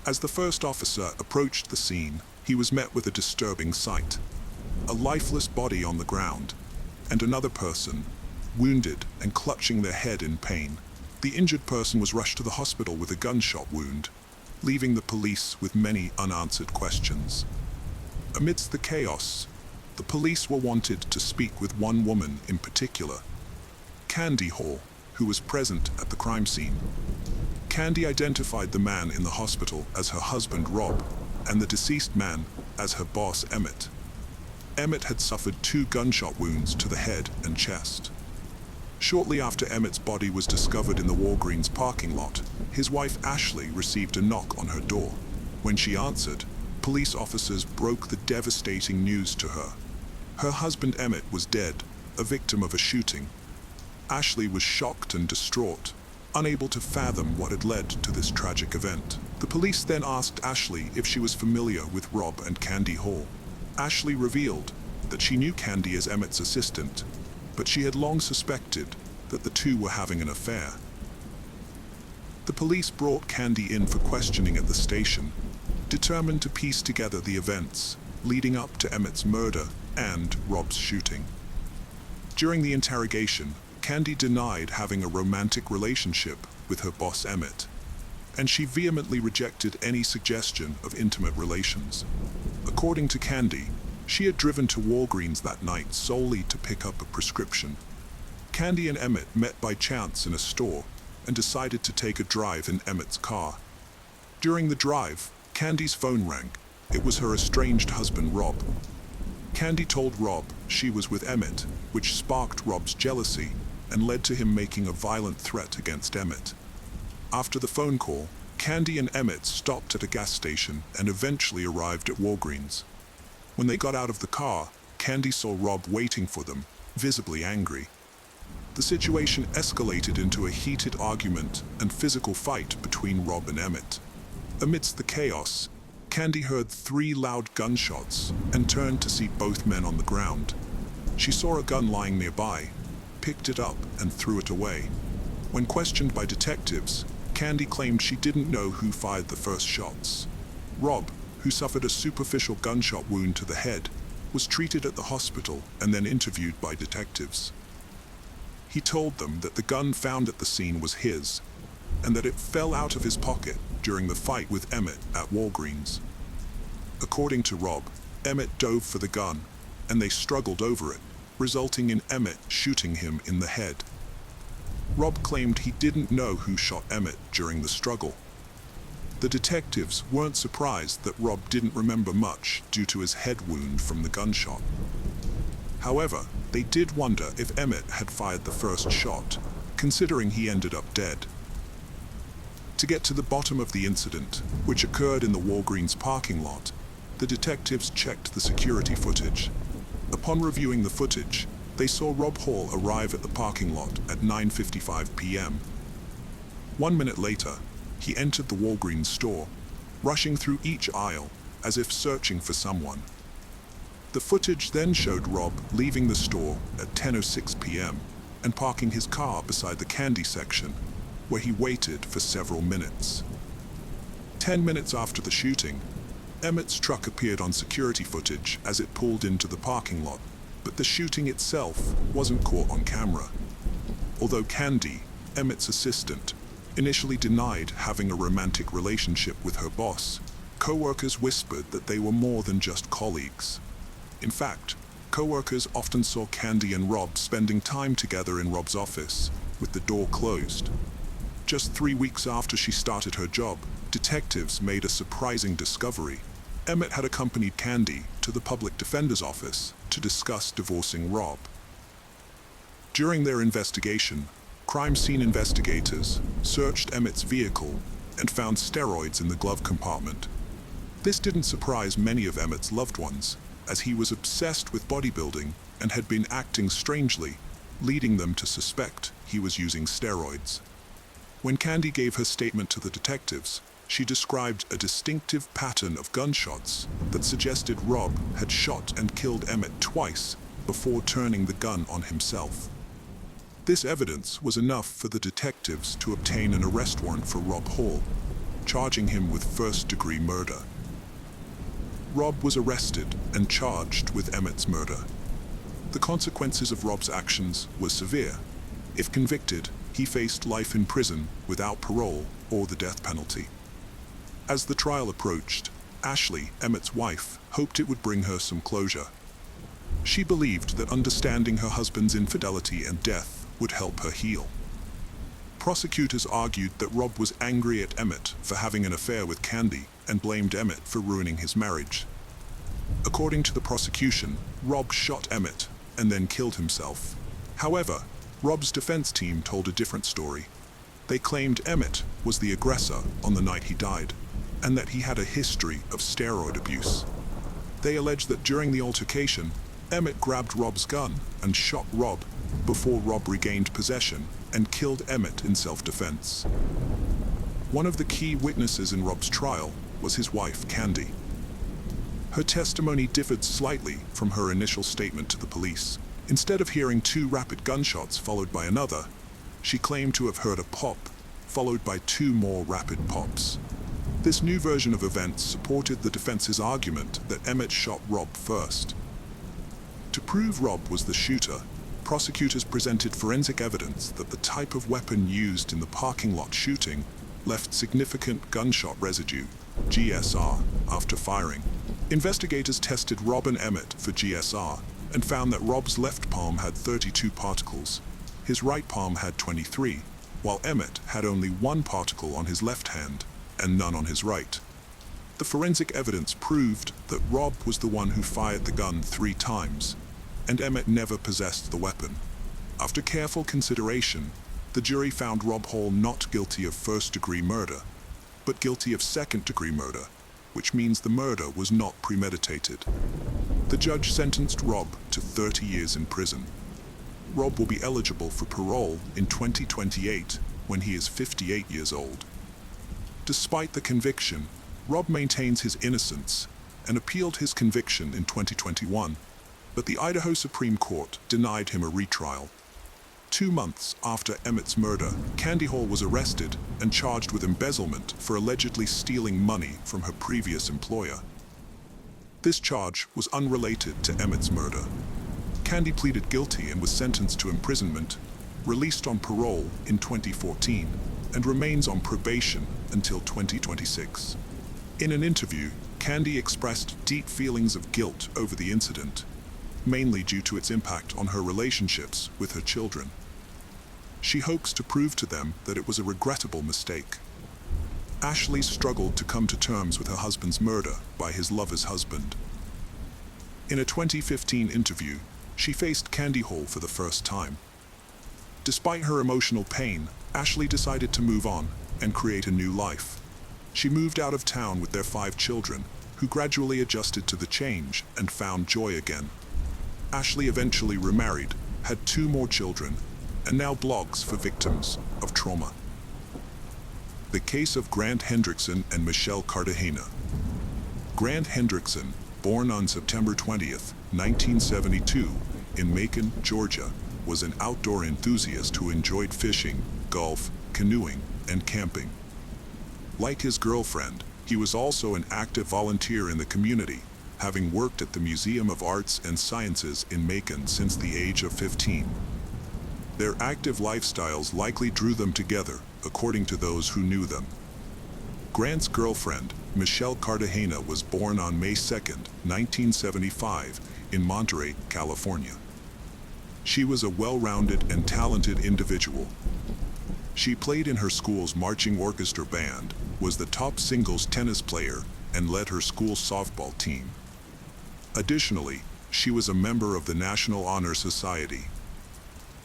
As the first officer approached the scene, he was met with a disturbing sight. A lifeless body on the ground, and another person, wounded and clutching their head in pain. The injured person was rushed to the hospital with a gunshot wound, leaving the police with many unanswered questions. Amidst the chaos, the police were wanted to speak with one woman in particular, Candy Hall, who was present at the crime scene. Candy identified the man in the hospital as her husband Rob, and the deceased man as her boss Emmett. Emmett had suffered 2 gunshot wounds to the head and chest. Shortly after Emmett's body was discovered in the Walgreens parking lot, his wife Ashley received a knock on her door. When she answered, police officers broke the devastating news to her. Her husband Emmett was dead, a victim of a shooting. Ashley was shocked and distraught, unable to fathom what had led to this tragic event. The police then asked Ashley if she was familiar with Rob and Candy Hall. Ashley revealed that she knew Candy as Emmett's assistant, but she had long suspected that the two were having an affair. The police brought Candy in for questioning at the station, determined to piece together the events leading up to Emmett's murder and Rob's shooting. During the interrogation, Candy denied having a romantic relationship with her boss Emmett, and she vehemently rejected any suggestion of intimate relations. According to Candy, she had driven to Walgreens that night solely to pick up a prescription. Candy and Emmett met by chance in a store and decided to take a drive in Emmett's car. During the drive, Candy's phone rang. It was her estranged husband Rob. Candy told Rob she was with Emmett, which sparked Rob's jealousy and led to him making a violent threat against Emmett. After the phone call, Candy and Emmett stopped at a gas station and eventually arrived at Walgreens. When they got out of the car, Candy saw Rob waiting for them, visibly angry. The situation escalated into a heated argument and physical fight between Rob and Emmett. Amidst the chaos, Candy heard 3 loud gunshots and turned to see both men on the ground. She saw a gun lying nearby, picked it up and threw it away. When questioned by detectives, Candy claimed she didn't know who fired the first shots. Rob, who suffered a superficial gunshot wound to the head, was treated at the hospital and then interviewed by detectives. He told them that the gun found at the scene was his, and that it fell out of his pocket during the fight with Emmett at Walgreens. According to Rob, Emmett dove for the gun, and they struggled over it, resulting in Emmett shooting him in the head. Rob claimed he didn't know who shot Emmett during the struggle. The detectives weren't surprised that Rob didn't remember much due to his head wound from the gunshot. However, they did wonder if Emmett had fired the first shot, considering he ended up dead. To get to the bottom of the incident, which occurred in the Walgreens parking lot, the detectives checked the security footage. Upon reviewing the footage, they saw Rob Hall arrive at the parking lot at 9:55 p.m. 1 minute later, he entered the Walgreens store, rushing through each aisle as if searching for someone. The footage then showed Rob leaving the store at 10:06 p.m. and parking his car beside the candy section, where he waited for several minutes. 10 minutes after the shooting, Emmett's truck appeared on security footage as it pulled into the parking lot, but the shooting itself wasn't caught on camera. Although Candy, Emmett's assistant, initially denied having a romantic relationship with her boss, co-workers whispered that they were more than just colleagues. In fact, co-workers often saw Candy and Rob spending time together in Rob's office, with the door closed. Just 3 weeks after she started her job, detectives made a surprising discovery. Emmett had accompanied Candy to the public defender's office to discuss divorcing Rob. During their investigation, crime scene investigators searched Emmett's vehicle and found steroids in the glove compartment. This didn't surprise many of Emmett's loved ones, as he was obsessed with bodybuilding and had been acting strangely, leading them to suspect he was using steroids. When Candy gave her statement to the detectives, she described a distinctive pattern of gunshots that suggested Rob had shot and killed Emmett twice before turning the gun on himself. This evidence was enough for the detectives to obtain an arrest warrant for Rob Hall, charging him with first-degree murder. Rob was arrested and charged with Emmett's murder. The consequences of Rob's actions were severe. If convicted, he faced life in prison without parole or the death penalty. As the trial approached, Ashley, Emmett's wife, hoped it would bring her some closure. She believed that understanding her husband's infidelity and death would help her heal. Prosecutors argued that Rob was angry at Emmett for having an affair with Candy and blamed Emmett for ruining his marriage. According to the prosecution, Rob shot Emmett and then killed himself. However, Rob's defense team told a different story. They claimed Emmett was the aggressor on the night he died, and that he had a history of steroid abuse. They alleged that during the altercation, Emmett grabbed Rob's gun and shot Rob before Rob regained possession and killed Emmett in self-defense. One of the key witnesses in Rob's trial was his wife, Candy. Her testimony differed slightly from her initial statement to the police. Instead of hearing 2 rapid gunshots followed by another, she claimed to have heard a pop, followed by 2 more rapid pops. This new version of events supported the defense's argument that Emmett shot Rob first. To prove Rob was the shooter, prosecutors presented forensic evidence that the type of weapon used in the parking lot shooting left significant gunshot residue, GSR, after firing. Investigators tested Rob and Emmett for GSR and found that Rob's left palm had 32 particles, his right palm had 23, while Emmett had only 1 particle on his left hand and none on his right. The forensic evidence proved that Rob was the one who fired the gun 3 times, and Emmett never possessed the weapon. After careful consideration, the jury found Rob Hall not guilty of first-degree murder, but guilty of second-degree murder, which means the murder was not premeditated. The judge sentenced Rob to 30 years in prison. Rob will be eligible for parole in 2028 when he is 58 years old. Despite the conviction, Rob maintains his innocence and appealed his conviction in 2021, but the Idaho Supreme Court denied him a retrial. 2 months after Emmett's murder, Candy Hall was arrested and charged with embezzlement for allegedly stealing money from her previous employer. This charge was unrelated to Emmett's murder. Candy pleaded guilty and was sentenced to imprisonment, released on parole in 2014, and remains on probation until 2026. In an interview, Candy expressed deep feelings of guilt over the incident, mainly due to its impact on her relationships with her children. She hopes to prove to them that it was a regrettable mistake. Ashley struggled to come to terms with her husband's murder by his lover's husband. In a 2015 interview, she faced Candy Hall for the first time. Despite her emotional pain, Ashley decided to move on and create a new life. She moved out of town with their 5 children, who gradually adjusted to the change and found joy again. Ashley eventually remarried, had 2 more children, and now blogs for victims of trauma. The case of Grant Hendrickson and Michelle Cartagena. Grant Hendrickson, born on September 20th, 1972, in Macon, Georgia, was an outdoor enthusiast who enjoyed fishing, golf, canoeing, and camping. Like his girlfriend, he was also an active volunteer in the community, having worked at the Museum of Arts and Sciences in Macon since the age of 15. Their active lifestyles likely drew them together, according to those who knew them. Grant's girlfriend, Michelle Cartagena, was born on May 2, 1975, in Monterey, California. She was a well-rounded and talented individual. She played in her school's marching orchestra band, was the top singles tennis player, and led her school softball team. Additionally, she was a member of the National Honor Society.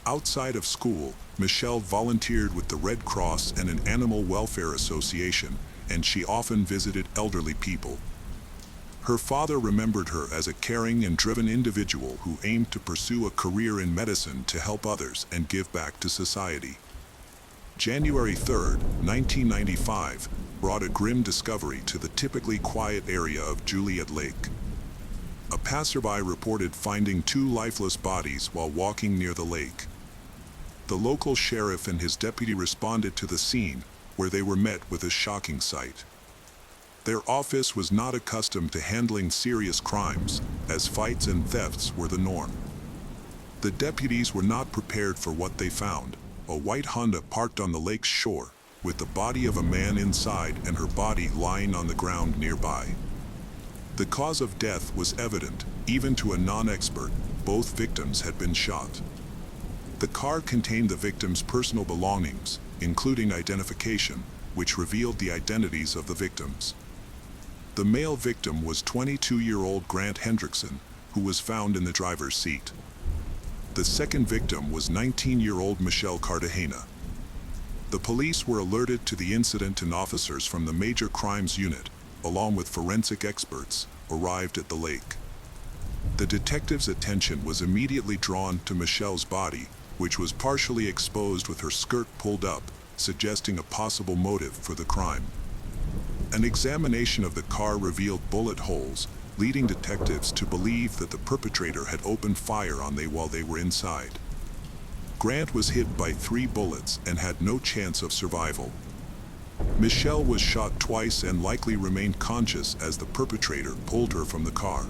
Outside of school, Michelle volunteered with the Red Cross and an animal welfare association, and she often visited elderly people. Her father remembered her as a caring and driven individual who aimed to pursue a career in medicine to help others and give back to society. January 3, 1995, brought a grim discovery to the typically quiet area of Juliet Lake. A passerby reported finding 2 lifeless bodies while walking near the lake. The local sheriff and his deputy responded to the scene, where they were met with a shocking sight. Their office was not accustomed to handling serious crimes, as fights and thefts were the norm. The deputies were not prepared for what they found: a white Honda parked on the lake's shore, with the body of a man inside and her body lying on the ground nearby. The cause of death was evident, even to a non-expert. Both victims had been shot. The car contained the victims' personal belongings, including identification, which revealed the identities of the victims. The male victim was 22-year-old Grant Hendrickson, who was found in the driver's seat. The second victim was 19-year-old Michelle Cartagena. The police were alerted to the incident, and officers from the Major Crimes Unit, along with forensic experts, arrived at the lake. The detectives' attention was immediately drawn to Michelle's body, which was partially exposed with her skirt pulled up, suggesting a possible motive for the crime. An examination of the car revealed bullet holes, leading detectives to believe that the perpetrator had opened fire on them while they were inside. Grant was hit by 3 bullets and had no chance of survival. Michelle was shot twice and likely remained conscious as the perpetrator pulled her from the car.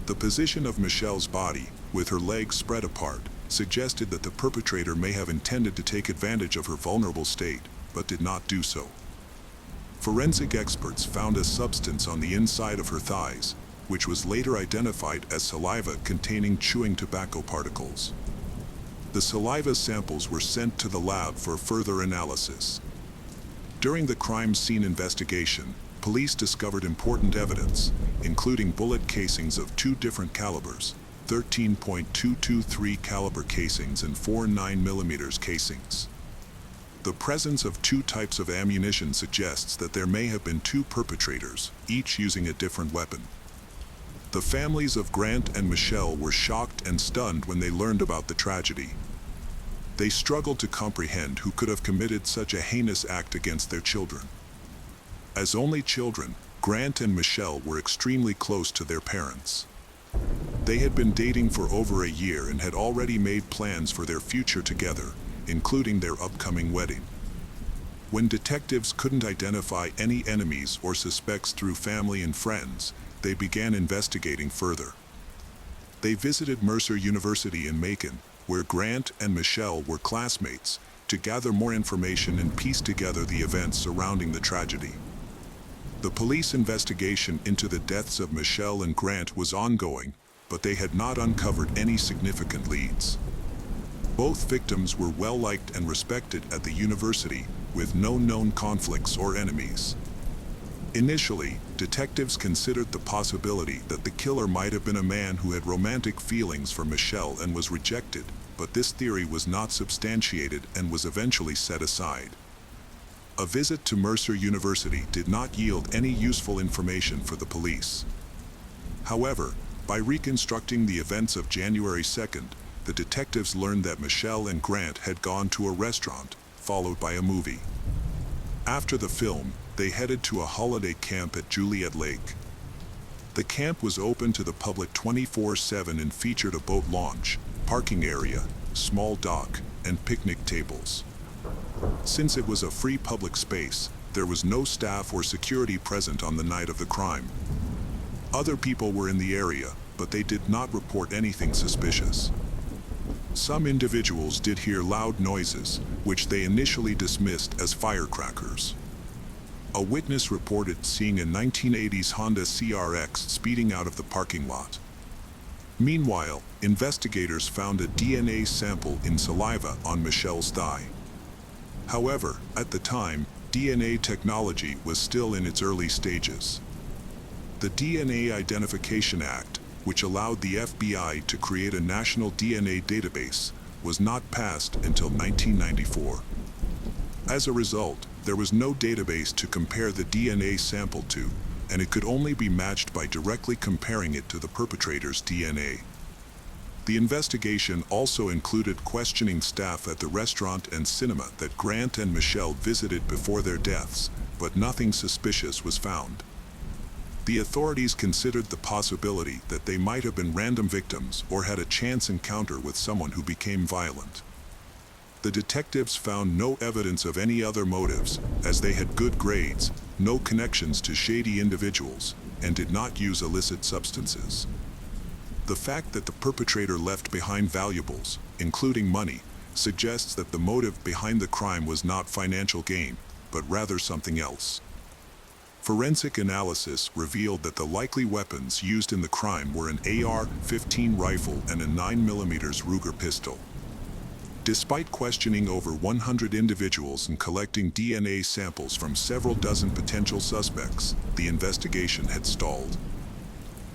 The position of Michelle's body, with her legs spread apart, suggested that the perpetrator may have intended to take advantage of her vulnerable state, but did not do so. Forensic experts found a substance on the inside of her thighs, which was later identified as saliva containing chewing tobacco particles. The saliva samples were sent to the lab for further analysis. During the crime scene investigation, police discovered important evidence, including bullet casings of 2 different calibers, 13.223 caliber casings and 4 9mm casings. The presence of 2 types of ammunition suggests that there may have been 2 perpetrators, each using a different weapon. The families of Grant and Michelle were shocked and stunned when they learned about the tragedy. They struggled to comprehend who could have committed such a heinous act against their children. As only children, Grant and Michelle were extremely close to their parents. They had been dating for over a year and had already made plans for their future together, including their upcoming wedding. When detectives couldn't identify any enemies or suspects through family and friends, they began investigating further. They visited Mercer University in Macon, where Grant and Michelle were classmates, to gather more information and piece together the events surrounding the tragedy. The police investigation into the deaths of Michelle and Grant was ongoing, but they had not uncovered any significant leads. Both victims were well-liked and respected at the university, with no known conflicts or enemies. Initially, detectives considered the possibility that the killer might have been a man who had romantic feelings for Michelle and was rejected, but this theory was not substantiated and was eventually set aside. A visit to Mercer University did not yield any useful information for the police. However, by reconstructing the events of January 2nd, the detectives learned that Michelle and Grant had gone to a restaurant, followed by a movie. After the film, they headed to a holiday camp at Juliet Lake. The camp was open to the public 24/7 and featured a boat launch, parking area, small dock, and picnic tables. Since it was a free public space, there was no staff or security present on the night of the crime. Other people were in the area, but they did not report anything suspicious. Some individuals did hear loud noises, which they initially dismissed as firecrackers. A witness reported seeing a 1980s Honda CRX speeding out of the parking lot. Meanwhile, investigators found a DNA sample in saliva on Michelle's thigh. However, at the time, DNA technology was still in its early stages. The DNA Identification Act, which allowed the FBI to create a national DNA database, was not passed until 1994. As a result, there was no database to compare the DNA sample to, and it could only be matched by directly comparing it to the perpetrator's DNA. The investigation also included questioning staff at the restaurant and cinema that Grant and Michelle visited before their deaths, but nothing suspicious was found. The authorities considered the possibility that they might have been random victims or had a chance encounter with someone who became violent. The detectives found no evidence of any other motives, as they had good grades, no connections to shady individuals, and did not use illicit substances. The fact that the perpetrator left behind valuables, including money, suggests that the motive behind the crime was not financial gain, but rather something else. Forensic analysis revealed that the likely weapons used in the crime were an AR-15 rifle and a 9mm Ruger pistol. Despite questioning over 100 individuals and collecting DNA samples from several dozen potential suspects, the investigation had stalled.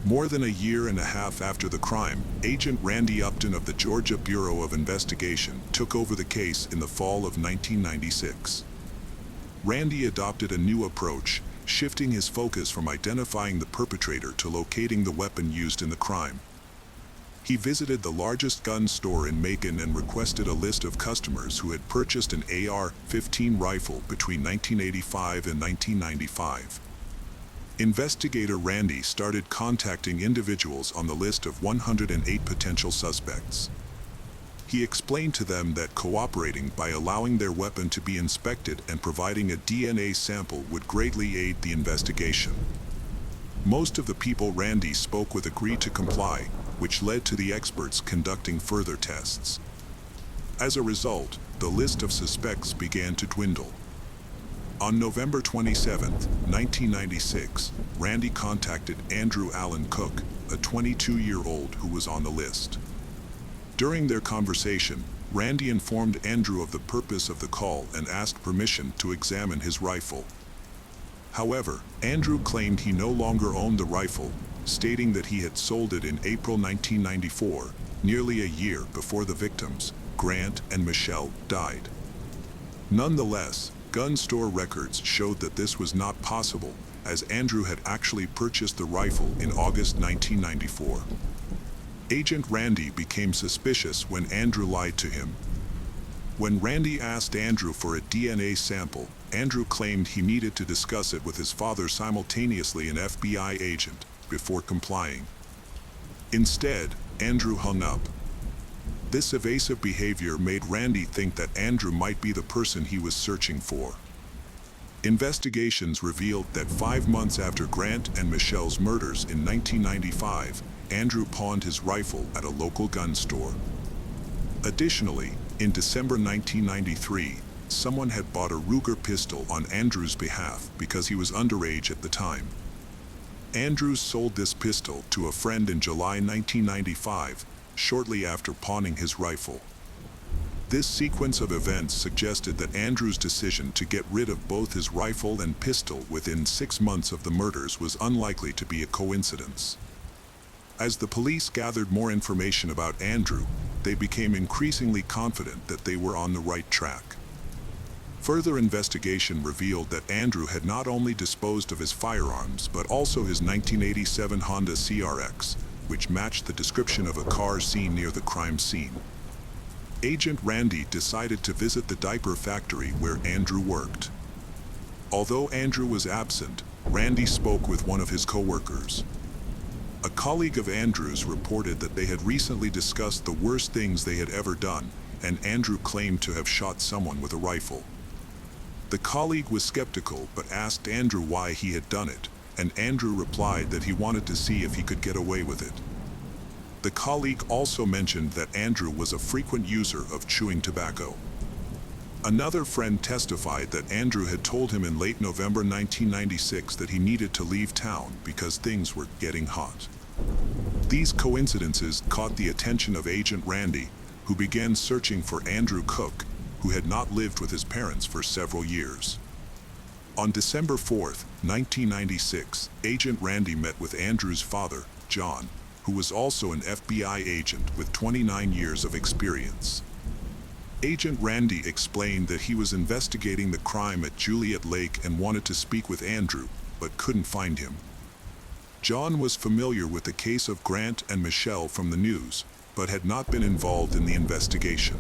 More than a year and a half after the crime, Agent Randy Upton of the Georgia Bureau of Investigation took over the case in the fall of 1996. Randy adopted a new approach, shifting his focus from identifying the perpetrator to locating the weapon used in the crime. He visited the largest gun store in Macon and requested a list of customers who had purchased an AR-15 rifle between 1985 and 1995. Investigator Randy started contacting individuals on the list of 108 potential suspects. He explained to them that cooperating by allowing their weapon to be inspected and providing a DNA sample would greatly aid the investigation. Most of the people Randy spoke with agreed to comply, which led to the experts conducting further tests. As a result, the list of suspects began to dwindle. On November 27, 1996, Randy contacted Andrew Allen Cook, a 22-year-old who was on the list. During their conversation, Randy informed Andrew of the purpose of the call and asked permission to examine his rifle. However, Andrew claimed he no longer owned the rifle, stating that he had sold it in April 1994, nearly a year before the victims, Grant and Michelle, died. Nonetheless, gun store records showed that this was not possible, as Andrew had actually purchased the rifle in August 1994. Agent Randy became suspicious when Andrew lied to him. When Randy asked Andrew for a DNA sample, Andrew claimed he needed to discuss it with his father, simultaneously an FBI agent, before complying. Instead, Andrew hung up. This evasive behavior made Randy think that Andrew might be the person he was searching for. Investigations revealed that 5 months after Grant and Michelle's murders in 1995, Andrew pawned his rifle at a local gun store. Additionally, in December 1993, someone had bought a Ruger pistol on Andrew's behalf because he was underage at the time. Andrews sold this pistol to a friend in July 1995, shortly after pawning his rifle. This sequence of events suggested that Andrews' decision to get rid of both his rifle and pistol within 6 months of the murders was unlikely to be a coincidence. As the police gathered more information about Andrew, they became increasingly confident that they were on the right track. Further investigation revealed that Andrew had not only disposed of his firearms but also his 1987 Honda CRX, which matched the description of a car seen near the crime scene. Agent Randy decided to visit the diaper factory where Andrew worked. Although Andrew was absent, Randy spoke with one of his co-workers. A colleague of Andrew's reported that they had recently discussed the worst things they had ever done, and Andrew claimed to have shot someone with a rifle. The colleague was skeptical but asked Andrew why he had done it, and Andrew replied that he wanted to see if he could get away with it. The colleague also mentioned that Andrew was a frequent user of chewing tobacco. Another friend testified that Andrew had told him in late November 1996 that he needed to leave town because things were getting hot. These coincidences caught the attention of Agent Randy, who began searching for Andrew Cook, who had not lived with his parents for several years. On December 4, 1996, Agent Randy met with Andrew's father, John, who was also an FBI agent with 29 years of experience. Agent Randy explained that he was investigating the crime at Juliet Lake and wanted to speak with Andrew, but couldn't find him. John was familiar with the case of Grant and Michelle from the news, but had not been involved in the investigation.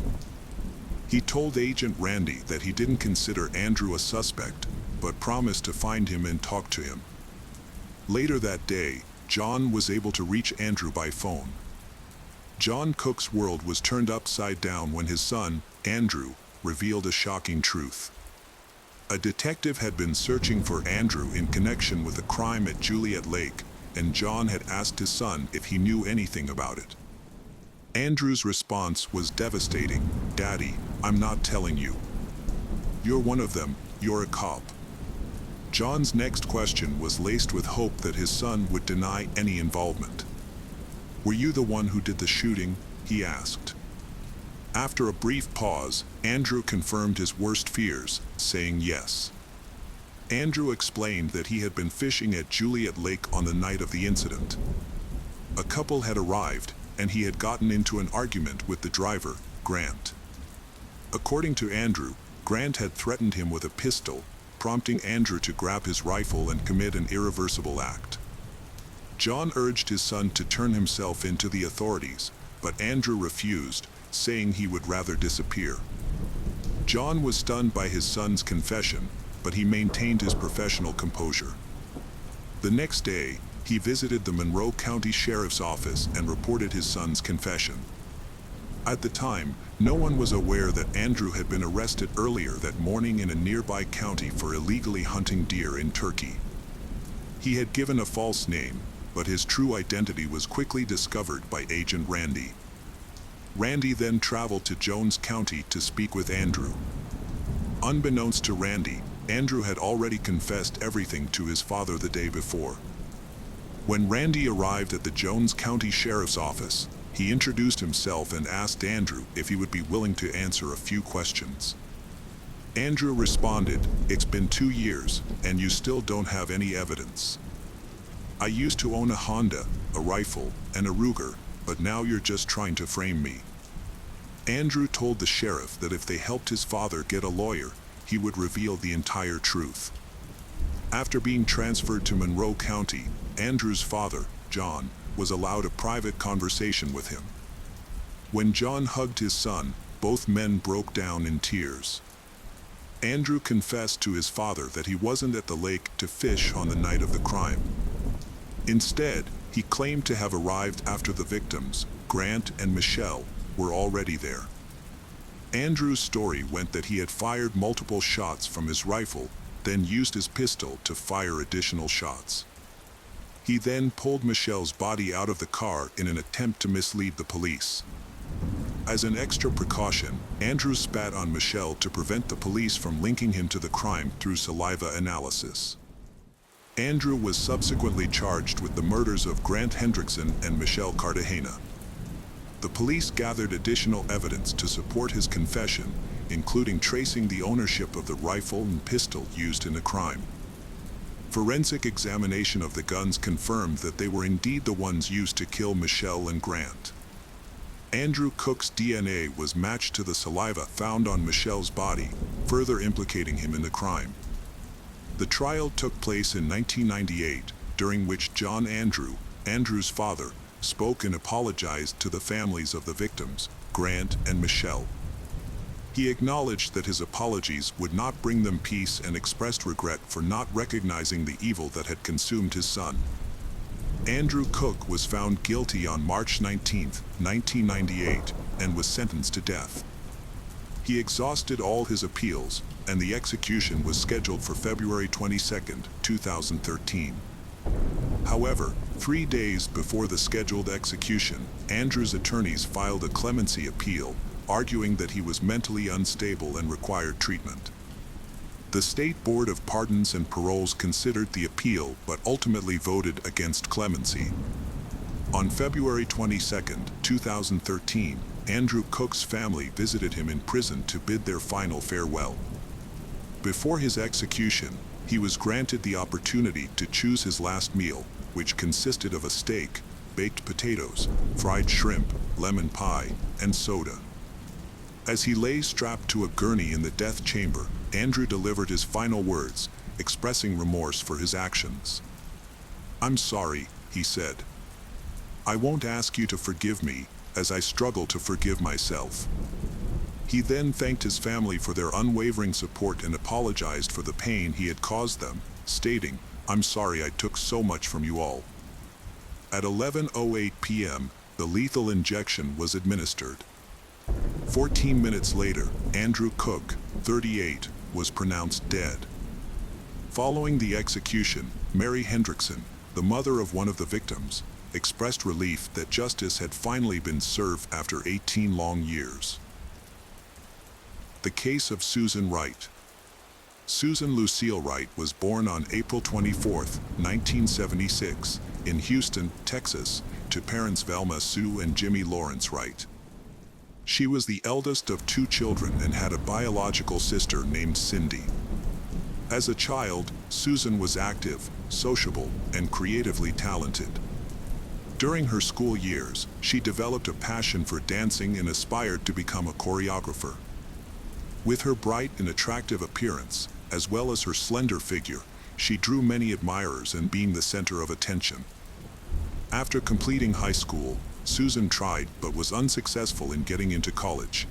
He told Agent Randy that he didn't consider Andrew a suspect, but promised to find him and talk to him. Later that day, John was able to reach Andrew by phone. John Cook's world was turned upside down when his son, Andrew, revealed a shocking truth. A detective had been searching for Andrew in connection with a crime at Juliet Lake, and John had asked his son if he knew anything about it. Andrew's response was devastating. "Daddy, I'm not telling you. You're one of them, you're a cop." John's next question was laced with hope that his son would deny any involvement. "Were you the one who did the shooting?" he asked. After a brief pause, Andrew confirmed his worst fears, saying yes. Andrew explained that he had been fishing at Juliet Lake on the night of the incident. A couple had arrived, and he had gotten into an argument with the driver, Grant. According to Andrew, Grant had threatened him with a pistol, prompting Andrew to grab his rifle and commit an irreversible act. John urged his son to turn himself in to the authorities, but Andrew refused, saying he would rather disappear. John was stunned by his son's confession, but he maintained his professional composure. The next day, he visited the Monroe County Sheriff's Office and reported his son's confession. At the time, no one was aware that Andrew had been arrested earlier that morning in a nearby county for illegally hunting deer in Turkey. He had given a false name, but his true identity was quickly discovered by Agent Randy. Randy then traveled to Jones County to speak with Andrew. Unbeknownst to Randy, Andrew had already confessed everything to his father the day before. When Randy arrived at the Jones County Sheriff's Office, he introduced himself and asked Andrew if he would be willing to answer a few questions. Andrew responded, "It's been 2 years, and you still don't have any evidence. I used to own a Honda, a rifle, and a Ruger, but now you're just trying to frame me." Andrew told the sheriff that if they helped his father get a lawyer, he would reveal the entire truth. After being transferred to Monroe County, Andrew's father, John, was allowed a private conversation with him. When John hugged his son, both men broke down in tears. Andrew confessed to his father that he wasn't at the lake to fish on the night of the crime. Instead, he claimed to have arrived after the victims, Grant and Michelle, were already there. Andrew's story went that he had fired multiple shots from his rifle, then used his pistol to fire additional shots. He then pulled Michelle's body out of the car in an attempt to mislead the police. As an extra precaution, Andrew spat on Michelle to prevent the police from linking him to the crime through saliva analysis. Andrew was subsequently charged with the murders of Grant Hendrickson and Michelle Cartagena. The police gathered additional evidence to support his confession, including tracing the ownership of the rifle and pistol used in the crime. Forensic examination of the guns confirmed that they were indeed the ones used to kill Michelle and Grant. Andrew Cook's DNA was matched to the saliva found on Michelle's body, further implicating him in the crime. The trial took place in 1998, during which John Andrew, Andrew's father, spoke and apologized to the families of the victims, Grant and Michelle. He acknowledged that his apologies would not bring them peace and expressed regret for not recognizing the evil that had consumed his son. Andrew Cook was found guilty on March 19, 1998, and was sentenced to death. He exhausted all his appeals, and the execution was scheduled for February 22, 2013. However, 3 days before the scheduled execution, Andrew's attorneys filed a clemency appeal, arguing that he was mentally unstable and required treatment. The State Board of Pardons and Paroles considered the appeal but ultimately voted against clemency. On February 22, 2013, Andrew Cook's family visited him in prison to bid their final farewell. Before his execution, he was granted the opportunity to choose his last meal, which consisted of a steak, baked potatoes, fried shrimp, lemon pie, and soda. As he lay strapped to a gurney in the death chamber, Andrew delivered his final words, expressing remorse for his actions. "I'm sorry," he said. "I won't ask you to forgive me, as I struggle to forgive myself." He then thanked his family for their unwavering support and apologized for the pain he had caused them, stating, "I'm sorry I took so much from you all." At 11:08 p.m., the lethal injection was administered. 14 minutes later, Andrew Cook, 38, was pronounced dead. Following the execution, Mary Hendrickson, the mother of one of the victims, expressed relief that justice had finally been served after 18 long years. The case of Susan Wright. Susan Lucille Wright was born on April 24, 1976, in Houston, Texas, to parents Velma Sue and Jimmy Lawrence Wright. She was the eldest of two children and had a biological sister named Cindy. As a child, Susan was active, sociable, and creatively talented. During her school years, she developed a passion for dancing and aspired to become a choreographer. With her bright and attractive appearance, as well as her slender figure, she drew many admirers and being the center of attention. After completing high school, Susan tried but was unsuccessful in getting into college.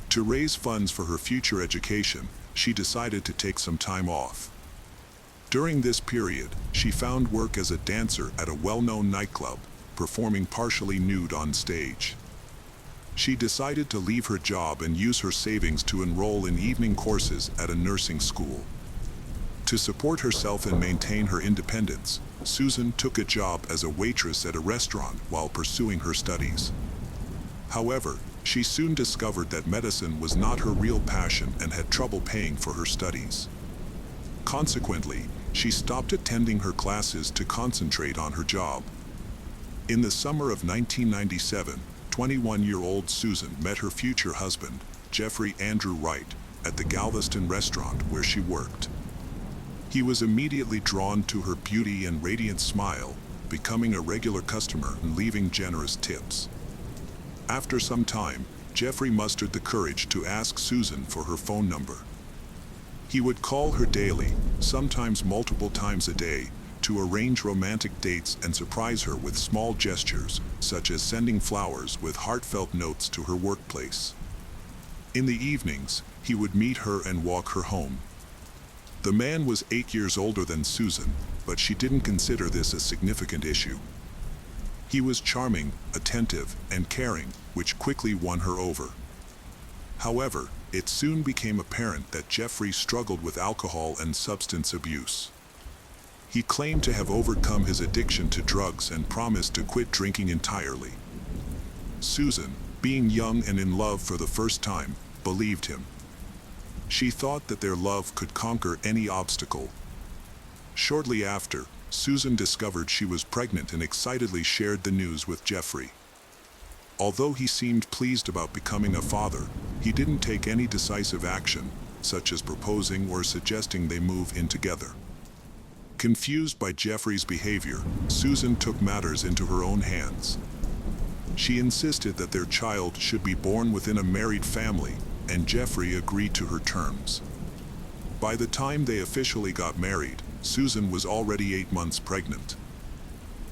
To raise funds for her future education, she decided to take some time off. During this period, she found work as a dancer at a well-known nightclub, performing partially nude on stage. She decided to leave her job and use her savings to enroll in evening courses at a nursing school. To support herself and maintain her independence, Susan took a job as a waitress at a restaurant while pursuing her studies. However, she soon discovered that medicine was not her real passion and had trouble paying for her studies. Consequently, she stopped attending her classes to concentrate on her job. In the summer of 1997, 21-year-old Susan met her future husband, Jeffrey Andrew Wright, at the Galveston restaurant where she worked. He was immediately drawn to her beauty and radiant smile, becoming a regular customer and leaving generous tips. After some time, Jeffrey mustered the courage to ask Susan for her phone number. He would call her daily, sometimes multiple times a day, to arrange romantic dates and surprise her with small gestures, such as sending flowers with heartfelt notes to her workplace. In the evenings, he would meet her and walk her home. The man was 8 years older than Susan, but she didn't consider this a significant issue. He was charming, attentive, and caring, which quickly won her over. However, it soon became apparent that Jeffrey struggled with alcohol and substance abuse. He claimed to have overcome his addiction to drugs and promised to quit drinking entirely. Susan, being young and in love for the first time, believed him. She thought that their love could conquer any obstacle. Shortly after, Susan discovered she was pregnant and excitedly shared the news with Jeffrey. Although he seemed pleased about becoming a father, he didn't take any decisive action, such as proposing or suggesting they move in together. Confused by Jeffrey's behavior, Susan took matters into her own hands. She insisted that their child should be born within a married family, and Jeffrey agreed to her terms. By the time they officially got married, Susan was already 8 months pregnant.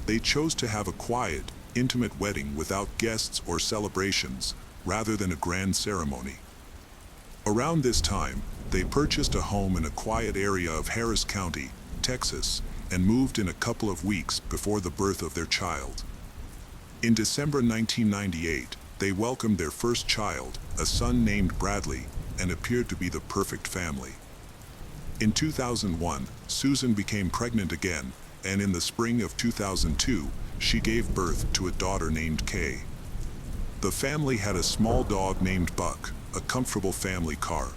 They chose to have a quiet, intimate wedding without guests or celebrations, rather than a grand ceremony. Around this time, they purchased a home in a quiet area of Harris County, Texas, and moved in a couple of weeks before the birth of their child. In December 1998, they welcomed their first child, a son named Bradley, and appeared to be the perfect family. In 2001, Susan became pregnant again, and in the spring of 2002, she gave birth to a daughter named Kay. The family had a small dog named Buck, a comfortable family car.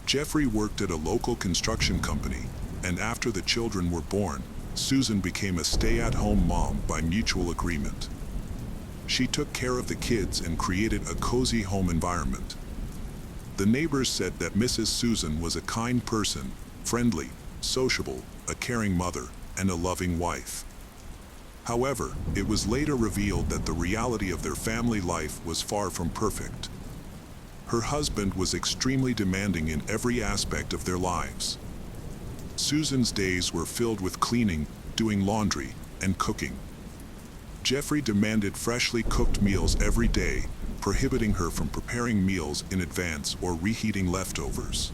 Jeffrey worked at a local construction company, and after the children were born, Susan became a stay-at-home mom by mutual agreement. She took care of the kids and created a cozy home environment. The neighbors said that Mrs. Susan was a kind person, friendly, sociable, a caring mother, and a loving wife. However, it was later revealed that the reality of their family life was far from perfect. Her husband was extremely demanding in every aspect of their lives. Susan's days were filled with cleaning, doing laundry, and cooking. Jeffrey demanded freshly cooked meals every day, prohibiting her from preparing meals in advance or reheating leftovers.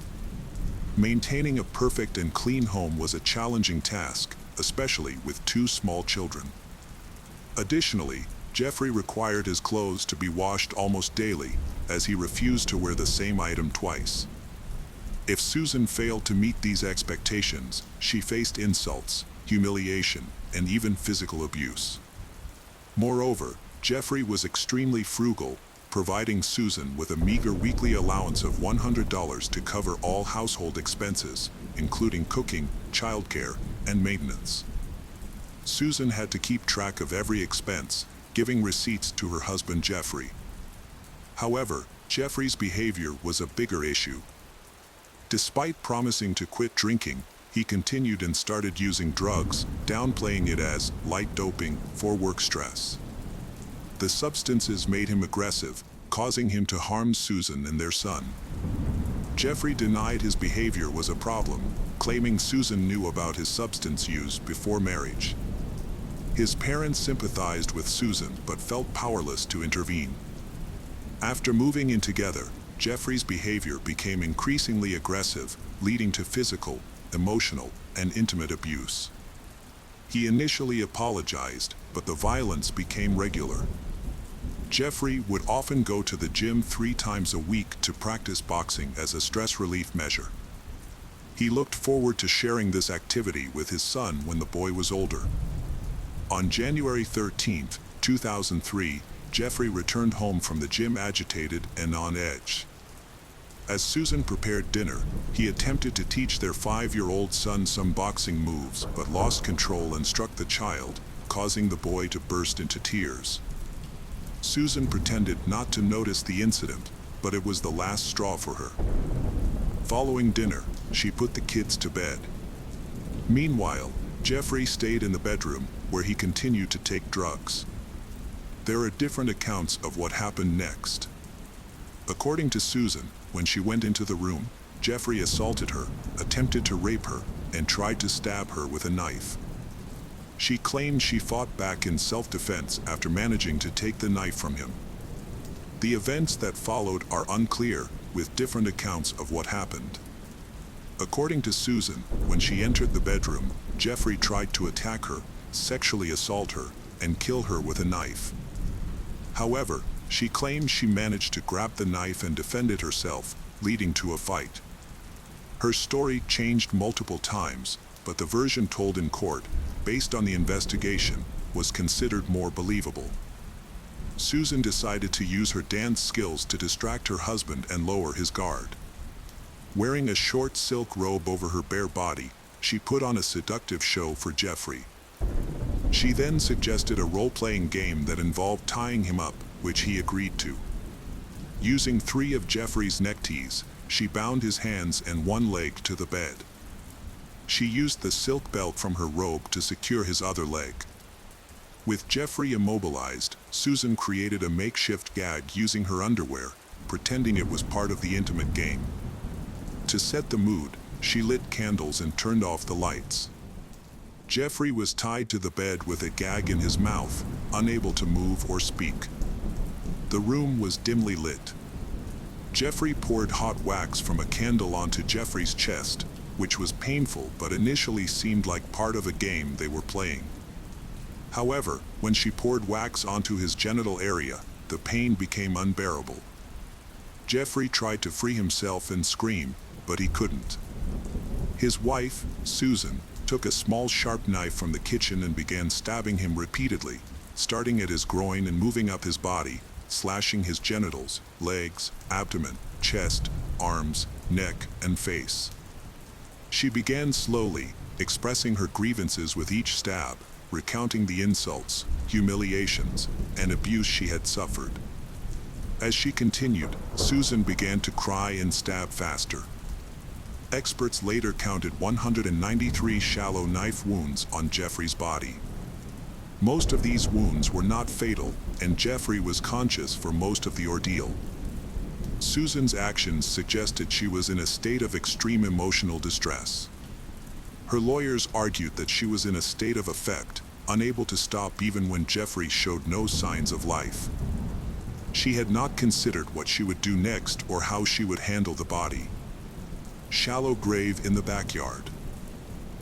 Maintaining a perfect and clean home was a challenging task, especially with 2 small children. Additionally, Jeffrey required his clothes to be washed almost daily, as he refused to wear the same item twice. If Susan failed to meet these expectations, she faced insults, humiliation, and even physical abuse. Moreover, Jeffrey was extremely frugal, providing Susan with a meager weekly allowance of $100 to cover all household expenses, including cooking, childcare, and maintenance. Susan had to keep track of every expense, giving receipts to her husband Jeffrey. However, Jeffrey's behavior was a bigger issue. Despite promising to quit drinking, he continued and started using drugs, downplaying it as light doping for work stress. The substances made him aggressive, causing him to harm Susan and their son. Jeffrey denied his behavior was a problem, claiming Susan knew about his substance use before marriage. His parents sympathized with Susan but felt powerless to intervene. After moving in together, Jeffrey's behavior became increasingly aggressive, leading to physical, emotional, and intimate abuse. He initially apologized, but the violence became regular. Jeffrey would often go to the gym 3 times a week to practice boxing as a stress relief measure. He looked forward to sharing this activity with his son when the boy was older. On January 13, 2003, Jeffrey returned home from the gym agitated and on edge. As Susan prepared dinner, he attempted to teach their 5-year-old son some boxing moves but lost control and struck the child, causing the boy to burst into tears. Susan pretended not to notice the incident, but it was the last straw for her. Following dinner, she put the kids to bed. Meanwhile, Jeffrey stayed in the bedroom, where he continued to take drugs. There are different accounts of what happened next. According to Susan, when she went into the room, Jeffrey assaulted her, attempted to rape her, and tried to stab her with a knife. She claimed she fought back in self-defense after managing to take the knife from him. The events that followed are unclear, with different accounts of what happened. According to Susan, when she entered the bedroom, Jeffrey tried to attack her, sexually assault her, and kill her with a knife. However, she claims she managed to grab the knife and defended herself, leading to a fight. Her story changed multiple times, but the version told in court, based on the investigation, was considered more believable. Susan decided to use her dance skills to distract her husband and lower his guard. Wearing a short silk robe over her bare body, she put on a seductive show for Jeffrey. She then suggested a role-playing game that involved tying him up, which he agreed to. Using 3 of Jeffrey's neckties, she bound his hands and 1 leg to the bed. She used the silk belt from her robe to secure his other leg. With Jeffrey immobilized, Susan created a makeshift gag using her underwear, pretending it was part of the intimate game. To set the mood, she lit candles and turned off the lights. Jeffrey was tied to the bed with a gag in his mouth, unable to move or speak. The room was dimly lit. Jeffrey poured hot wax from a candle onto Jeffrey's chest, which was painful but initially seemed like part of a game they were playing. However, when she poured wax onto his genital area, the pain became unbearable. Jeffrey tried to free himself and scream, but he couldn't. His wife, Susan, took a small sharp knife from the kitchen and began stabbing him repeatedly, starting at his groin and moving up his body, slashing his genitals, legs, abdomen, chest, arms, neck, and face. She began slowly, expressing her grievances with each stab, recounting the insults, humiliations, and abuse she had suffered. As she continued, Susan began to cry and stab faster. Experts later counted 193 shallow knife wounds on Jeffrey's body. Most of these wounds were not fatal, and Jeffrey was conscious for most of the ordeal. Susan's actions suggested she was in a state of extreme emotional distress. Her lawyers argued that she was in a state of affect, unable to stop even when Jeffrey showed no signs of life. She had not considered what she would do next or how she would handle the body. Shallow grave in the backyard.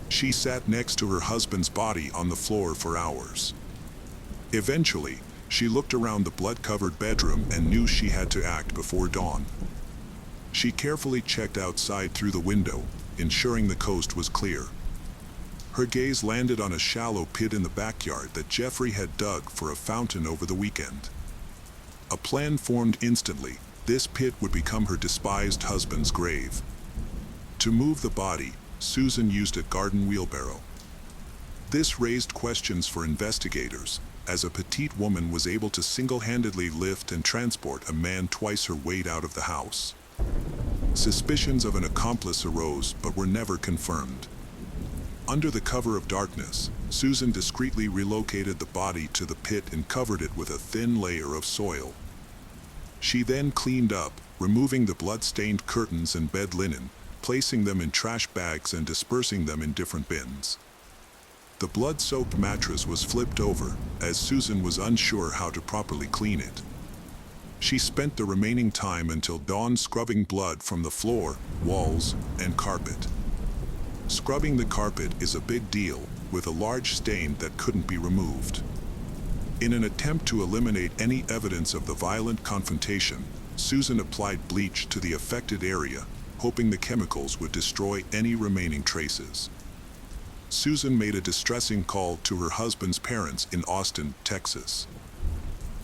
She sat next to her husband's body on the floor for hours. Eventually, she looked around the blood-covered bedroom and knew she had to act before dawn. She carefully checked outside through the window, ensuring the coast was clear. Her gaze landed on a shallow pit in the backyard that Jeffrey had dug for a fountain over the weekend. A plan formed instantly. This pit would become her despised husband's grave. To move the body, Susan used a garden wheelbarrow. This raised questions for investigators. as a petite woman was able to single-handedly lift and transport a man twice her weight out of the house. Suspicions of an accomplice arose but were never confirmed. Under the cover of darkness, Susan discreetly relocated the body to the pit and covered it with a thin layer of soil. She then cleaned up, removing the blood-stained curtains and bed linen, placing them in trash bags and dispersing them in different bins. The blood-soaked mattress was flipped over, as Susan was unsure how to properly clean it. She spent the remaining time until dawn scrubbing blood from the floor, walls, and carpet. Scrubbing the carpet is a big deal, with a large stain that couldn't be removed. In an attempt to eliminate any evidence of the violent confrontation, Susan applied bleach to the affected area, hoping the chemicals would destroy any remaining traces. Susan made a distressing call to her husband's parents in Austin, Texas.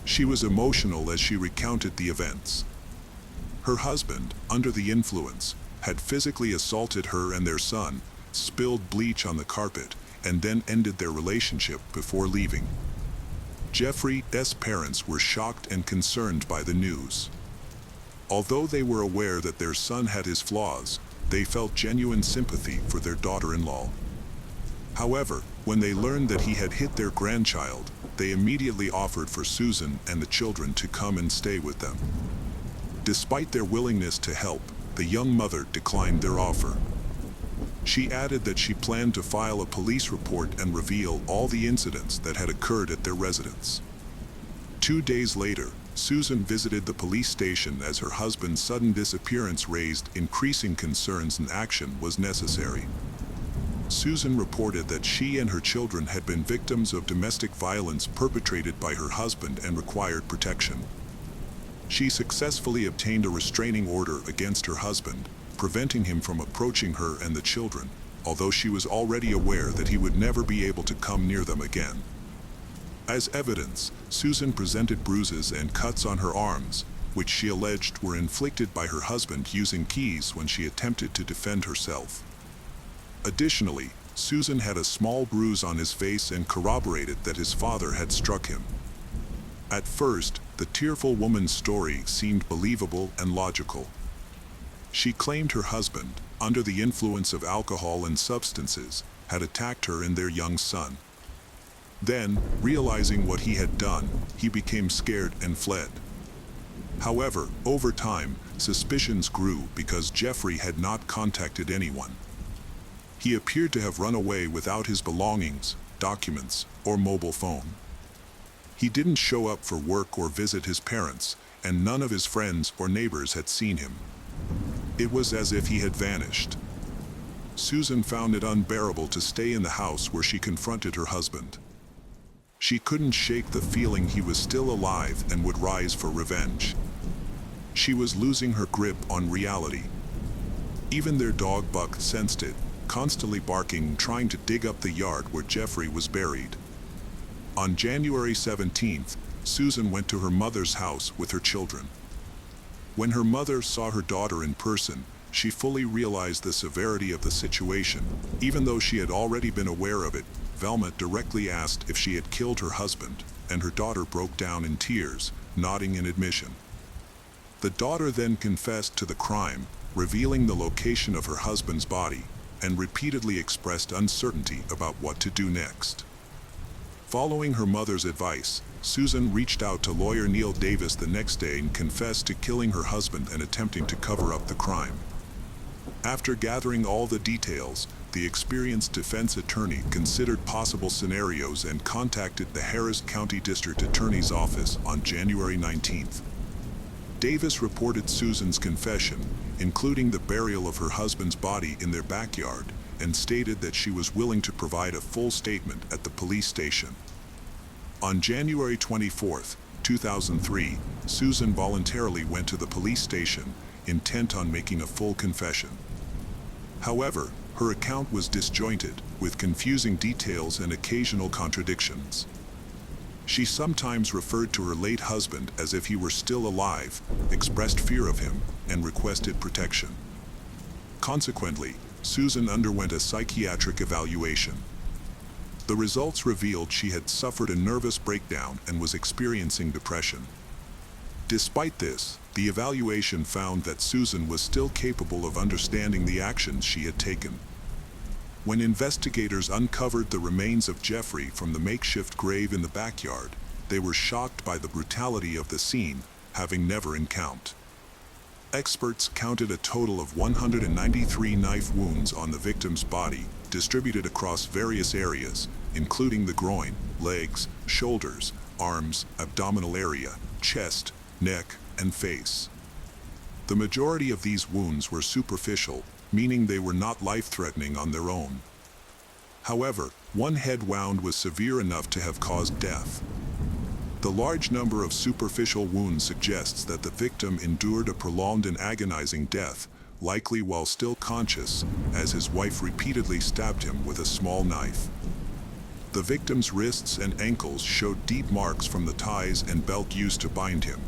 She was emotional as she recounted the events. Her husband, under the influence, had physically assaulted her and their son, spilled bleach on the carpet, and then ended their relationship before leaving. Jeffrey's parents were shocked and concerned by the news. Although they were aware that their son had his flaws, they felt genuine sympathy for their daughter-in-law. However, when they learned that he had hit their grandchild, they immediately offered for Susan and the children to come and stay with them. Despite their willingness to help, the young mother declined their offer. She added that she planned to file a police report and reveal all the incidents that had occurred at their residence. 2 days later, Susan visited the police station as her husband's sudden disappearance raised increasing concerns and action was necessary. Susan reported that she and her children had been victims of domestic violence perpetrated by her husband and required protection. She successfully obtained a restraining order against her husband, preventing him from approaching her and the children, although she was already aware that he would never be able to come near them again. As evidence, Susan presented bruises and cuts on her arms, which she alleged were inflicted by her husband using keys when she attempted to defend herself. Additionally, Susan had a small bruise on his face and corroborated that his father had struck him. At first, the tearful woman's story seemed believable and logical. She claimed her husband, under the influence of alcohol and substances, had attacked her and their young son. Then, realizing what he had done, he became scared and fled. However, over time, suspicions grew because Jeffrey had not contacted anyone. He appeared to have run away without his belongings, documents, or mobile phone. He didn't show up for work or visit his parents, and none of his friends or neighbors had seen him. It was as if he had vanished. Susan found it unbearable to stay in the house where she confronted her husband. She couldn't shake the feeling he was still alive and would rise for revenge. She was losing her grip on reality. Even their dog Buck sensed it, constantly barking, trying to dig up the yard where Jeffrey was buried. On January 17th, Susan went to her mother's house with her children. When her mother saw her daughter in person, she fully realized the severity of the situation. Even though she had already been aware of it, Velma directly asked if she had killed her husband, and her daughter broke down in tears, nodding in admission. The daughter then confessed to the crime, revealing the location of her husband's body, and repeatedly expressed uncertainty about what to do next. Following her mother's advice, Susan reached out to lawyer Neil Davis the next day and confessed to killing her husband and attempting to cover up the crime. After gathering all the details, the experienced defense attorney considered possible scenarios and contacted the Harris County District Attorney's Office on January 19th. Davis reported Susan's confession, including the burial of her husband's body in their backyard, and stated that she was willing to provide a full statement at the police station. On January 24, 2003, Susan voluntarily went to the police station, intent on making a full confession. However, her account was disjointed, with confusing details and occasional contradictions. She sometimes referred to her late husband as if he were still alive, expressed fear of him, and requested protection. Consequently, Susan underwent a psychiatric evaluation. The results revealed she had suffered a nervous breakdown and was experiencing depression. Despite this, the evaluation found that Susan was still capable of understanding the actions she had taken. When investigators uncovered the remains of Jeffrey from the makeshift grave in the backyard, they were shocked by the brutality of the scene, having never encountered. Experts counted a total of 193 knife wounds on the victim's body, distributed across various areas, including the groin, legs, shoulders, arms, abdominal area, chest, neck, and face. The majority of these wounds were superficial, meaning they were not life-threatening on their own. However, one head wound was severe enough to have caused death. The large number of superficial wounds suggests that the victim endured a prolonged and agonizing death, likely while still conscious, as his wife repeatedly stabbed him with a small knife. The victim's wrists and ankles showed deep marks from the ties and belt used to bind him.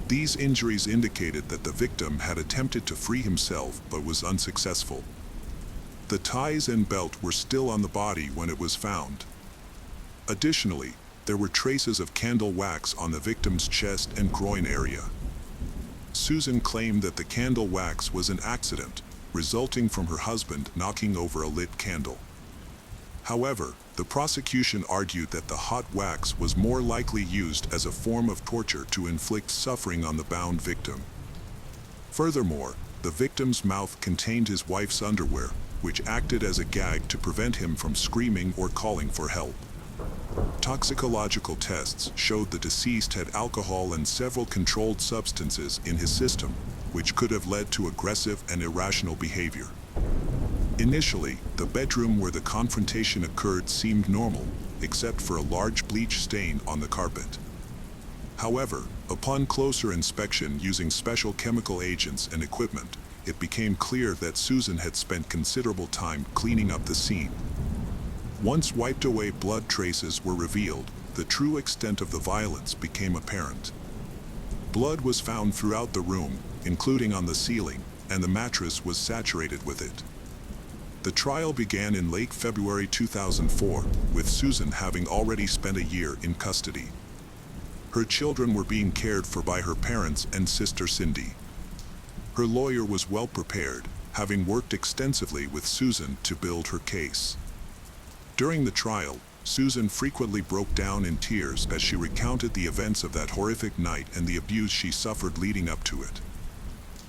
These injuries indicated that the victim had attempted to free himself but was unsuccessful. The ties and belt were still on the body when it was found. Additionally, there were traces of candle wax on the victim's chest and groin area. Susan claimed that the candle wax was an accident, resulting from her husband knocking over a lit candle. However, the prosecution argued that the hot wax was more likely used as a form of torture to inflict suffering on the bound victim. Furthermore, the victim's mouth contained his wife's underwear, which acted as a gag to prevent him from screaming or calling for help. Toxicological tests showed the deceased had alcohol and several controlled substances in his system, which could have led to aggressive and irrational behavior. Initially, the bedroom where the confrontation occurred seemed normal, except for a large bleach stain on the carpet. However, upon closer inspection using special chemical agents and equipment, it became clear that Susan had spent considerable time cleaning up the scene. Once wiped away blood traces were revealed, the true extent of the violence became apparent. Blood was found throughout the room, including on the ceiling, and the mattress was saturated with it. The trial began in late February 2004, with Susan having already spent a year in custody. Her children were being cared for by her parents and sister Cindy. Her lawyer was well prepared, having worked extensively with Susan to build her case. During the trial, Susan frequently broke down in tears as she recounted the events of that horrific night and the abuse she suffered leading up to it.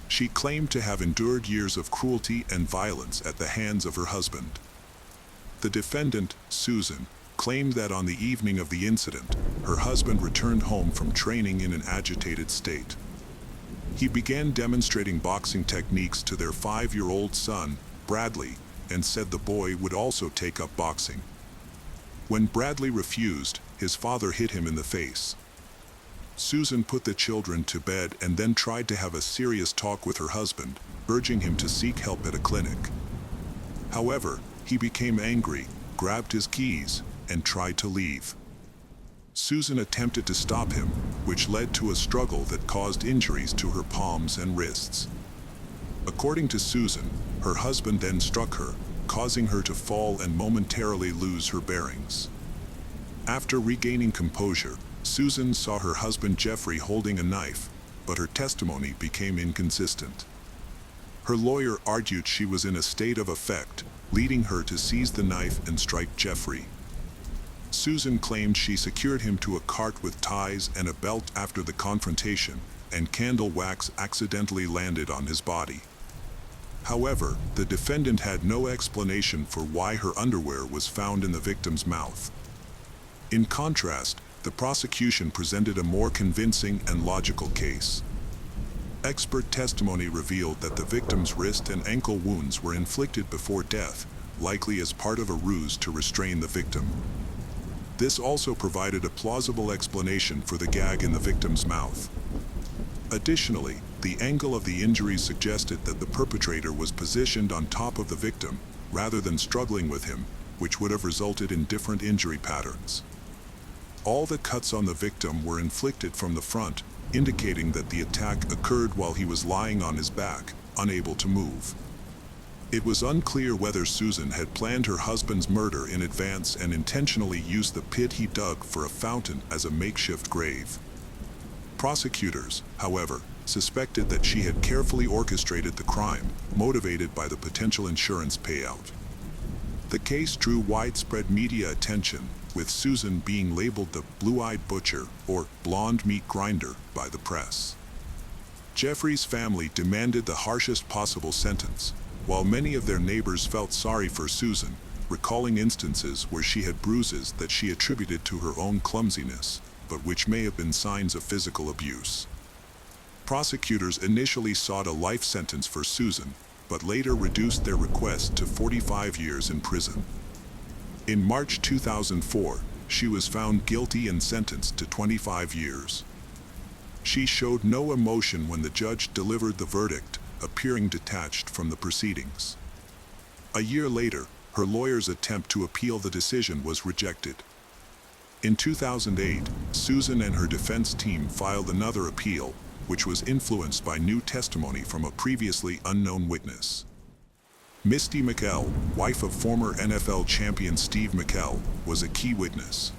She claimed to have endured years of cruelty and violence at the hands of her husband. The defendant, Susan, claimed that on the evening of the incident, her husband returned home from training in an agitated state. He began demonstrating boxing techniques to their 5-year-old son, Bradley, and said the boy would also take up boxing. When Bradley refused, his father hit him in the face. Susan put the children to bed and then tried to have a serious talk with her husband, urging him to seek help at a clinic. However, he became angry, grabbed his keys, and tried to leave. Susan attempted to stop him, which led to a struggle that caused injuries to her palms and wrists. According to Susan, her husband then struck her, causing her to fall and momentarily lose her bearings. After regaining composure, Susan saw her husband Jeffrey holding a knife, but her testimony became inconsistent. Her lawyer argued she was in a state of affect, leading her to seize the knife and strike Jeffrey. Susan claimed she secured him to a cart with ties and a belt after the confrontation, and candle wax accidentally landed on his body. However, the defendant had no explanation for why her underwear was found in the victim's mouth. In contrast, the prosecution presented a more convincing and logical case. Expert testimony revealed that the victim's wrist and ankle wounds were inflicted before death, likely as part of a ruse to restrain the victim. This also provided a plausible explanation for the gag in the victim's mouth. Additionally, the angle of the injuries suggested that the perpetrator was positioned on top of the victim, rather than struggling with him, which would have resulted in different injury patterns. All the cuts on the victim were inflicted from the front, indicating that the attack occurred while he was lying on his back, unable to move. It was unclear whether Susan had planned her husband's murder in advance and intentionally used the pit he dug for a fountain as a makeshift grave. Prosecutors, however, suspected that she had carefully orchestrated the crime, motivated by the potential insurance payout. The case drew widespread media attention, with Susan being labeled the blue-eyed butcher or blonde meat grinder by the press. Jeffrey's family demanded the harshest possible sentence, while many of their neighbors felt sorry for Susan, recalling instances where she had bruises that she attributed to her own clumsiness, but which may have been signs of physical abuse. Prosecutors initially sought a life sentence for Susan, but later reduced their request to 45 years in prison. In March 2004, she was found guilty and sentenced to 25 years. She showed no emotion when the judge delivered the verdict, appearing detached from the proceedings. A year later, her lawyer's attempt to appeal the decision was rejected. In 2008, Susan and her defense team filed another appeal, which was influenced by new testimony from a previously unknown witness. Misty McKell, wife of former NFL champion Steve McKell, was a key witness.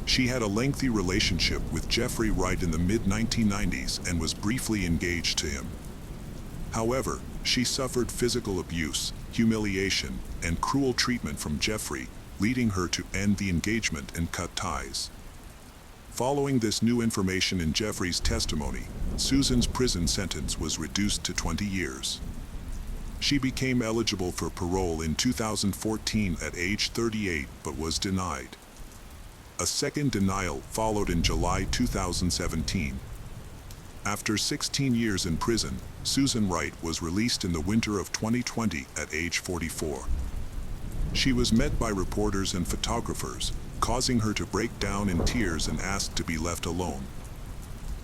She had a lengthy relationship with Jeffrey Wright in the mid-1990s and was briefly engaged to him. However, she suffered physical abuse, humiliation, and cruel treatment from Jeffrey, leading her to end the engagement and cut ties. Following this new information in Jeffrey's testimony, Susan's prison sentence was reduced to 20 years. She became eligible for parole in 2014 at age 38 but was denied. A second denial followed in July 2017. After 16 years in prison, Susan Wright was released in the winter of 2020 at age 44. She was met by reporters and photographers, causing her to break down in tears and ask to be left alone.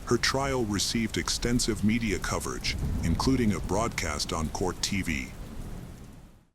Her trial received extensive media coverage, including a broadcast on court TV.